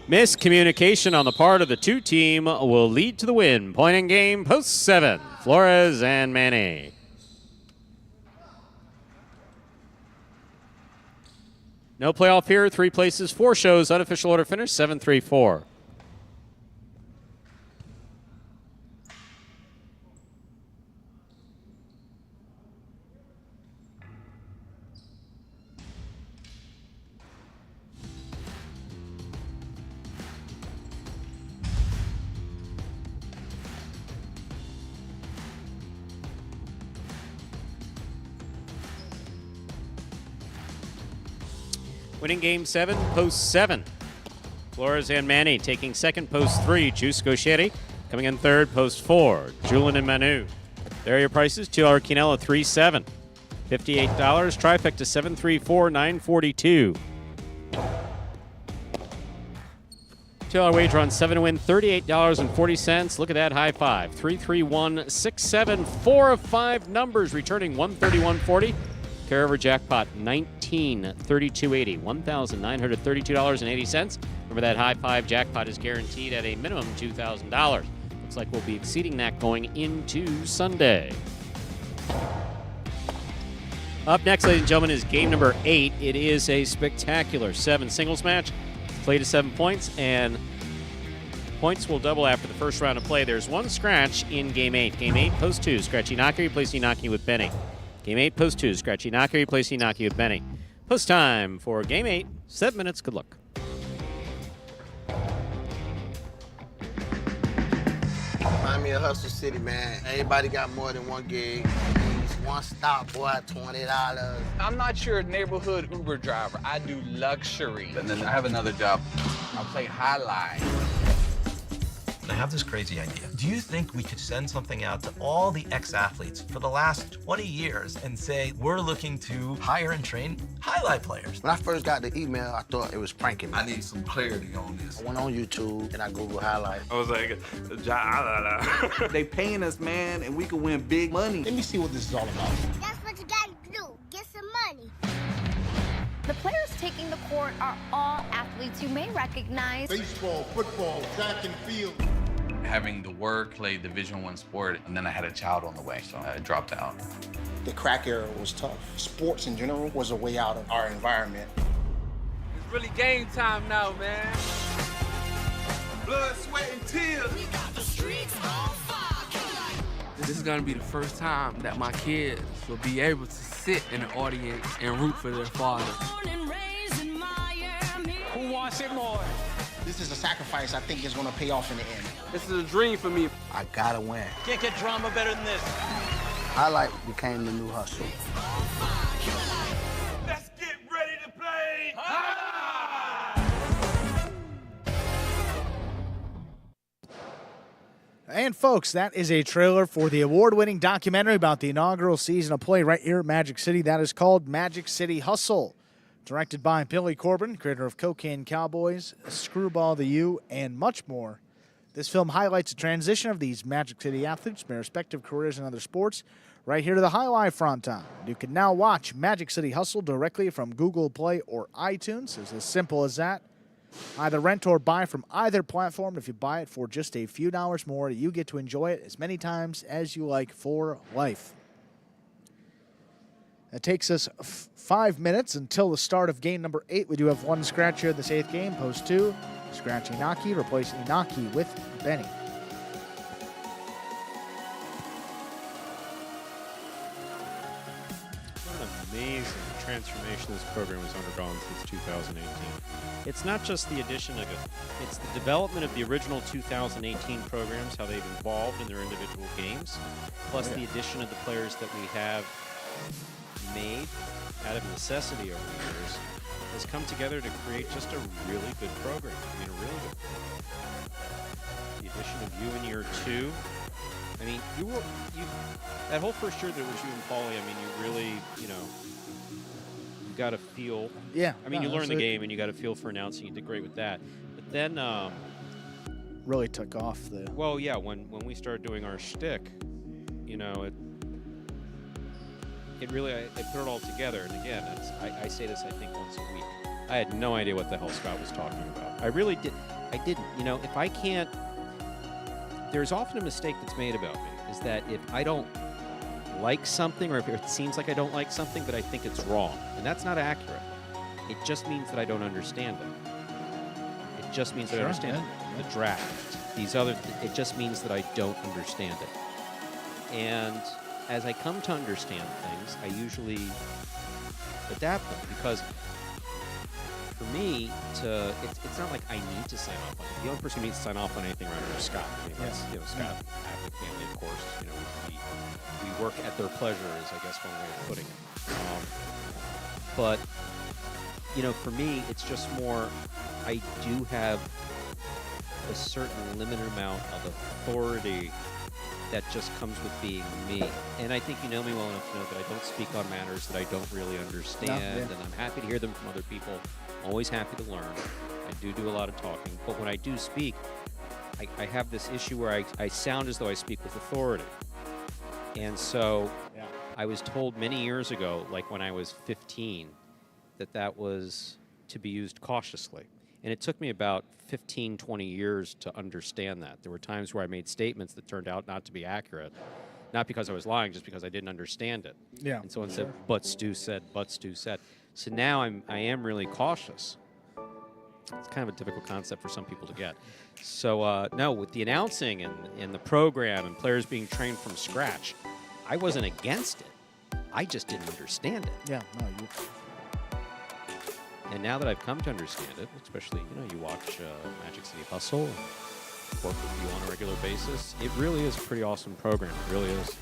S1: Miscommunication on the part of the two team will lead to the win. Point in game, post 7. Flores and Manny. No playoff here. 3 places, 4 shows. Unofficial order finish 7-3-4. Winning game 7, post 7. Flores and Manny taking second, post 3. Juice Gaucheri coming in third, post 4. Julin and Manu. There are your prices. $2 Quinella, $3.7. $58. Trifecta, $734, $942. $2 wager on 7 to win, $38.40. Look at that high five. 33167, 4 of 5 numbers, returning 131.40. Carryover jackpot, $1932.80, $1,932.80. Remember that high five jackpot is guaranteed at a minimum $2,000. Looks like we'll be exceeding that going into Sunday. Up next, ladies and gentlemen, is game number 8. It is a spectacular 7 singles match. Play to 7 points, and points will double after the first round of play. There's 1 scratch in game 8. Game 8, post 2. Scratch Inaki, replace Inaki with Benny. Game 8, post 2. Scratch Inaki, replace Inaki with Benny. Post time for game 8. 7 minutes. Good luck.
S11: Miami of Hustle City, man. Everybody got more than one gig. One stop, boy, $20.
S12: I'm not your neighborhood Uber driver. I do luxury. And then I have another job. I play highlight.
S13: I have this crazy idea. Do you think we could send something out to all the ex-athletes for the last 20 years and say, we're looking to hire and train highlight players?
S11: When I first got the email, I thought it was pranking me.
S14: I need some clarity on this.
S11: I went on YouTube and I Googled highlight.
S14: I was like, they paying us, man, and we can win big money.
S11: Let me see what this is all about.
S15: That's what you gotta do. Get some money. The players taking the court are all athletes you may recognize.
S16: Baseball, football, track and field.
S12: Having to work, play Division I sport, and then I had a child on the way, so I dropped out.
S16: The crack era was tough. Sports in general was a way out of our environment.
S12: It's really game time now, man.
S14: Blood, sweat, and tears.
S17: We got the streets on fire.
S18: This is gonna be the first time that my kids will be able to
S17: sit in the audience and root for their father.
S10: Who wants it more?
S16: This is a sacrifice I think is going to pay off in the end.
S17: This is a dream for me.
S11: I gotta win.
S10: Can't get drama better than this.
S11: Highlight became the new hustle.
S10: Let's get ready to play.
S2: And folks, that is a trailer for the award-winning documentary about the inaugural season of play right here at Magic City. That is called Magic City Hustle. Directed by Billy Corbin, creator of Cocaine Cowboys, Screwball the U, and much more. This film highlights the transition of these Magic City athletes from their respective careers in other sports right here to the highlight fronton. You can now watch Magic City Hustle directly from Google Play or iTunes. It's as simple as that. Either rent or buy from either platform. If you buy it for just a few dollars more, you get to enjoy it as many times as you like for life. It takes us 5 minutes until the start of game number 8. We do have one scratch here in this 8th game. Post 2, scratch Inaki, replace Inaki with Benny.
S1: What an amazing transformation this program has undergone since 2018. It's not just the addition of it, it's the development of the original 2018 programs, how they've evolved in their individual games, plus the addition of the players that we have made out of necessity over the years has come together to create just a really good program. I mean, a really good program. The addition of you in year 2. I mean, that whole first year that it was you and Paulie, I mean, you really, you got to feel.
S2: Yeah.
S1: I mean, you learn the game and you got to feel for announcing. You did great with that. But then.
S2: Really took off the.
S1: Well, yeah, when we started doing our shtick, it really, I put it all together. And again, I say this, I think, once a week. I had no idea what the hell Scott was talking about. I really didn't. If I can't, there's often a mistake that's made about me, is that if I don't like something, or if it seems like I don't like something, but I think it's wrong. And that's not accurate. It just means that I don't understand it. It just means that I understand the draft. It just means that I don't understand it. And as I come to understand things, I usually adapt them, because for me, it's not like I need to sign off on it. The only person who needs to sign off on anything right now is Scott. I mean, that's, Scott, Apple family, of course. We work at their pleasure is, I guess, one way of putting it. But, for me, it's just more, I do have a certain limited amount of authority that just comes with being me. And I think you know me well enough to know that I don't speak on matters that I don't really understand, and I'm happy to hear them from other people. I'm always happy to learn. I do a lot of talking, but when I do speak, I have this issue where I sound as though I speak with authority. And so I was told many years ago, like when I was 15, that was to be used cautiously. And it took me about 15, 20 years to understand that. There were times where I made statements that turned out not to be accurate. Not because I was lying, just because I didn't understand it.
S2: Yeah.
S1: And someone said, but Stu said. So now I am really cautious. It's kind of a difficult concept for some people to get. So, no, with the announcing and the program and players being trained from scratch, I wasn't against it. I just didn't understand it.
S2: Yeah, no,
S1: And now that I've come to understand it, especially, you watch Magic City Hustle, work with you on a regular basis, it really is a pretty awesome program. It really is.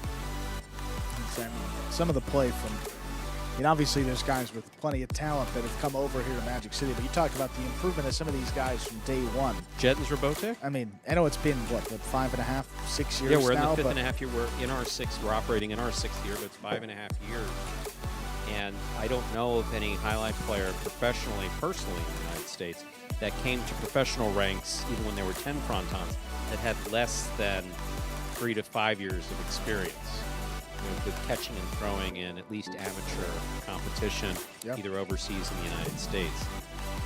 S2: Some of the play from, obviously there's guys with plenty of talent that have come over here to Magic City, but you talked about the improvement of some of these guys from day one.
S1: Jedin's Robotic?
S2: I mean, I know it's been, what 5.5, 6 years now?
S1: Yeah, we're in the fifth and a half year. We're in our sixth. We're operating in our 6th year, but it's 5.5 years. And I don't know of any highlight player personally in the United States that came to professional ranks, even when there were 10 frontons, that had less than 3 to 5 years of experience with catching and throwing in at least amateur competition, either overseas in the United States.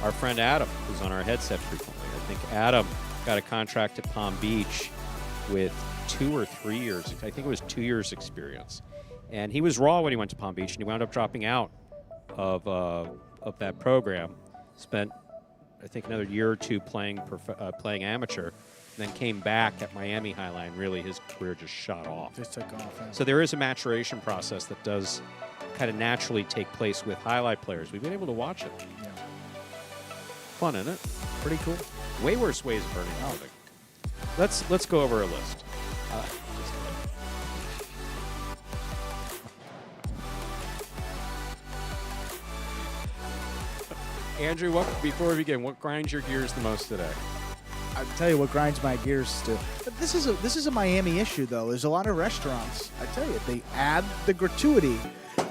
S1: Our friend Adam, who's on our headset frequently, I think Adam got a contract at Palm Beach with 2 or 3 years, I think it was 2 years experience. And he was raw when he went to Palm Beach, and he wound up dropping out of that program. Spent, I think, another year or two playing amateur, and then came back at Miami Highline. Really, his career just shot off.
S2: Just took off.
S1: So there is a maturation process that does kind of naturally take place with highlight players. We've been able to watch it.
S2: Yeah.
S1: Fun, isn't it?
S2: Pretty cool.
S1: Way worse ways of earning a living. Let's go over a list. Andrew, before we begin, what grinds your gears the most today?
S2: I'll tell you what grinds my gears too. But this is a Miami issue though. There's a lot of restaurants. I tell you, they add the gratuity.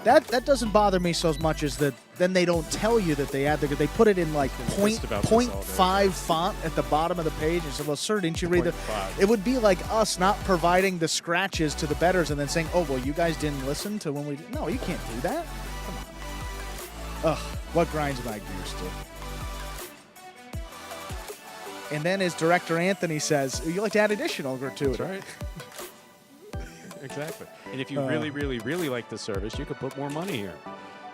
S2: That doesn't bother me so much as that then they don't tell you that they add they put it in like 0.5 font at the bottom of the page. And so, well, sir, didn't you read the? It would be like us not providing the scratches to the bettors and then saying, oh, well, you guys didn't listen to when we did. No, you can't do that. Come on. Ugh, what grinds my gears too. And then as Director Anthony says, you like to add additional gratuity.
S1: That's right. Exactly. And if you really, really, really like the service, you could put more money here.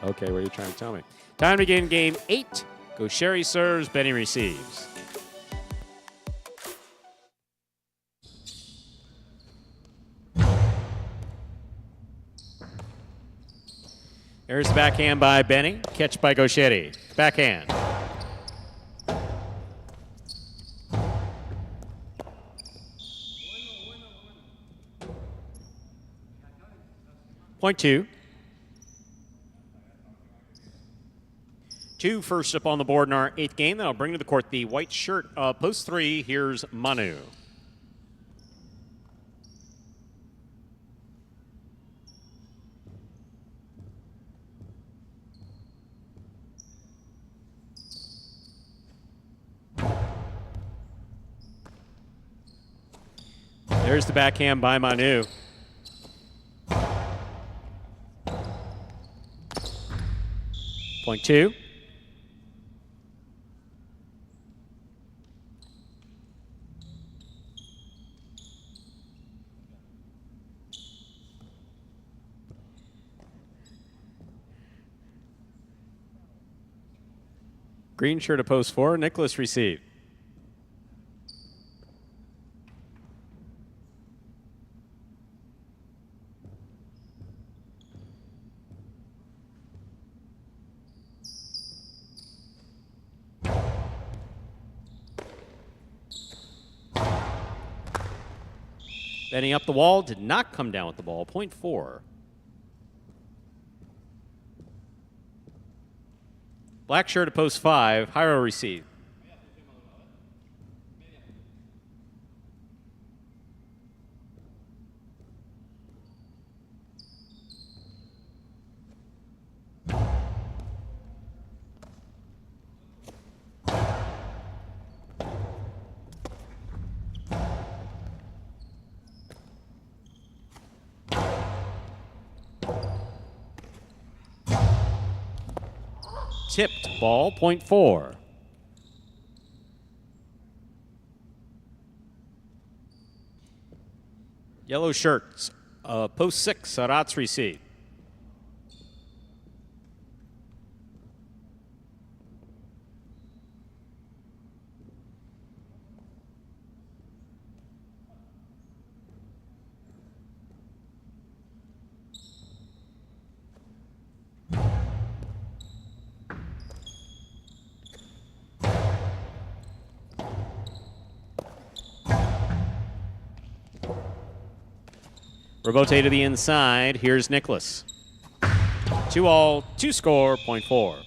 S1: Okay, what are you trying to tell me? Time to begin game 8. Go Sherry serves, Benny receives. There's the backhand by Benny. Catch by Gauchetti. Backhand. Point 2. 2 first up on the board in our 8th game. That'll bring to the court the white shirt. Post 3, here's Manu. There's the backhand by Manu. Point 2. Green shirt to post 4. Nicholas received. Benny up the wall, did not come down with the ball. Point 4. Black shirt to post 5. Hyro receive. Tipped ball, point 4. Yellow shirts, post 6, Sarat's receive. Robote to the inside. Here's Nicholas. 2 all, 2 score, point 4.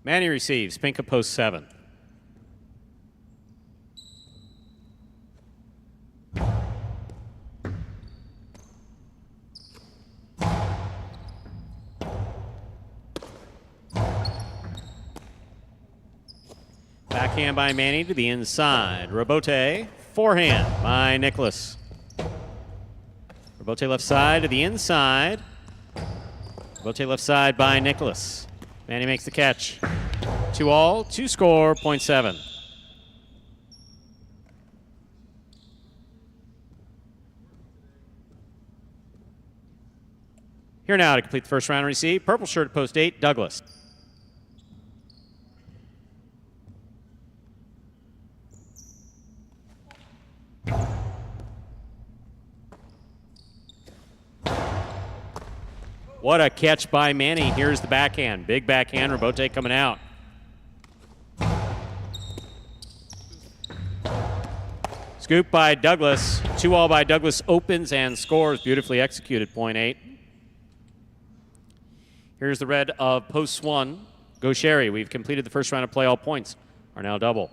S1: Manny receives. Pinka post 7. Backhand by Manny to the inside. Robote, forehand by Nicholas. Robote left side to the inside. Robote left side by Nicholas. Manny makes the catch. 2 all, 2 score, point 7. Here now to complete the first round and receive. Purple shirt at post 8, Douglas. What a catch by Manny. Here's the backhand. Big backhand. Robote coming out. Scoop by Douglas. 2-all by Douglas opens and scores. Beautifully executed, point 8. Here's the red of post 1. Go Sherry. We've completed the first round of play. All points are now double.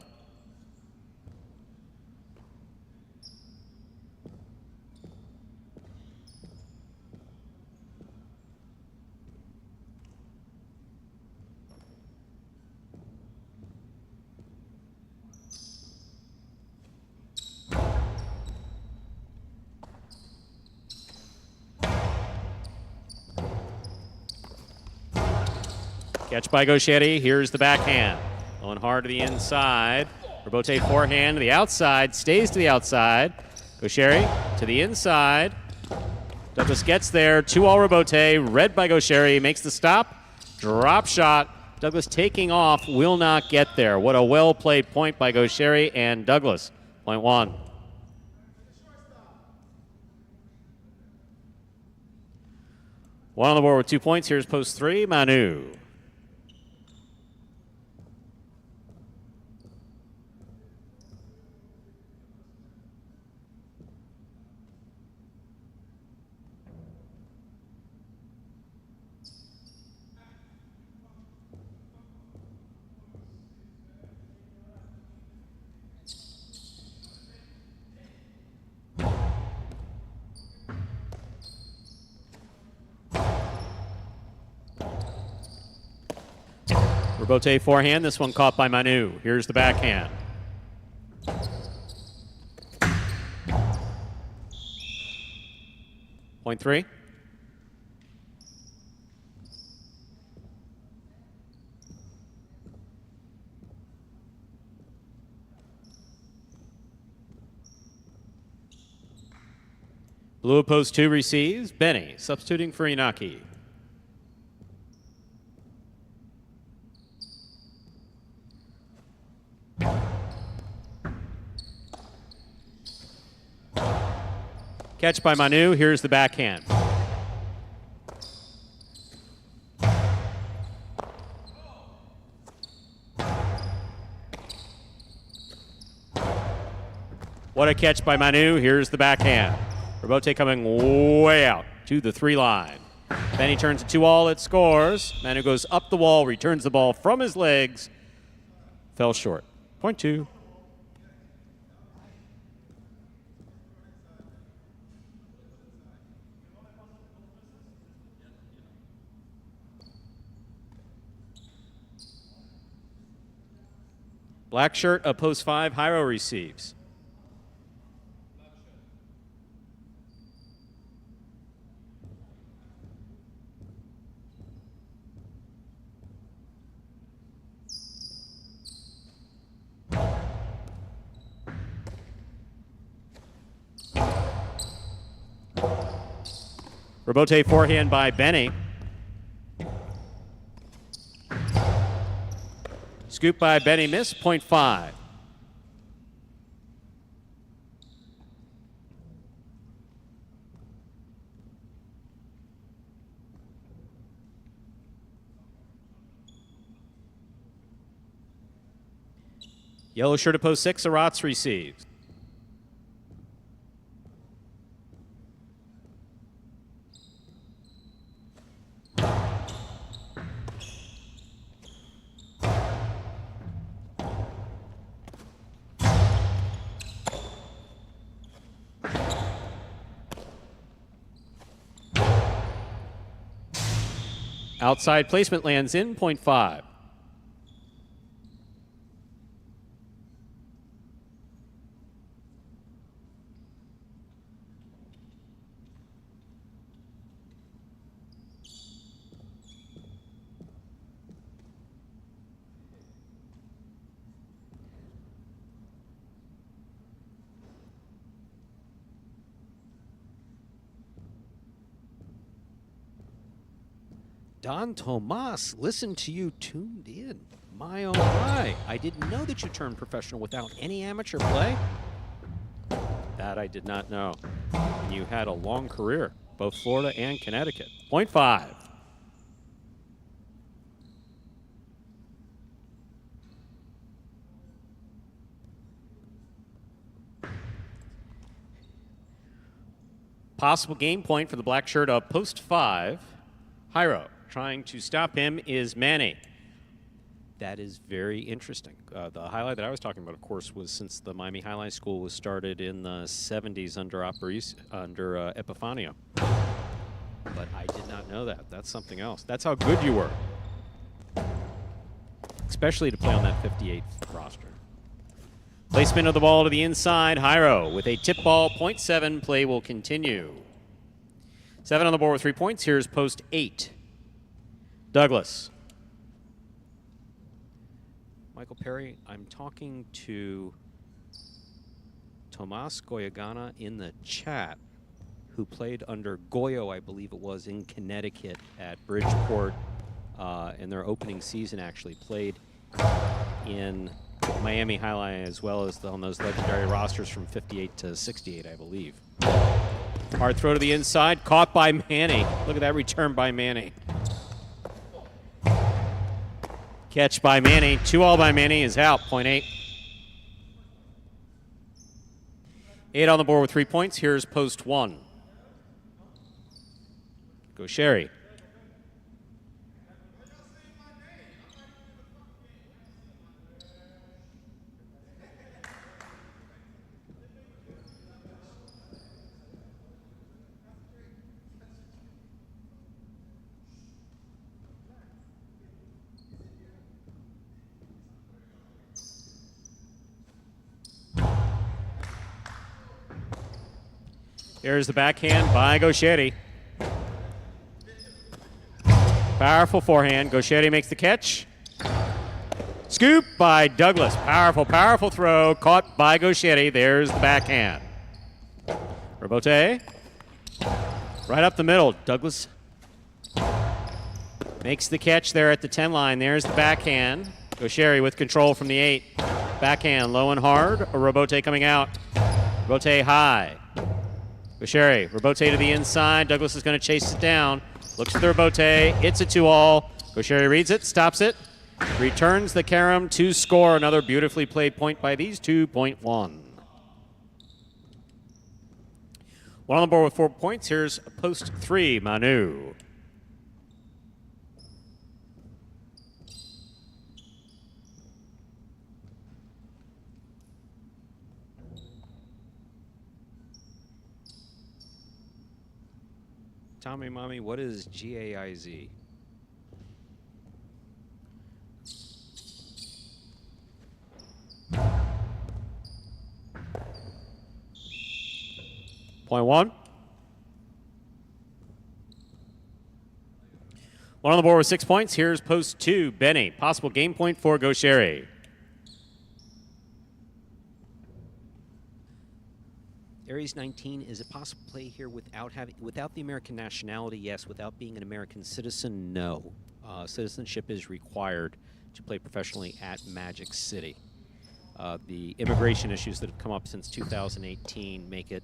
S1: Catch by Gauchetti. Here's the backhand. Going hard to the inside. Robote forehand to the outside. Stays to the outside. Gauchetti to the inside. Douglas gets there. 2-all Robote. Red by Gauchetti. Makes the stop. Drop shot. Douglas taking off. Will not get there. What a well-played point by Gauchetti and Douglas. Point 1. One on the board with 2 points. Here's post 3. Manu. Robote forehand. This one caught by Manu. Here's the backhand. Point 3. Blue post 2 receives. Benny substituting for Inaki. Catch by Manu. Here's the backhand. What a catch by Manu. Here's the backhand. Robote coming way out to the 3 line. Benny turns a 2-all. It scores. Manu goes up the wall, returns the ball from his legs. Fell short. Point 2. Black shirt of post 5, Hyro receives. Robote forehand by Benny. Scoop by Benny, miss, point 5. Yellow shirt at post 6, Arats receives. Outside placement lands in, point 5. Don Tomas, listen to you tuned in. My oh my. I didn't know that you turned professional without any amateur play. That I did not know. And you had a long career, both Florida and Connecticut. 0.5. Possible game point for the black shirt of post 5. Jairo. Trying to stop him is Manny. That is very interesting. The highlight that I was talking about, of course, was since the Miami Highlight School was started in the 70s under Epifanio. But I did not know that. That's something else. That's how good you were. Especially to play on that 58th roster. Placement of the ball to the inside. Jairo with a tip ball. 0.7. Play will continue. 7 on the board with 3 points. Here's post 8. Douglas. Michael Perry, I'm talking to Tomas Goyagana in the chat, who played under Goyo, I believe it was, in Connecticut at Bridgeport in their opening season, actually. Played in Miami Highlight as well as on those legendary rosters from 58 to 68, I believe. Hard throw to the inside, caught by Manny. Look at that return by Manny. Catch by Manny. 2-all by Manny is out. 0.8. 8 on the board with 3 points. Here's post 1. Go Sherry. Here's the backhand by Gauchetti. Powerful forehand. Gauchetti makes the catch. Scoop by Douglas. Powerful, powerful throw. Caught by Gauchetti. There's the backhand. Robote. Right up the middle. Douglas makes the catch there at the 10 line. There's the backhand. Gauchetti with control from the 8. Backhand low and hard. Robote coming out. Robote high. Gauchetti, Robote to the inside. Douglas is going to chase it down. Looks at the Robote. It's a 2-all. Gauchetti reads it, stops it, returns the carom to score. Another beautifully played point by these two. 0.1. 1 on the board with 4 points. Here's post 3, Manu. Tommy, Mommy, what is GAIZ? Point 1. 1 on the board with 6 points. Here's post 2, Benny. Possible game point for Gauchetti. Aries 19, is it possible to play here without the American nationality? Yes. Without being an American citizen? No. Citizenship is required to play professionally at Magic City. The immigration issues that have come up since 2018 make it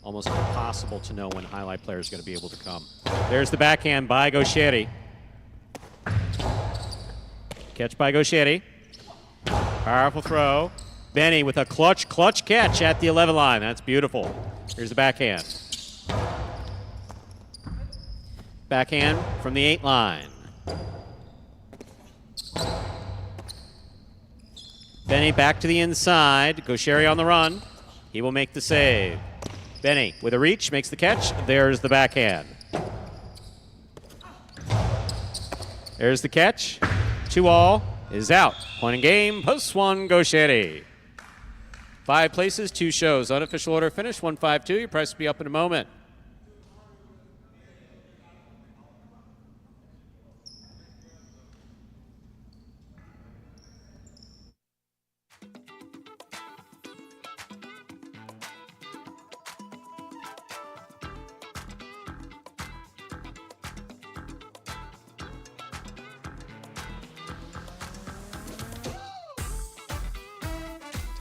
S1: almost impossible to know when highlight players are going to be able to come. There's the backhand by Gauchetti. Catch by Gauchetti. Powerful throw. Benny with a clutch catch at the 11 line. That's beautiful. Here's the backhand. Backhand from the 8 line. Benny back to the inside. Gauchetti on the run. He will make the save. Benny with a reach, makes the catch. There's the backhand. There's the catch. 2-all is out. Point in game. Post 1, Gauchetti. 5 places, 2 shows. Unofficial order finish, 152. Your price will be up in a moment.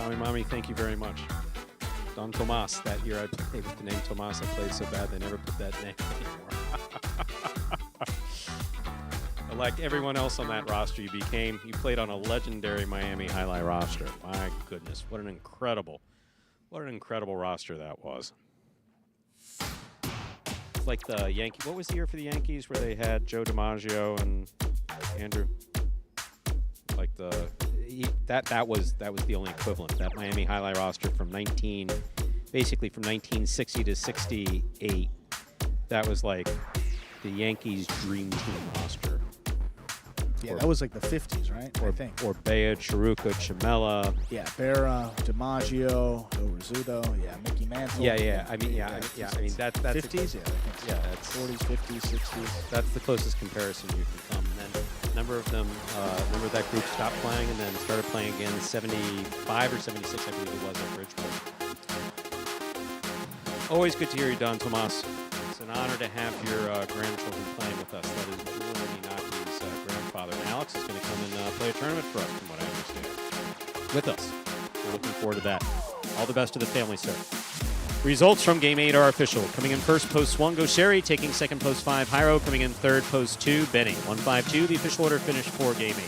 S1: Tommy Mommy, thank you very much. Don Tomas, that year I played with the name Tomas. I played so bad they never put that name anymore. But like everyone else on that roster, you played on a legendary Miami Highlight roster. My goodness, what an incredible roster that was. It's like the Yankees. What was the year for the Yankees where they had Joe DiMaggio and Andrew? Like that was the only equivalent. That Miami Highlight roster from 1960 to 68. That was like the Yankees' dream team roster.
S2: Yeah, that was like the 50s, right? I think.
S1: Or Bea, Chiruka, Chimela.
S2: Yeah, Berra, DiMaggio, Rizzuto, Mickey Mantle.
S1: I mean, that's
S2: 50s. Yeah, I think so.
S1: That's
S2: 40s, 50s, 60s.
S1: That's the closest comparison you can come. And then a number of that group stopped playing and then started playing again. 75 or 76, I believe it was, at Bridgeport. Always good to hear you, Don Tomas. It's an honor to have your grandchildren playing with us. That is Julian Inaki's grandfather. And Alex is going to come and play a tournament for us, from what I understand, with us. We're looking forward to that. All the best to the family, sir. Results from Game 8 are official. Coming in first, post 1, Go Sherry. Taking second, post 5, Hyro. Coming in third, post 2, Benny. 1-5-2, the official order finished for Game 8.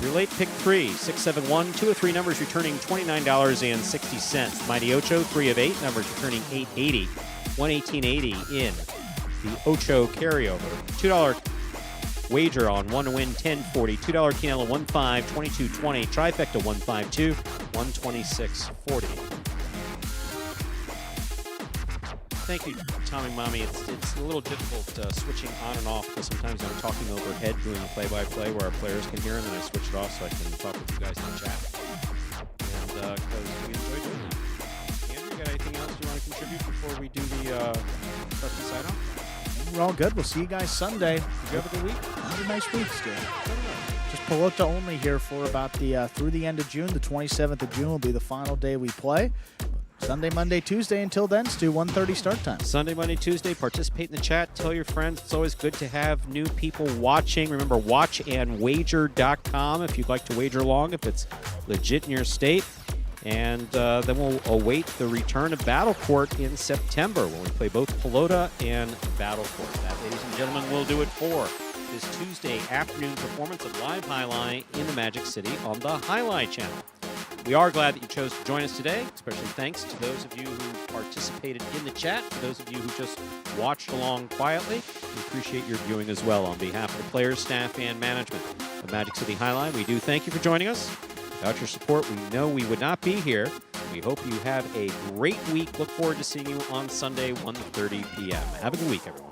S1: Your late pick 3, 6-7-1, 2 of 3 numbers returning $29.60. Mighty Ocho, 3 of 8 numbers returning $8.80. 118.80 in the Ocho carryover. $2 wager on 1 to win, $10.40. $2 Quinella, 1-5, 22.20. Trifecta, 152, 126.40. Thank you, Tommy Mommy. It's a little difficult switching on and off because sometimes I'm talking overhead doing a play-by-play where our players can hear, and then I switch it off so I can talk with you guys in the chat. And because we enjoy doing that. Andrew, you got anything else you want to contribute before we do the sign-off?
S2: We're all good. We'll see you guys Sunday.
S1: Did you have a good week?
S2: Had a nice week, still. Just Pelota only here for about through the end of June. The 27th of June will be the final day we play. Sunday, Monday, Tuesday. Until then, Stu, 1:30 start time.
S1: Sunday, Monday, Tuesday. Participate in the chat. Tell your friends. It's always good to have new people watching. Remember, watchandwager.com if you'd like to wager along, if it's legit in your state. And then we'll await the return of Battle Court in September when we play both Pelota and Battle Court. That, ladies and gentlemen, will do it for this Tuesday afternoon performance of Live Highlight in the Magic City on the Highlight channel. We are glad that you chose to join us today, especially thanks to those of you who participated in the chat, for those of you who just watched along quietly. We appreciate your viewing as well. On behalf of the players, staff, and management of Magic City Highlight, we do thank you for joining us. Without your support, we know we would not be here. We hope you have a great week. Look forward to seeing you on Sunday, 1:30 p.m. Have a good week, everyone.